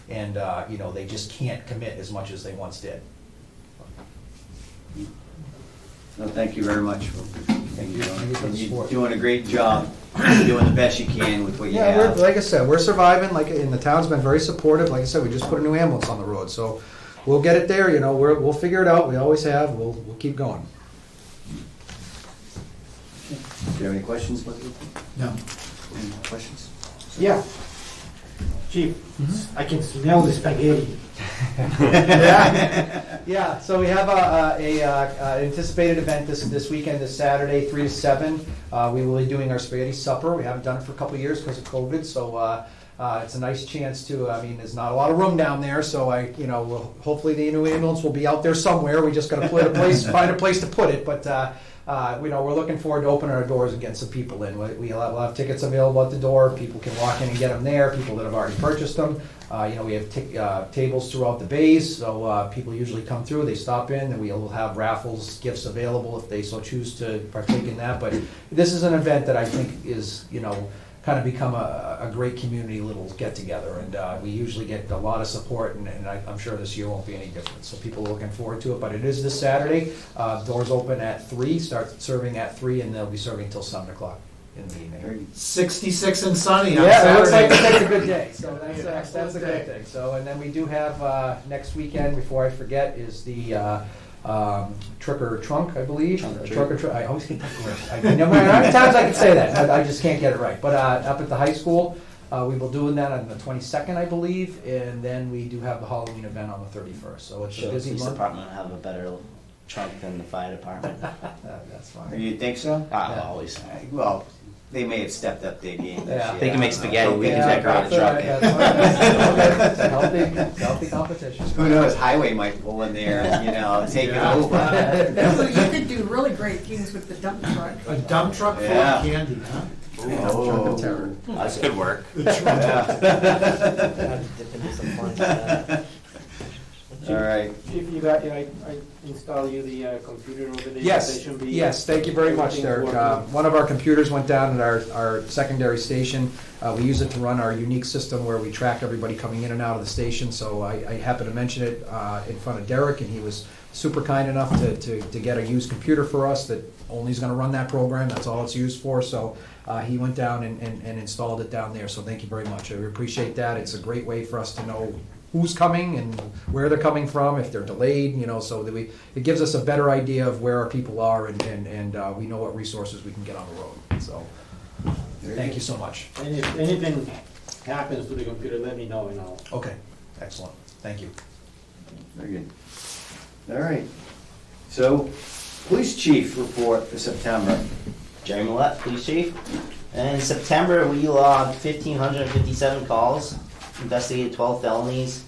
and they just can't commit as much as they once did. No, thank you very much. Thank you for the support. You're doing a great job. You're doing the best you can with what you Yeah, have. like I said, we're surviving. And the town's been very supportive. Like I said, we just put a new ambulance on the road, so we'll get it there. We'll figure it out. We always have. We'll keep going. Do you have any questions? No. Any questions? Yeah. Chief, I can smell the spaghetti. Yeah, so we have a anticipated event this weekend, this Saturday, 3 to 7. We will be doing our spaghetti supper. We haven't done it for a couple of years because of COVID, so It's a nice chance to, I mean, there's not a lot of room down there, so hopefully the new ambulance will be out there somewhere. We just gotta find a place to put it, but, we're looking forward to opening our doors and getting some people in. We'll have tickets available at the door. People can walk in and get them there, people that have already purchased them. We have tables throughout the bays, so people usually come through, they stop in, and we'll have raffles, gifts available if they so choose to partake in that. But this is an event that I think is, kind of become a great community little get-together, and we usually get a lot of support, and I'm sure this year won't be any different. So people are looking forward to it, but it is this Saturday. Doors open at 3, start serving at 3, and they'll be serving till 7 o'clock in the evening. 66 and sunny on Yeah, it looks like Saturday. it's a good day, so that's a good thing. So, and then we do have, next weekend, before I forget, is the trick or trunk, I believe. Trunk or trunk, I always get that word. No matter how many times I can say that, but I just can't get it right. But up at the high school, we will do that on the 22nd, I believe, and then we do have the Halloween event on the 31st. So it's a Sure, the busy police month. department have a better trunk than the fire department. That's fine. You think so? Yeah. Always. Well, they may have stepped up their game this Yeah. year. They can make spaghetti, we can Yeah, decorate a that's all right, truck. that's fine. It's a healthy competition. Who knows, highway might pull in there and, take it Yeah. over. You could do really great things with the dump truck. A dump truck full Yeah. of candy, huh? Oh. Trunk of terror. That's good work. Yeah. Dip into some fun. All right. If you got, I install you the computer over there. Yes, Station B. yes, thank you very much, Derek. One of our computers went down at our secondary station. We use it to run our unique system where we track everybody coming in and out of the station. So I happened to mention it in front of Derek, and he was super kind enough to get a used computer for us that only is gonna run that program. That's all it's used for. So he went down and installed it down there. So thank you very much. I appreciate that. It's a great way for us to know who's coming and where they're coming from, if they're delayed, so that it gives us a better idea of where our people are, and we know what resources we can get on the road. So, thank you so much. And if anything happens to the computer, let me know and I'll. Okay, excellent, thank you. Very good. All right. So, police chief report for September. Jerry Mallette, police chief. In September, we logged 1,557 calls, investigated 12 felonies,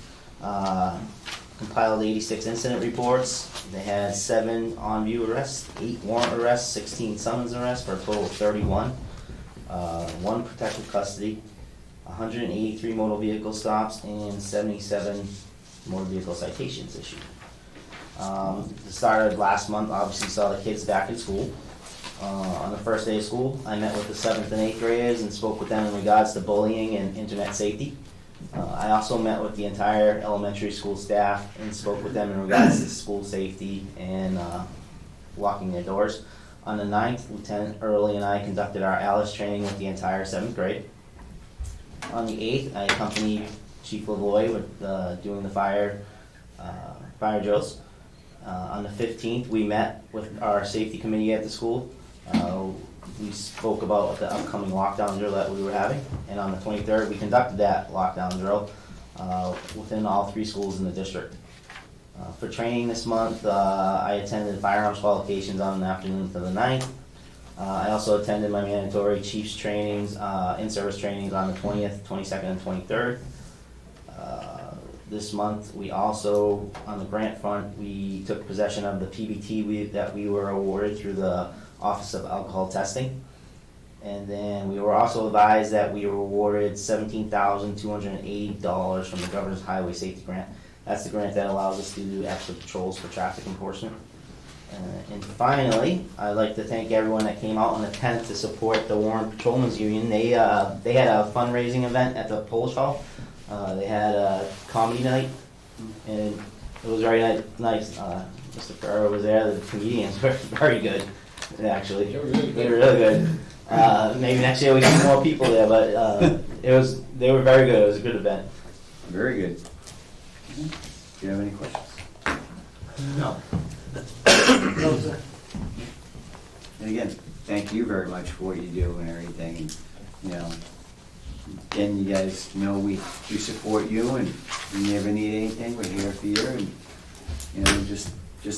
compiled 86 incident reports. They had 7 on-view arrests, 8 warrant arrests, 16 summons arrests, for a total of 31. 1 protective custody, 183 motor vehicle stops, and 77 motor vehicle citations issued. It started last month, obviously saw the kids back in school. On the first day of school, I met with the 7th and 8th graders and spoke with them in regards to bullying and internet safety. I also met with the entire elementary school staff and spoke with them in regards to school safety and locking their doors. On the 9th, Lieutenant Early and I conducted our ALICE training with the entire 7th grade. On the 8th, I accompanied Chief LaVoy with doing the fire drills. On the 15th, we met with our safety committee at the school. We spoke about the upcoming lockdown drill that we were having, and on the 23rd, we conducted that lockdown drill within all 3 schools in the district. For training this month, I attended firearms qualifications on the afternoon to the 9th. I also attended my mandatory chiefs trainings, in-service trainings on the 20th, 22nd, and 23rd. This month, we also, on the grant front, we took possession of the PBT that we were awarded through the Office of Alcohol Testing. And then we were also advised that we were awarded $17,280 from the Governor's Highway Safety Grant. That's the grant that allows us to do extra patrols for traffic enforcement. And finally, I'd like to thank everyone that came out on the 10th to support the Warren Patrolmen's Union. They had a fundraising event at the Polish Hall. They had a comedy night, and it was very nice. Mr. Ferrer was there. The comedians were very good, actually. They were really good. Maybe next year we can have more people there, but they were very good. It was a good event. Very good. Do you have any questions? No. No, sir. And again, thank you very much for what you do and everything. And you guys know we support you, and if you ever need anything, we're here for you, and just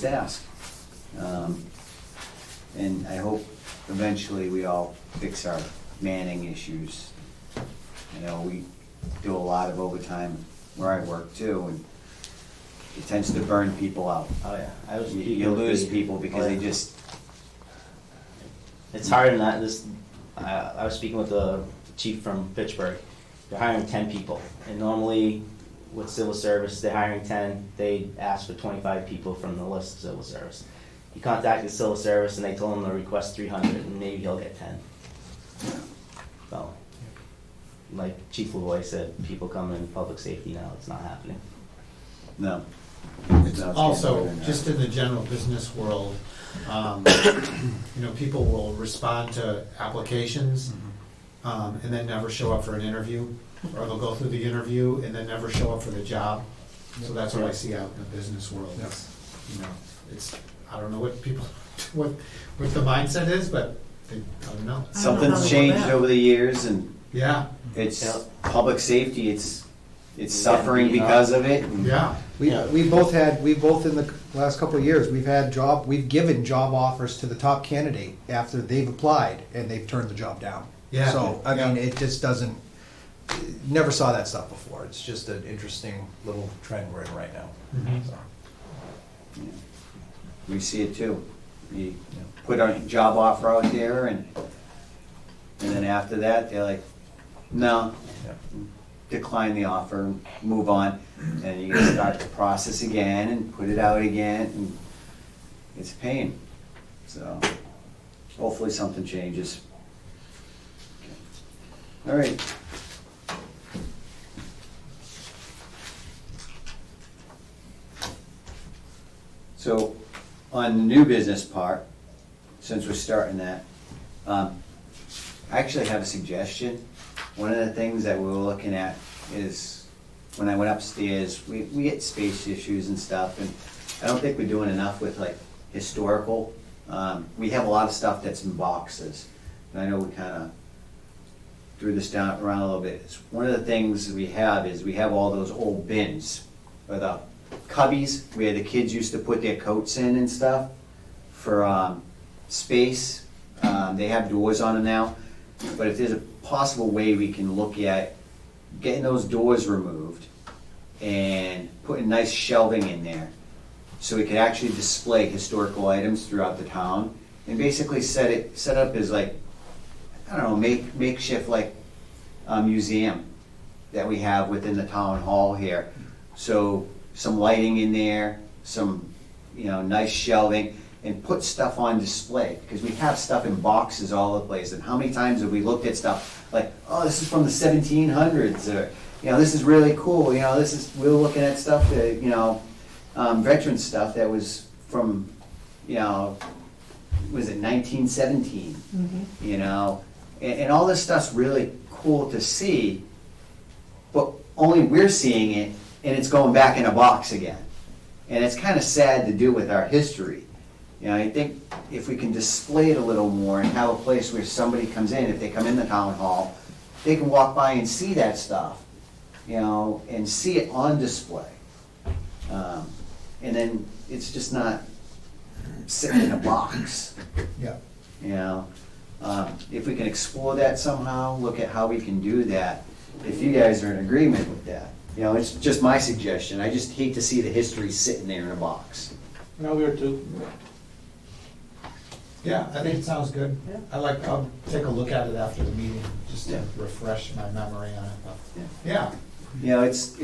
ask. And I hope eventually we all fix our Manning issues. do a lot of overtime where I work too, and it tends to burn people out. Oh, yeah. I was You speaking with lose the- people because Oh, they yeah. just, It's harder than that. I was speaking with the chief from Pittsburgh. They're hiring 10 people, and normally with civil service, they're hiring 10. They ask for 25 people from the list of civil service. He contacted civil service, and they told him to request 300, and maybe he'll get 10. So, like Chief LaVoy said, people come in public safety now. It's not happening. no. It's No, it's also, getting better now. just in the general business world, people will respond to applications, and then never show up for an interview, or they'll go through the interview and then never show up for the job. So that's what I see out in the business world. It's, I don't know what people, what the mindset is, but I don't know. I don't know how Something's to changed live. over the years, and Yeah, it's Yeah. public safety, it's Yeah, suffering beaten up. because of it. and- yeah. We both in the last couple of years, we've given job offers to the top candidate after they've applied and they've turned the job down. Yeah. So, I mean, it just doesn't, never saw that stuff before. It's just an interesting little trend we're in right now. Mhm. So, Yeah. We see it too. You put a job offer out there, and then after that, they're like, no, yeah. decline the offer, move on, and you gotta start the process again and put it out again, and it's a pain. So, hopefully something changes. All right. So, on the new business part, since we're starting that, I actually have a suggestion. One of the things that we were looking at is, when I went upstairs, we get space issues and stuff, and I don't think we're doing enough with like historical. We have a lot of stuff that's in boxes, and I know we kinda threw this down around a little bit. One of the things we have is, we have all those old bins, or the cubbies, where the kids used to put their coats in and stuff, for space. They have doors on them now, but if there's a possible way we can look at getting those doors removed and putting nice shelving in there, so we could actually display historical items throughout the town, and basically set up as like, I don't know, makeshift like a museum that we have within the town hall here. So some lighting in there, some, nice shelving, and put stuff on display, because we have stuff in boxes all over the place. And how many times have we looked at stuff like, oh, this is from the 1700s, or, this is really cool, we were looking at stuff that, veteran stuff that was from, was it 1917? And all this stuff's really cool to see, but only we're seeing it, and it's going back in a box again. And it's kind of sad to do with our history. I think if we can display it a little more and have a place where somebody comes in, if they come in the town hall, they can walk by and see that stuff, and see it on display. And then it's just not sitting in a box. Yeah. If we can explore that somehow, look at how we can do that, if you guys are in agreement with that. It's just my suggestion. I just hate to see the history sitting there in a box. No, we are too. Yeah, I think it sounds good. Yeah. I'll take a look at it after the meeting, just to Yeah. refresh my memory on it. Yeah. Yeah, It's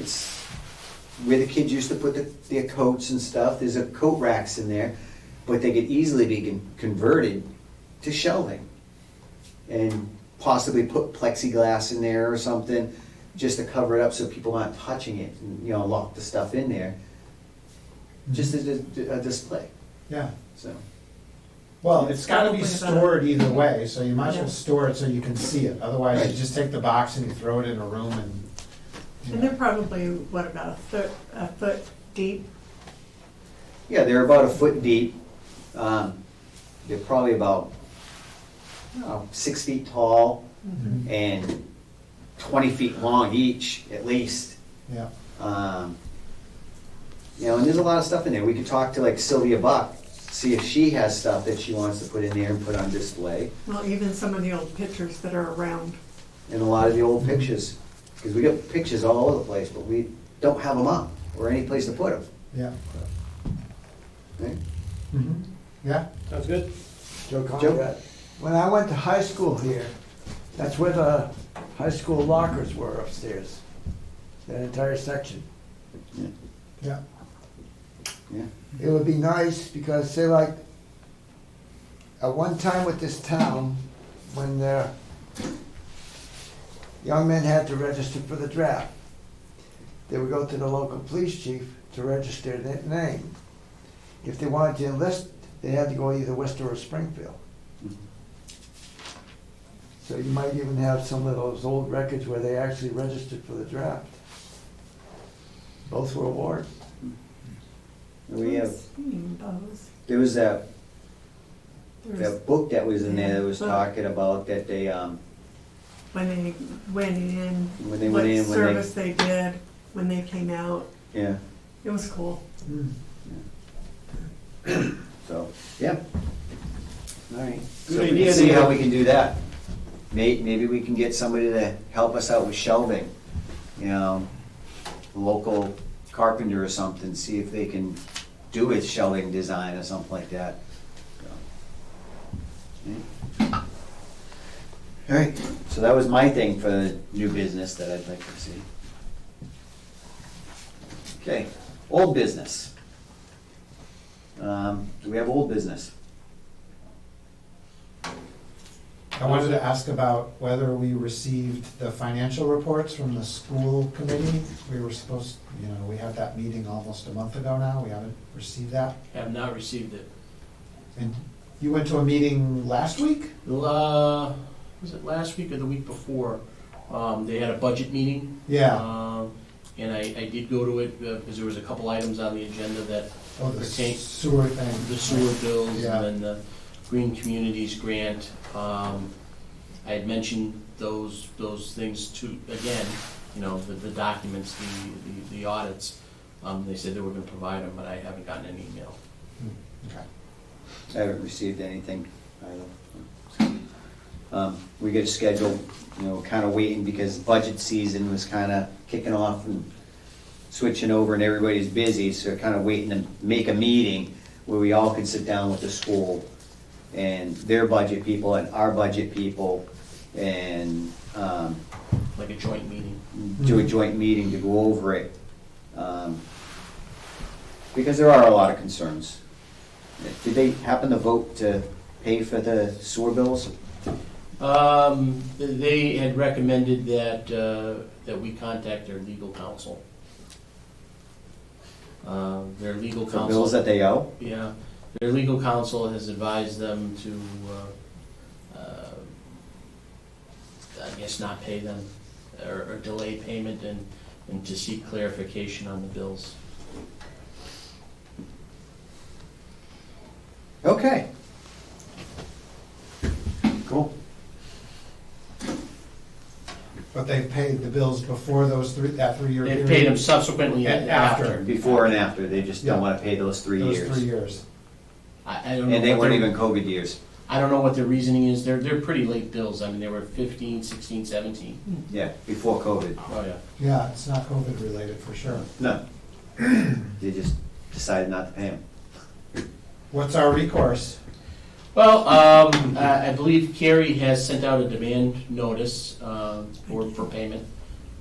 where the kids used to put their coats and stuff. There's a coat racks in there, but they could easily be converted to shelving. And possibly put plexiglass in there or something, just to cover it up so people aren't touching it, and, lock the stuff in there. Just as a display, yeah. so. Well, it's gotta be Probably stored either way, so you might as well Yeah. store it so you can see it. Otherwise, you Right. just take the box and you throw it in a room and. And they're probably, what, about a foot deep? Yeah, they're about a foot deep. They're probably about, 6 feet tall Mhm. and 20 feet long each, at least. Yeah, And there's a lot of stuff in there. We could talk to like Sylvia Buck, see if she has stuff that she wants to put in there and put on display. Well, even some of the old pictures that are around. And a lot of the old pictures. Because we got pictures all over the place, but we don't have them up or any place to put them. Yeah. Right? Mhm. Yeah? Sounds good. Joe Conrad. When I went to high school here, that's where the high school lockers were upstairs. That entire section. Yeah. Yeah. It would be nice because say like, at one time with this town, when the young men had to register for the draft, they would go to the local police chief to register their name. If they wanted to enlist, they had to go either Worcester or Springfield. So you might even have some of those old records where they actually registered for the draft. Both were awarded. We have, Seen those. there was that There's- book that was in there that was Yeah. talking about that they, When they went in, when they what went in, when service they did, when they came out. they, yeah, It was cool. so, yeah. All right. Good So we idea can see there. how we can do that. Maybe we can get somebody to help us out with shelving, you know, local carpenter or something, see if they can do a shelving design or something like that. Yeah. All right, so that was my thing for the new business that I'd like to see. Okay, old business. Do we have old business? I wanted to ask about whether we received the financial reports from the school committee. We were supposed, we had that meeting almost a month ago now. We haven't received that. Have not received it. And you went to a meeting last week? Was it last week or the week before? They had a budget meeting. Yeah. And I did go to it because there was a couple items on the agenda that Oh, the pertain, sewer thing. the sewer bills Yeah. and then the Green Communities grant. I had mentioned those things to, again, the documents, the audits. They said they were gonna provide them, but I haven't gotten an email. Okay. I haven't received anything either. We get a schedule, kind of waiting because budget season was kind of kicking off and switching over and everybody's busy, so kind of waiting to make a meeting where we all can sit down with the school and their budget people and our budget people and Like a joint meeting. do a joint meeting to go over it. Because there are a lot of concerns. Did they happen to vote to pay for the sewer bills? They had recommended that we contact their legal counsel. Their legal For counsel. bills that they owe? Yeah, their legal counsel has advised them to, I guess, not pay them or delay payment and to seek clarification on the bills. Okay. Cool. But they've paid the bills before that 3-year period? They've paid them subsequently And after. after. Before and after, they just don't Yeah. want to pay those 3 Those years. 3 years. I don't know. And they what weren't their- even COVID years. I don't know what their reasoning is. They're pretty late bills. I mean, they were 15, 16, 17. Yeah, before COVID. Oh, yeah. Yeah, it's not COVID related for sure. No. They just decided not to pay them. What's our recourse? Well, I believe Carrie has sent out a demand notice for payment.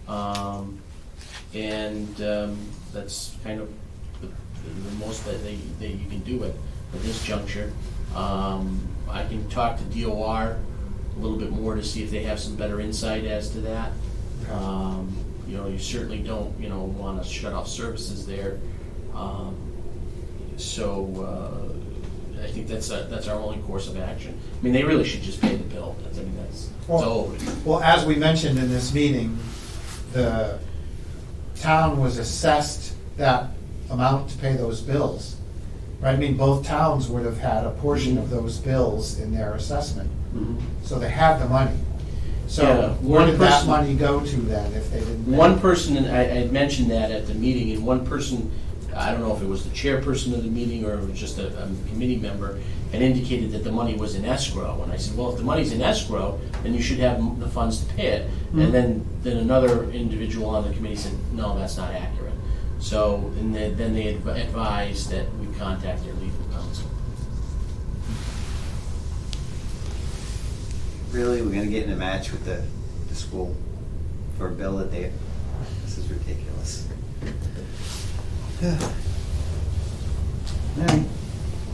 And that's kind of the most that you can do at this juncture. I can talk to DOR a little bit more to see if they have some better insight as to that. You certainly don't, want to shut off services there. So I think that's our only course of action. I mean, they really should just pay the bill. It's owed. Well, as we mentioned in this meeting, the town was assessed that amount to pay those bills. Right, I mean, both towns would have had a portion of those bills in their assessment. So they had the money. Yeah, So where one did that person- money go to then if they didn't? pay? One person, and I had mentioned that at the meeting, and one person, I don't know if it was the chairperson of the meeting or it was just a committee member, had indicated that the money was in escrow. And I said, well, if the money's in escrow, then you should have the funds to pay it. And then then another individual on the committee said, no, that's not accurate. So, and then they advised that we contact their legal counsel. Really, we're gonna get in a match with the school for a bill that they, this is ridiculous. Alright,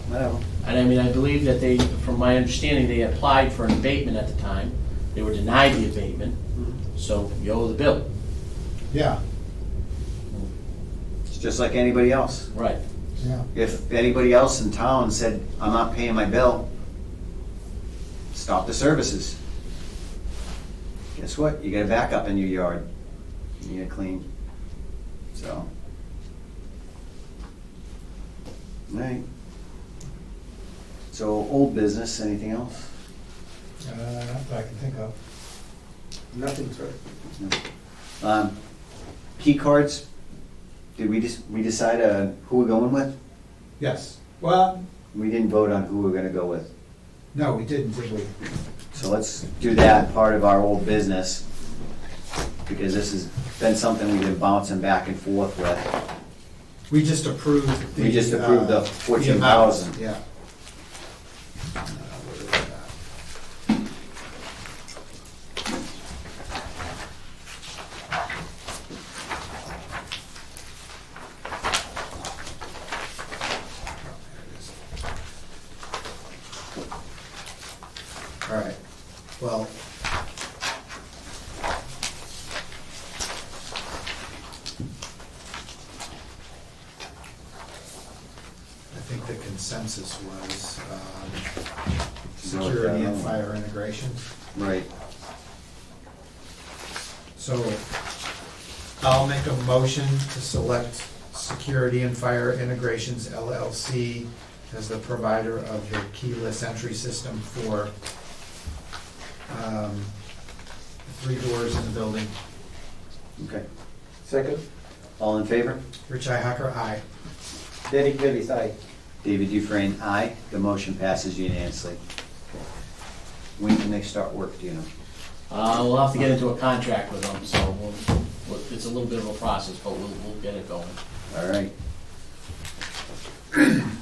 whatever. And I mean, I believe that they, from my understanding, they applied for an abatement at the time. They were denied the abatement, so you owe the bill. Yeah, It's just like anybody else. Right. yeah. If anybody else in town said, I'm not paying my bill, stop the services. Guess what? You got a backup in your yard. You gotta clean. So. Alright. So, old business, anything else? Not that I can think of. Nothing, sir. Key cards, did we decide who we're going with? Yes. Well, We didn't vote on who we're gonna go with. no, we didn't, did we? So let's do that part of our old business, because this has been something we've been bouncing back and forth with. We just approved the. We just approved the amount, 14,000. Yeah. Where is that? All right, well. I think the consensus was security and fire integration. Right. So I'll make a motion to select Security and Fire Integrations LLC as the provider of the keyless entry system for the 3 doors in the building. Okay. Second, All in favor? Rich Hacker, aye. Derek Bailey's aye. David Dufresne, aye. The motion passes unanimously. When can they start work, do you know? We'll have to get into a contract with them, so it's a little bit of a process, but we'll get it going. All right.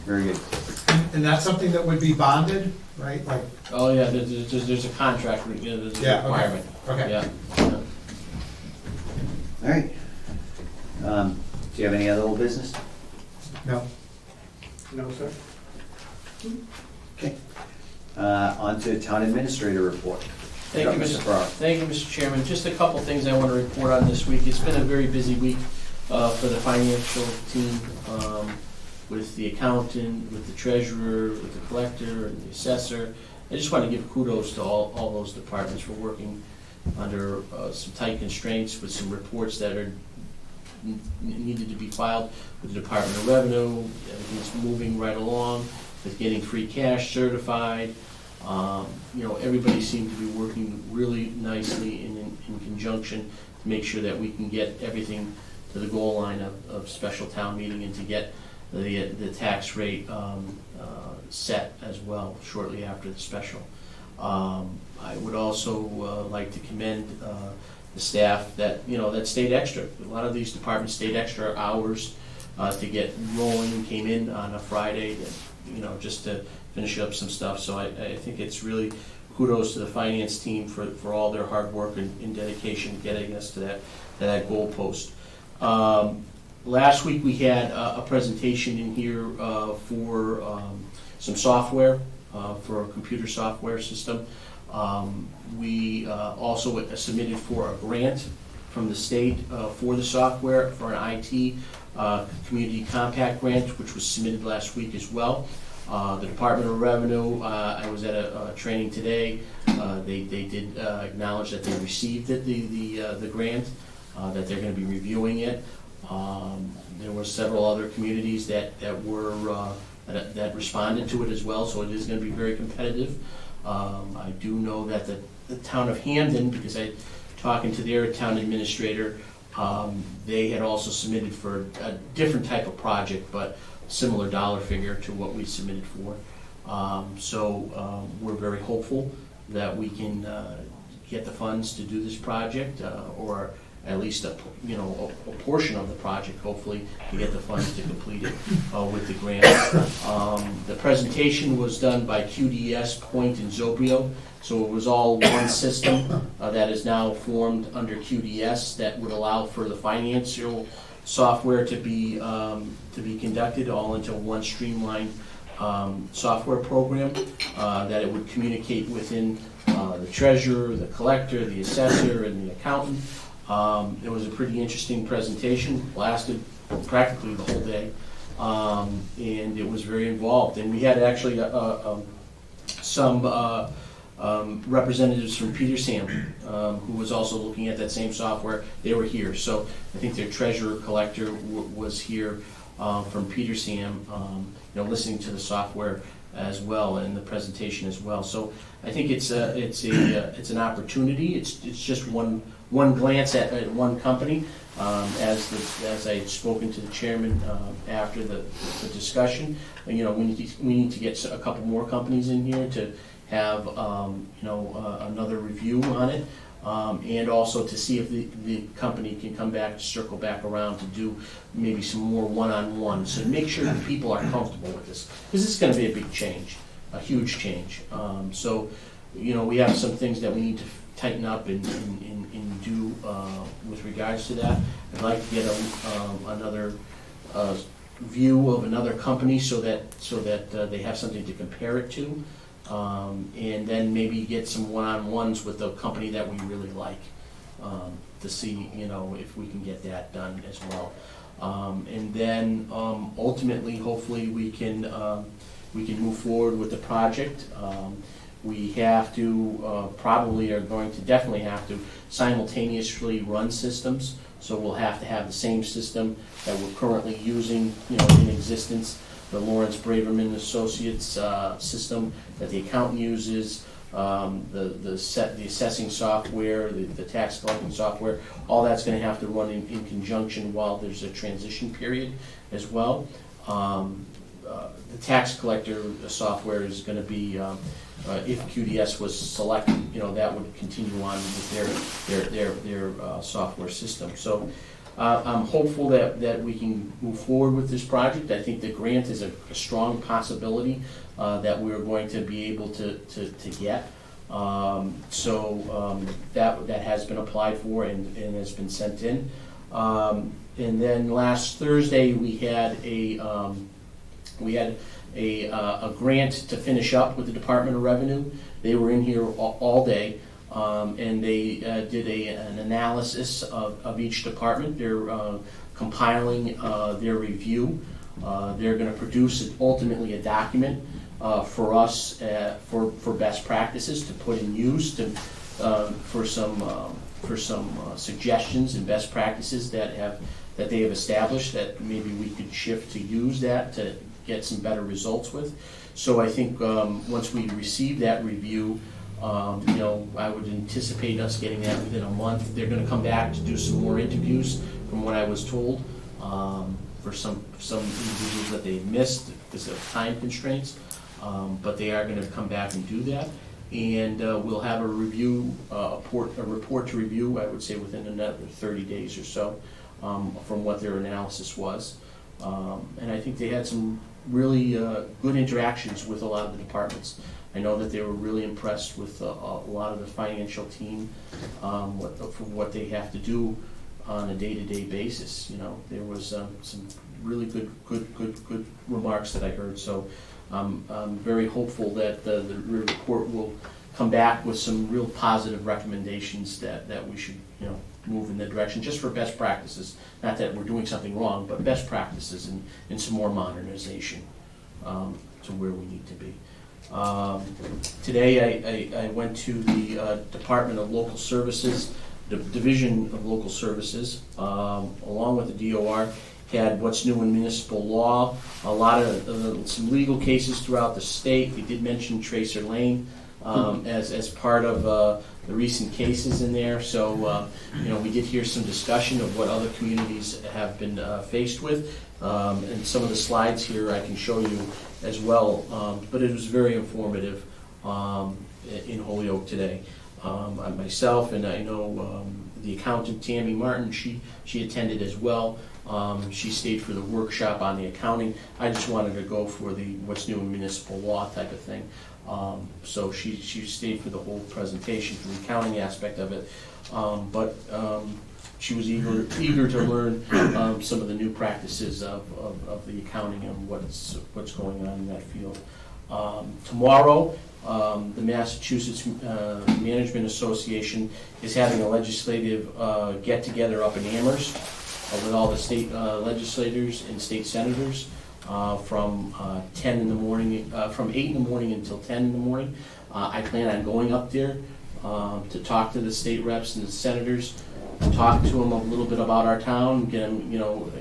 Very good. And that's something that would be bonded, right? Like, Oh, yeah, there's a contract, there's a yeah, okay. requirement. Okay. Yeah. All right. Do you have any other old business? No. No, sir. Okay. On to town administrator report. Thank you, Mr. Farrar. Thank you, Mr. Chairman. Just a couple things I want to report on this week. It's been a very busy week for the financial team, with the accountant, with the treasurer, with the collector, and the assessor. I just want to give kudos to all those departments for working under some tight constraints with some reports that are needed to be filed with the Department of Revenue. Everything's moving right along with getting free cash certified. Everybody seemed to be working really nicely in conjunction to make sure that we can get everything to the goal line of special town meeting and to get the tax rate set as well shortly after the special. I would also like to commend the staff that stayed extra. A lot of these departments stayed extra hours to get rolling, came in on a Friday, just to finish up some stuff. So I think it's really kudos to the finance team for all their hard work and dedication getting us to that goal post. Last week we had a presentation in here for some software, for a computer software system. We also submitted for a grant from the state for the software, for an IT community compact grant, which was submitted last week as well. The Department of Revenue, I was at a training today. They did acknowledge that they received the grant, that they're going to be reviewing it. There were several other communities that responded to it as well, so it is going to be very competitive. I do know that the town of Hamden, because I talking to their town administrator, they had also submitted for a different type of project, but similar dollar figure to what we submitted for. So we're very hopeful that we can get the funds to do this project, or at least a portion of the project, hopefully, to get the funds to complete it with the grant. The presentation was done by QDS, Point, and Zobrio, so it was all one system that is now formed under QDS that would allow for the financial software to be conducted all into one streamlined software program that it would communicate within the treasurer, the collector, the assessor, and the accountant. It was a pretty interesting presentation, lasted practically the whole day, and it was very involved. And we had actually some representatives from Peter Sam, who was also looking at that same software. They were here, so I think their treasurer collector was here from Peter Sam, listening to the software as well and the presentation as well. So I think it's an opportunity. It's just one glance at one company. As I had spoken to the chairman after the discussion, we need to get a couple more companies in here to have another review on it, and also to see if the company can come back, circle back around to do maybe some more one-on-one, so make sure that people are comfortable with this, because this is going to be a big change, a huge change. So we have some things that we need to tighten up and do with regards to that. I'd like to get another view of another company so that they have something to compare it to, and then maybe get some one-on-ones with the company that we really like, to see if we can get that done as well. And then ultimately, hopefully, we can move forward with the project. We have to, definitely have to simultaneously run systems. So we'll have to have the same system that we're currently using, in existence, the Lawrence Braverman Associates system that the accountant uses, the assessing software, the tax collecting software. All that's going to have to run in conjunction while there's a transition period as well. The tax collector software is going to be, if QDS was selected, that would continue on with their software system. So I'm hopeful that we can move forward with this project. I think the grant is a strong possibility that we're going to be able to get. So that has been applied for and has been sent in. And then last Thursday we had a grant to finish up with the Department of Revenue. They were in here all day, and they did an analysis of each department. They're compiling their review. They're going to produce ultimately a document for us for best practices to put in use for some suggestions and best practices that they have established that maybe we could shift to use that to get some better results with. So I think once we receive that review, I would anticipate us getting that within a month. They're going to come back to do some more interviews, from what I was told, for some individuals that they missed because of time constraints. But they are going to come back and do that, and we'll have a review, a report to review. I would say within another 30 days or so, from what their analysis was. And I think they had some really good interactions with a lot of the departments. I know that they were really impressed with a lot of the financial team, for what they have to do on a day-to-day basis. There was some really good remarks that I heard. So I'm very hopeful that the report will come back with some real positive recommendations that we should move in the direction, just for best practices. Not that we're doing something wrong, but best practices and some more modernization to where we need to be. Today I went to the Department of Local Services, the Division of Local Services, along with the DOR, had what's new in municipal law, a lot of some legal cases throughout the state. They did mention Tracer Lane as part of the recent cases in there. So we did hear some discussion of what other communities have been faced with, and some of the slides here I can show you as well. But it was very informative in Holyoke today. Myself, and I know the accountant Tammy Martin, she attended as well. She stayed for the workshop on the accounting. I just wanted to go for the what's new in municipal law type of thing. So she stayed for the whole presentation for the accounting aspect of it. But she was eager to learn some of the new practices of the accounting and what's going on in that field. Tomorrow, the Massachusetts Management Association is having a legislative get-together up in Amherst with all the state legislators and state senators from 10 in the morning, from 8 in the morning until 10 in the morning. I plan on going up there to talk to the state reps and the senators, talk to them a little bit about our town, get them,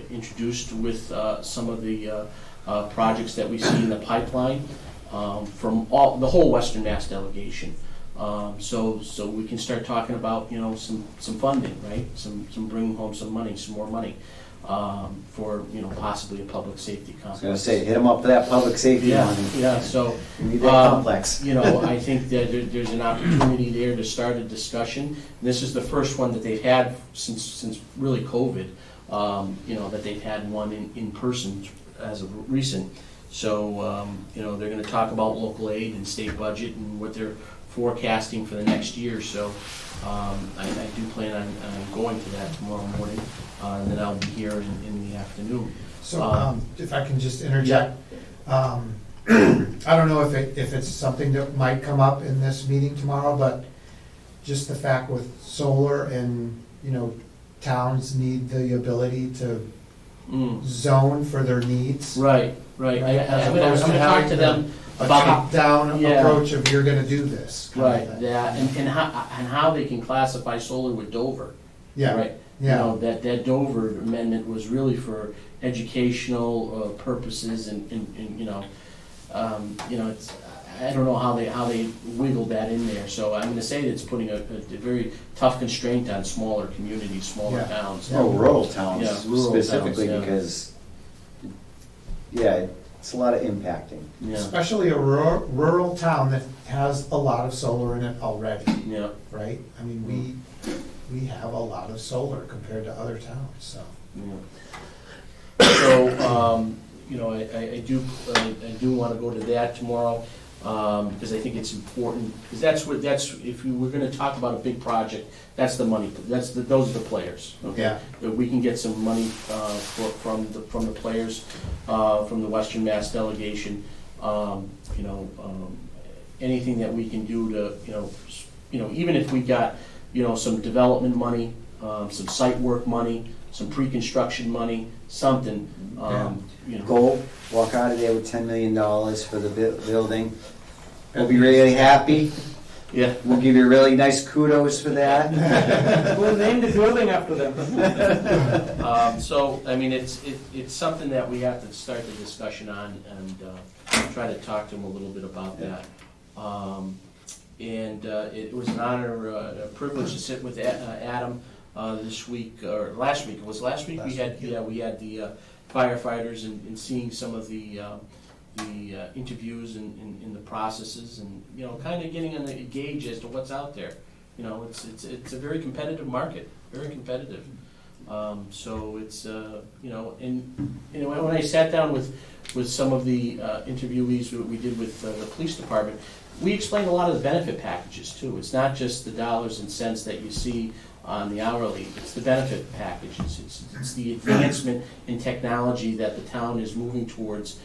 introduced with some of the projects that we see in the pipeline from the whole Western Mass delegation. So we can start talking about some funding, right? Some bringing home some money, some more money for possibly a public safety I complex. was gonna say, hit them up for that public safety money. Yeah. So We need that complex. I think that there's an opportunity there to start a discussion. This is the first one that they've had since really COVID. That they've had one in person as of recent. So they're going to talk about local aid and state budget and what they're forecasting for the next year. So I do plan on going to that tomorrow morning, and then I'll be here in the afternoon. So, if I can just interject, I don't know if it's something that might come up in this meeting tomorrow, but just the fact with solar and, towns need the ability to zone for their needs. Right. As I'm going opposed to talk having to them a about top-down Yeah. approach of you're gonna do this. kind of right thing. that and how they can classify solar with Dover. Yeah, Right. yeah. That Dover amendment was really for educational purposes and it's, I don't know how they wiggled that in there. So I'm going to say that it's putting a very tough constraint on smaller communities, smaller Yeah. towns. Oh, rural towns Yeah, rural specifically, towns, yeah. because, it's a lot of impacting. Yeah. Especially a rural town that has a lot of solar in it already, Yeah. right? I mean, we have a lot of solar compared to other towns, so. Yeah. So, I do want to go to that tomorrow, because I think it's important, because if we were gonna talk about a big project, that's the money, those are the players, okay? Yeah. That we can get some money, from the players, from the Western Mass delegation, anything that we can do to, even if we got, some development money, some site work money, some pre-construction money, something, Go, walk out of there with $10 million for the building. We'll be really happy. Yeah. We'll give you really nice kudos for that. We'll name the building after them. So, I mean, it's something that we have to start the discussion on and try to talk to them a little bit about that. It was an honor, a privilege to sit with Adam this week, or last week. It was last week? We had the firefighters and seeing some of the interviews and the processes and, kind of getting a gauge as to what's out there. It's a very competitive market, very competitive. So it's, and when I sat down with some of the interviewees we did with the police department, we explained a lot of the benefit packages too. It's not just the dollars and cents that you see on the hourly, it's the benefit packages. It's the advancement in technology that the town is moving towards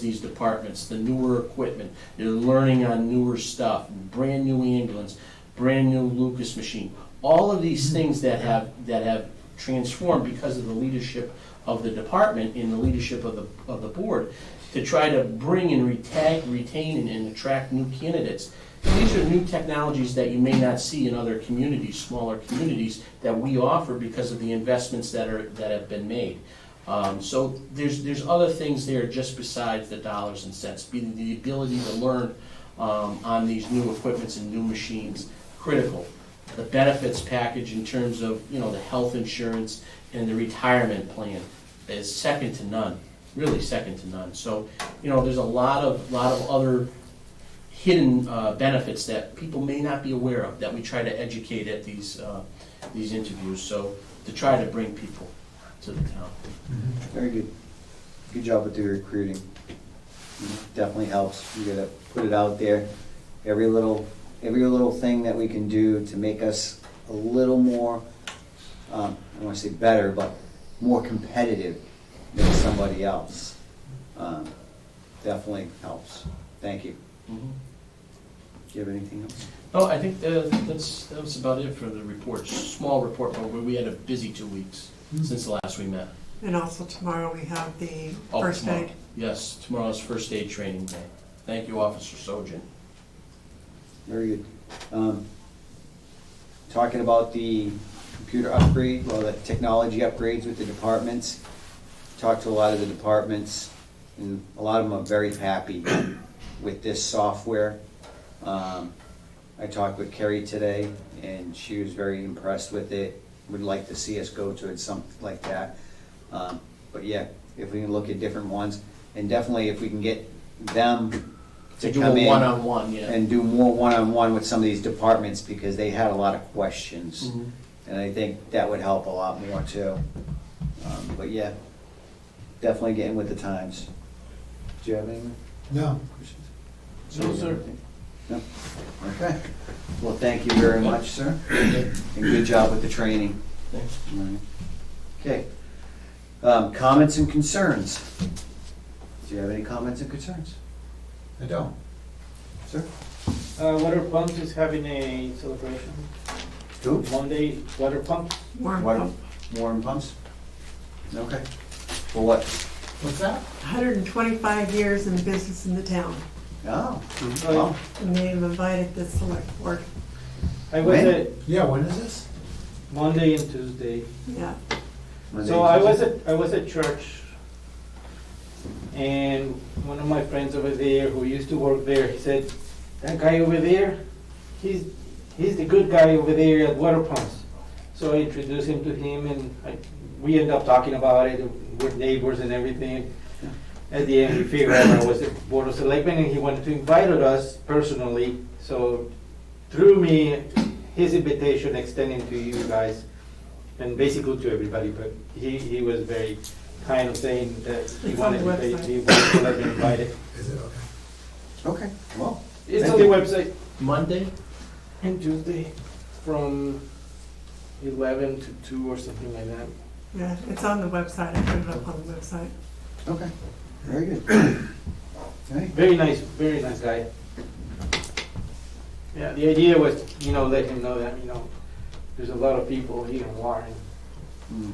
these departments, the newer equipment, they're learning on newer stuff, brand new ambulance, brand new Lucas machine. All of these things that have transformed because of the leadership of the department and the leadership of the board to try to bring and retain and attract new candidates. These are new technologies that you may not see in other communities, smaller communities, that we offer because of the investments that have been made. So there's other things there just besides the dollars and cents. The ability to learn on these new equipments and new machines, critical. The benefits package in terms of the health insurance and the retirement plan is second to none, really second to none. So there's a lot of other hidden benefits that people may not be aware of, that we try to educate at these interviews, so to try to bring people to the town. Very good. Good job with the recruiting. Definitely helps. You gotta put it out there. Every little thing that we can do to make us a little more, I don't wanna say better, but more competitive than somebody else. Definitely helps. Thank you. Mhm. Do you have anything else? Oh, I think that was about it for the report. Small report, but we had a busy 2 weeks since the last we met. And also tomorrow we have the Oh, first tomorrow. aid. Yes, tomorrow's first aid training day. Thank you, Officer Sojan. Very good. Talking about the computer upgrade, well, the technology upgrades with the departments. Talked to a lot of the departments, and a lot of them are very happy with this software. I talked with Kerry today, and she was very impressed with it. Would like to see us go to something like that. But yeah, if we can look at different ones, and definitely if we can get them to do come a in one-on-one, yeah. and do more one-on-one with some of these departments, because they had a lot of questions. Mhm. And I think that would help a lot more too. But yeah, definitely getting with the times. Do you have any No. questions? No, sir. No? Okay. Well, thank you very much, sir. And good job with the training. Thanks. All right. Okay. Comments and concerns. Do you have any comments and concerns? I don't. Sir? Water Pumps is having a celebration. Who? Monday, Water Pumps. Warm Water, pump. warm pumps? Okay. For what? What's that? 125 years in business in the town, Oh. Wow. and they've invited the select board. I was When? at Yeah, when is this? Monday and Tuesday. Yeah, So I was at church, and one of my friends over there who used to work there, he said, "That guy over there, he's the good guy over there at Water Pumps." So I introduced him to him, and we ended up talking about it. We're neighbors and everything. At the end, we figured out I was the Board of Selectmen, and he wanted to invite us personally. So through me, his invitation extending to you guys, and basically to everybody, but he was very kind of saying that he It's on wanted the to be website. the Board of Selectmen invited. Is it okay? Okay, well. It's Thank on the you. website. Monday? And Tuesday from 11 to 2 or something like that. yeah, it's on the website. I put it up on the website. Okay, very good. Okay. Very nice guy. Yeah, the idea was, let him know that, there's a lot of people here in Warren, Mm.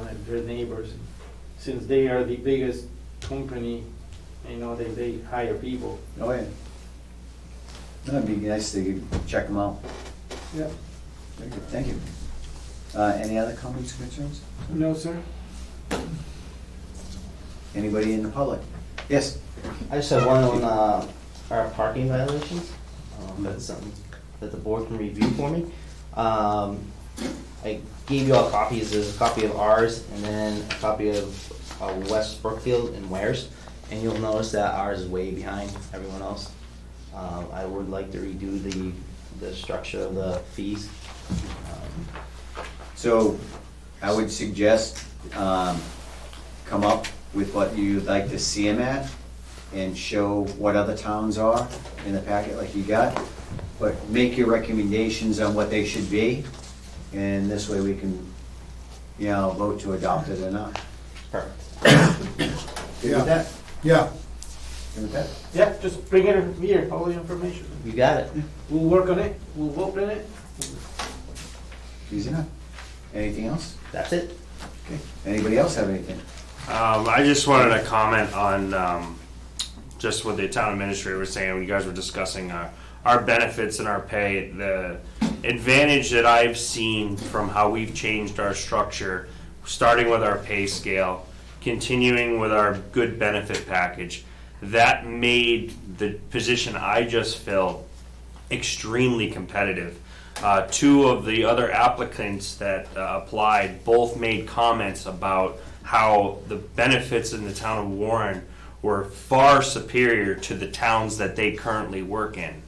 that they're neighbors. Since they are the biggest company, they hire people. Oh, yeah. That'd be nice to check them out. Yeah. Very good, thank you. Any other comments or concerns? No, sir? Anybody in the public? Yes? I just have one on our parking violations. That's something that the board can review for me. I gave you all copies. There's a copy of ours and then a copy of West Brookfield and Wares. And you'll notice that ours is way behind everyone else. I would like to redo the structure of the fees. So I would suggest, come up with what you'd like to see them at and show what other towns are in the packet like you got. But make your recommendations on what they should be, and this way we can, vote to adopt it or not. Perfect. Good with that? Yeah. Good with that? Yeah, just bring it here, all the information. You got it. We'll work on it, we'll vote on it. Easy enough. Anything else? That's it. Okay. Anybody else have anything? I just wanted to comment on just what the town administrator was saying when you guys were discussing our benefits and our pay. The advantage that I've seen from how we've changed our structure, starting with our pay scale, continuing with our good benefit package, that made the position I just filled extremely competitive. Two of the other applicants that applied both made comments about how the benefits in the town of Warren were far superior to the towns that they currently work in,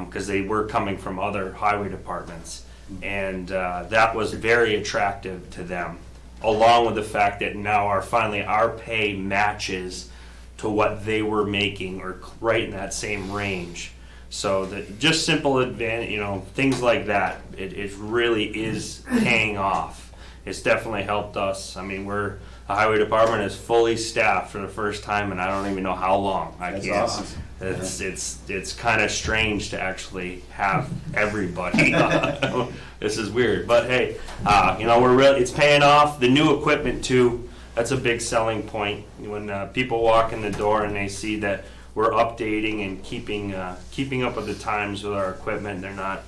because they were coming from other highway departments. And that was very attractive to them, along with the fact that now our pay matches to what they were making, or right in that same range. So that just simple things like that, it really is paying off. It's definitely helped us. I mean, the highway department is fully staffed for the first time, and I don't even know how long. That's awesome. It's kind of strange to actually have everybody. This is weird, but hey, it's paying off. The new equipment too. That's a big selling point when people walk in the door and they see that we're updating and keeping up with the times with our equipment. They're not.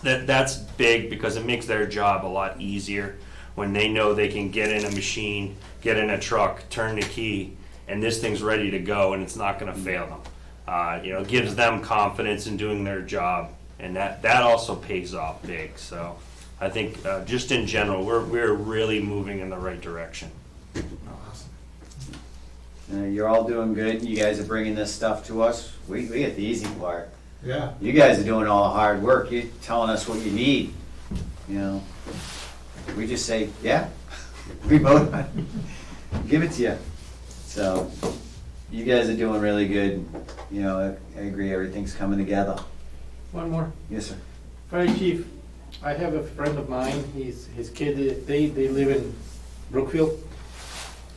That's big because it makes their job a lot easier when they know they can get in a machine, get in a truck, turn the key, and this thing's ready to go, and it's not going to fail them. It gives them confidence in doing their job, and that also pays off big. So I think just in general, we're really moving in the right direction. You're all doing good. You guys are bringing this stuff to us. We get the easy part. Yeah. You guys are doing all the hard work. You're telling us what you need. We just say, yeah, we vote on it. Give it to you. So you guys are doing really good. I agree. Everything's coming together. One more. Yes, sir. Fire chief, I have a friend of mine, his kid, they live in Brookfield.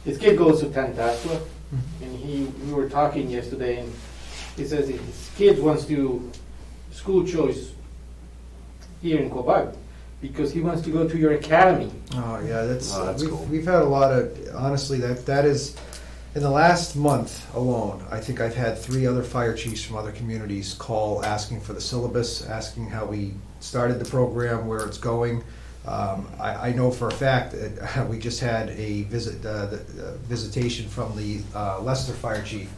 His kid goes to Tantascwa, and we were talking yesterday, and he says his kid wants to school choice here in Quebec because he wants to go to your academy. Oh, yeah, that's cool. We've had a lot of, honestly, that is, in the last month alone, I think I've had 3 other fire chiefs from other communities call asking for the syllabus, asking how we started the program, where it's going. I know for a fact that we just had a visitation from the Leicester Fire Chief,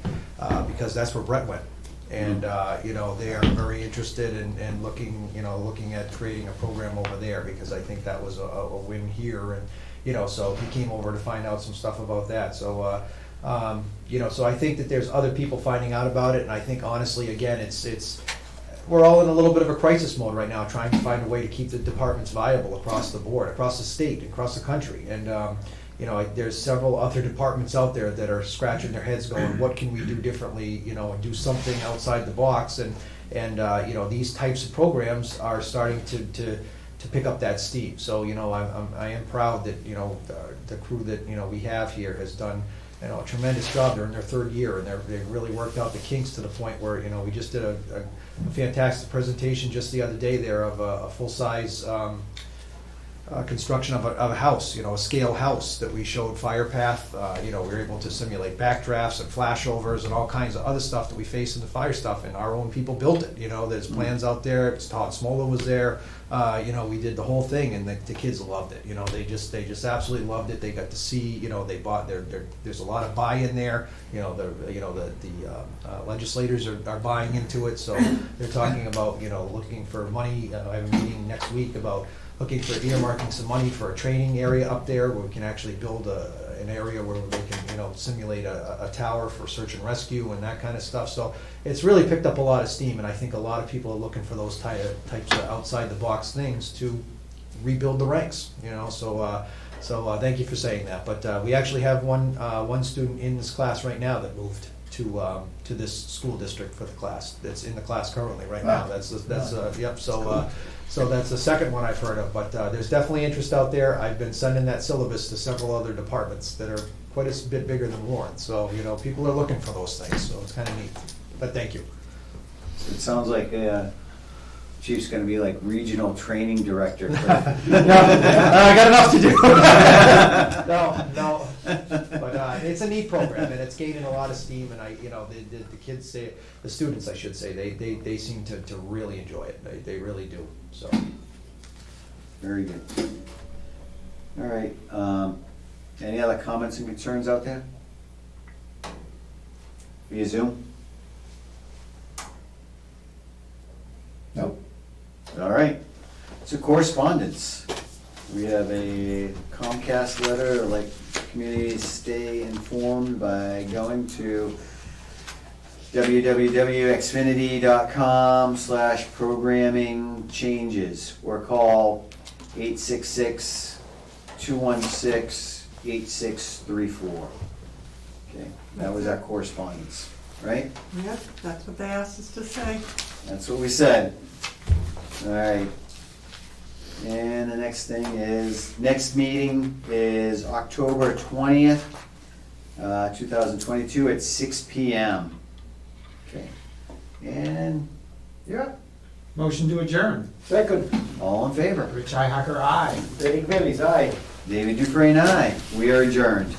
because that's where Brett went. And, they are very interested in looking at creating a program over there, because I think that was a win here. And, so he came over to find out some stuff about that. So, so I think that there's other people finding out about it. And I think honestly, again, we're all in a little bit of a crisis mode right now, trying to find a way to keep the departments viable across the board, across the state, across the country. And, there's several other departments out there that are scratching their heads going, what can we do differently, and do something outside the box. And these types of programs are starting to pick up that steam. So, I am proud that, the crew that, we have here has done, a tremendous job. They're in their 3rd year, and they've really worked out the kinks to the point where, we just did a fantastic presentation just the other day there of a full-size construction of a house, a scale house that we showed fire path. We were able to simulate backdrafts and flashovers and all kinds of other stuff that we face in the fire stuff, and our own people built it. There's plans out there. Todd Smola was there. We did the whole thing, and the kids loved it. They just absolutely loved it. They got to see, they bought there's a lot of buy-in there. The legislators are buying into it, so they're talking about, looking for money. I have a meeting next week about looking for earmarking some money for a training area up there where we can actually build an area where they can, simulate a tower for search and rescue and that kind of stuff. So it's really picked up a lot of steam, and I think a lot of people are looking for those types of outside the box things to rebuild the ranks. So thank you for saying that. But we actually have one student in this class right now that moved to this school district for the class. That's in the class currently right now. Yep. So that's the second one I've heard of, but there's definitely interest out there. I've been sending that syllabus to several other departments that are quite a bit bigger than Warren. So, people are looking for those things, so it's kind of neat. But thank you. It sounds like Chief's gonna be like regional training director. No, I got enough to do. No. But it's a neat program, and it's gaining a lot of steam, and the kids say, the students I should say, they seem to really enjoy it. They really do, so. Very good. All right, any other comments and concerns out there? Via Zoom? Nope. All right, so correspondence. We have a Comcast letter, community stay informed by going to www.xfinity.com/programming changes or call 866-216-8634. Okay, that was our correspondence, right? Yep, that's what they asked us to say. That's what we said. All right. And the next thing is, next meeting is October 20th, 2022 at 6 PM. Okay. And you're up. Motion to adjourn. Second, All in favor? Rich Ihacker, aye. Derek Bailey's aye. David Dufresne, aye. We are adjourned.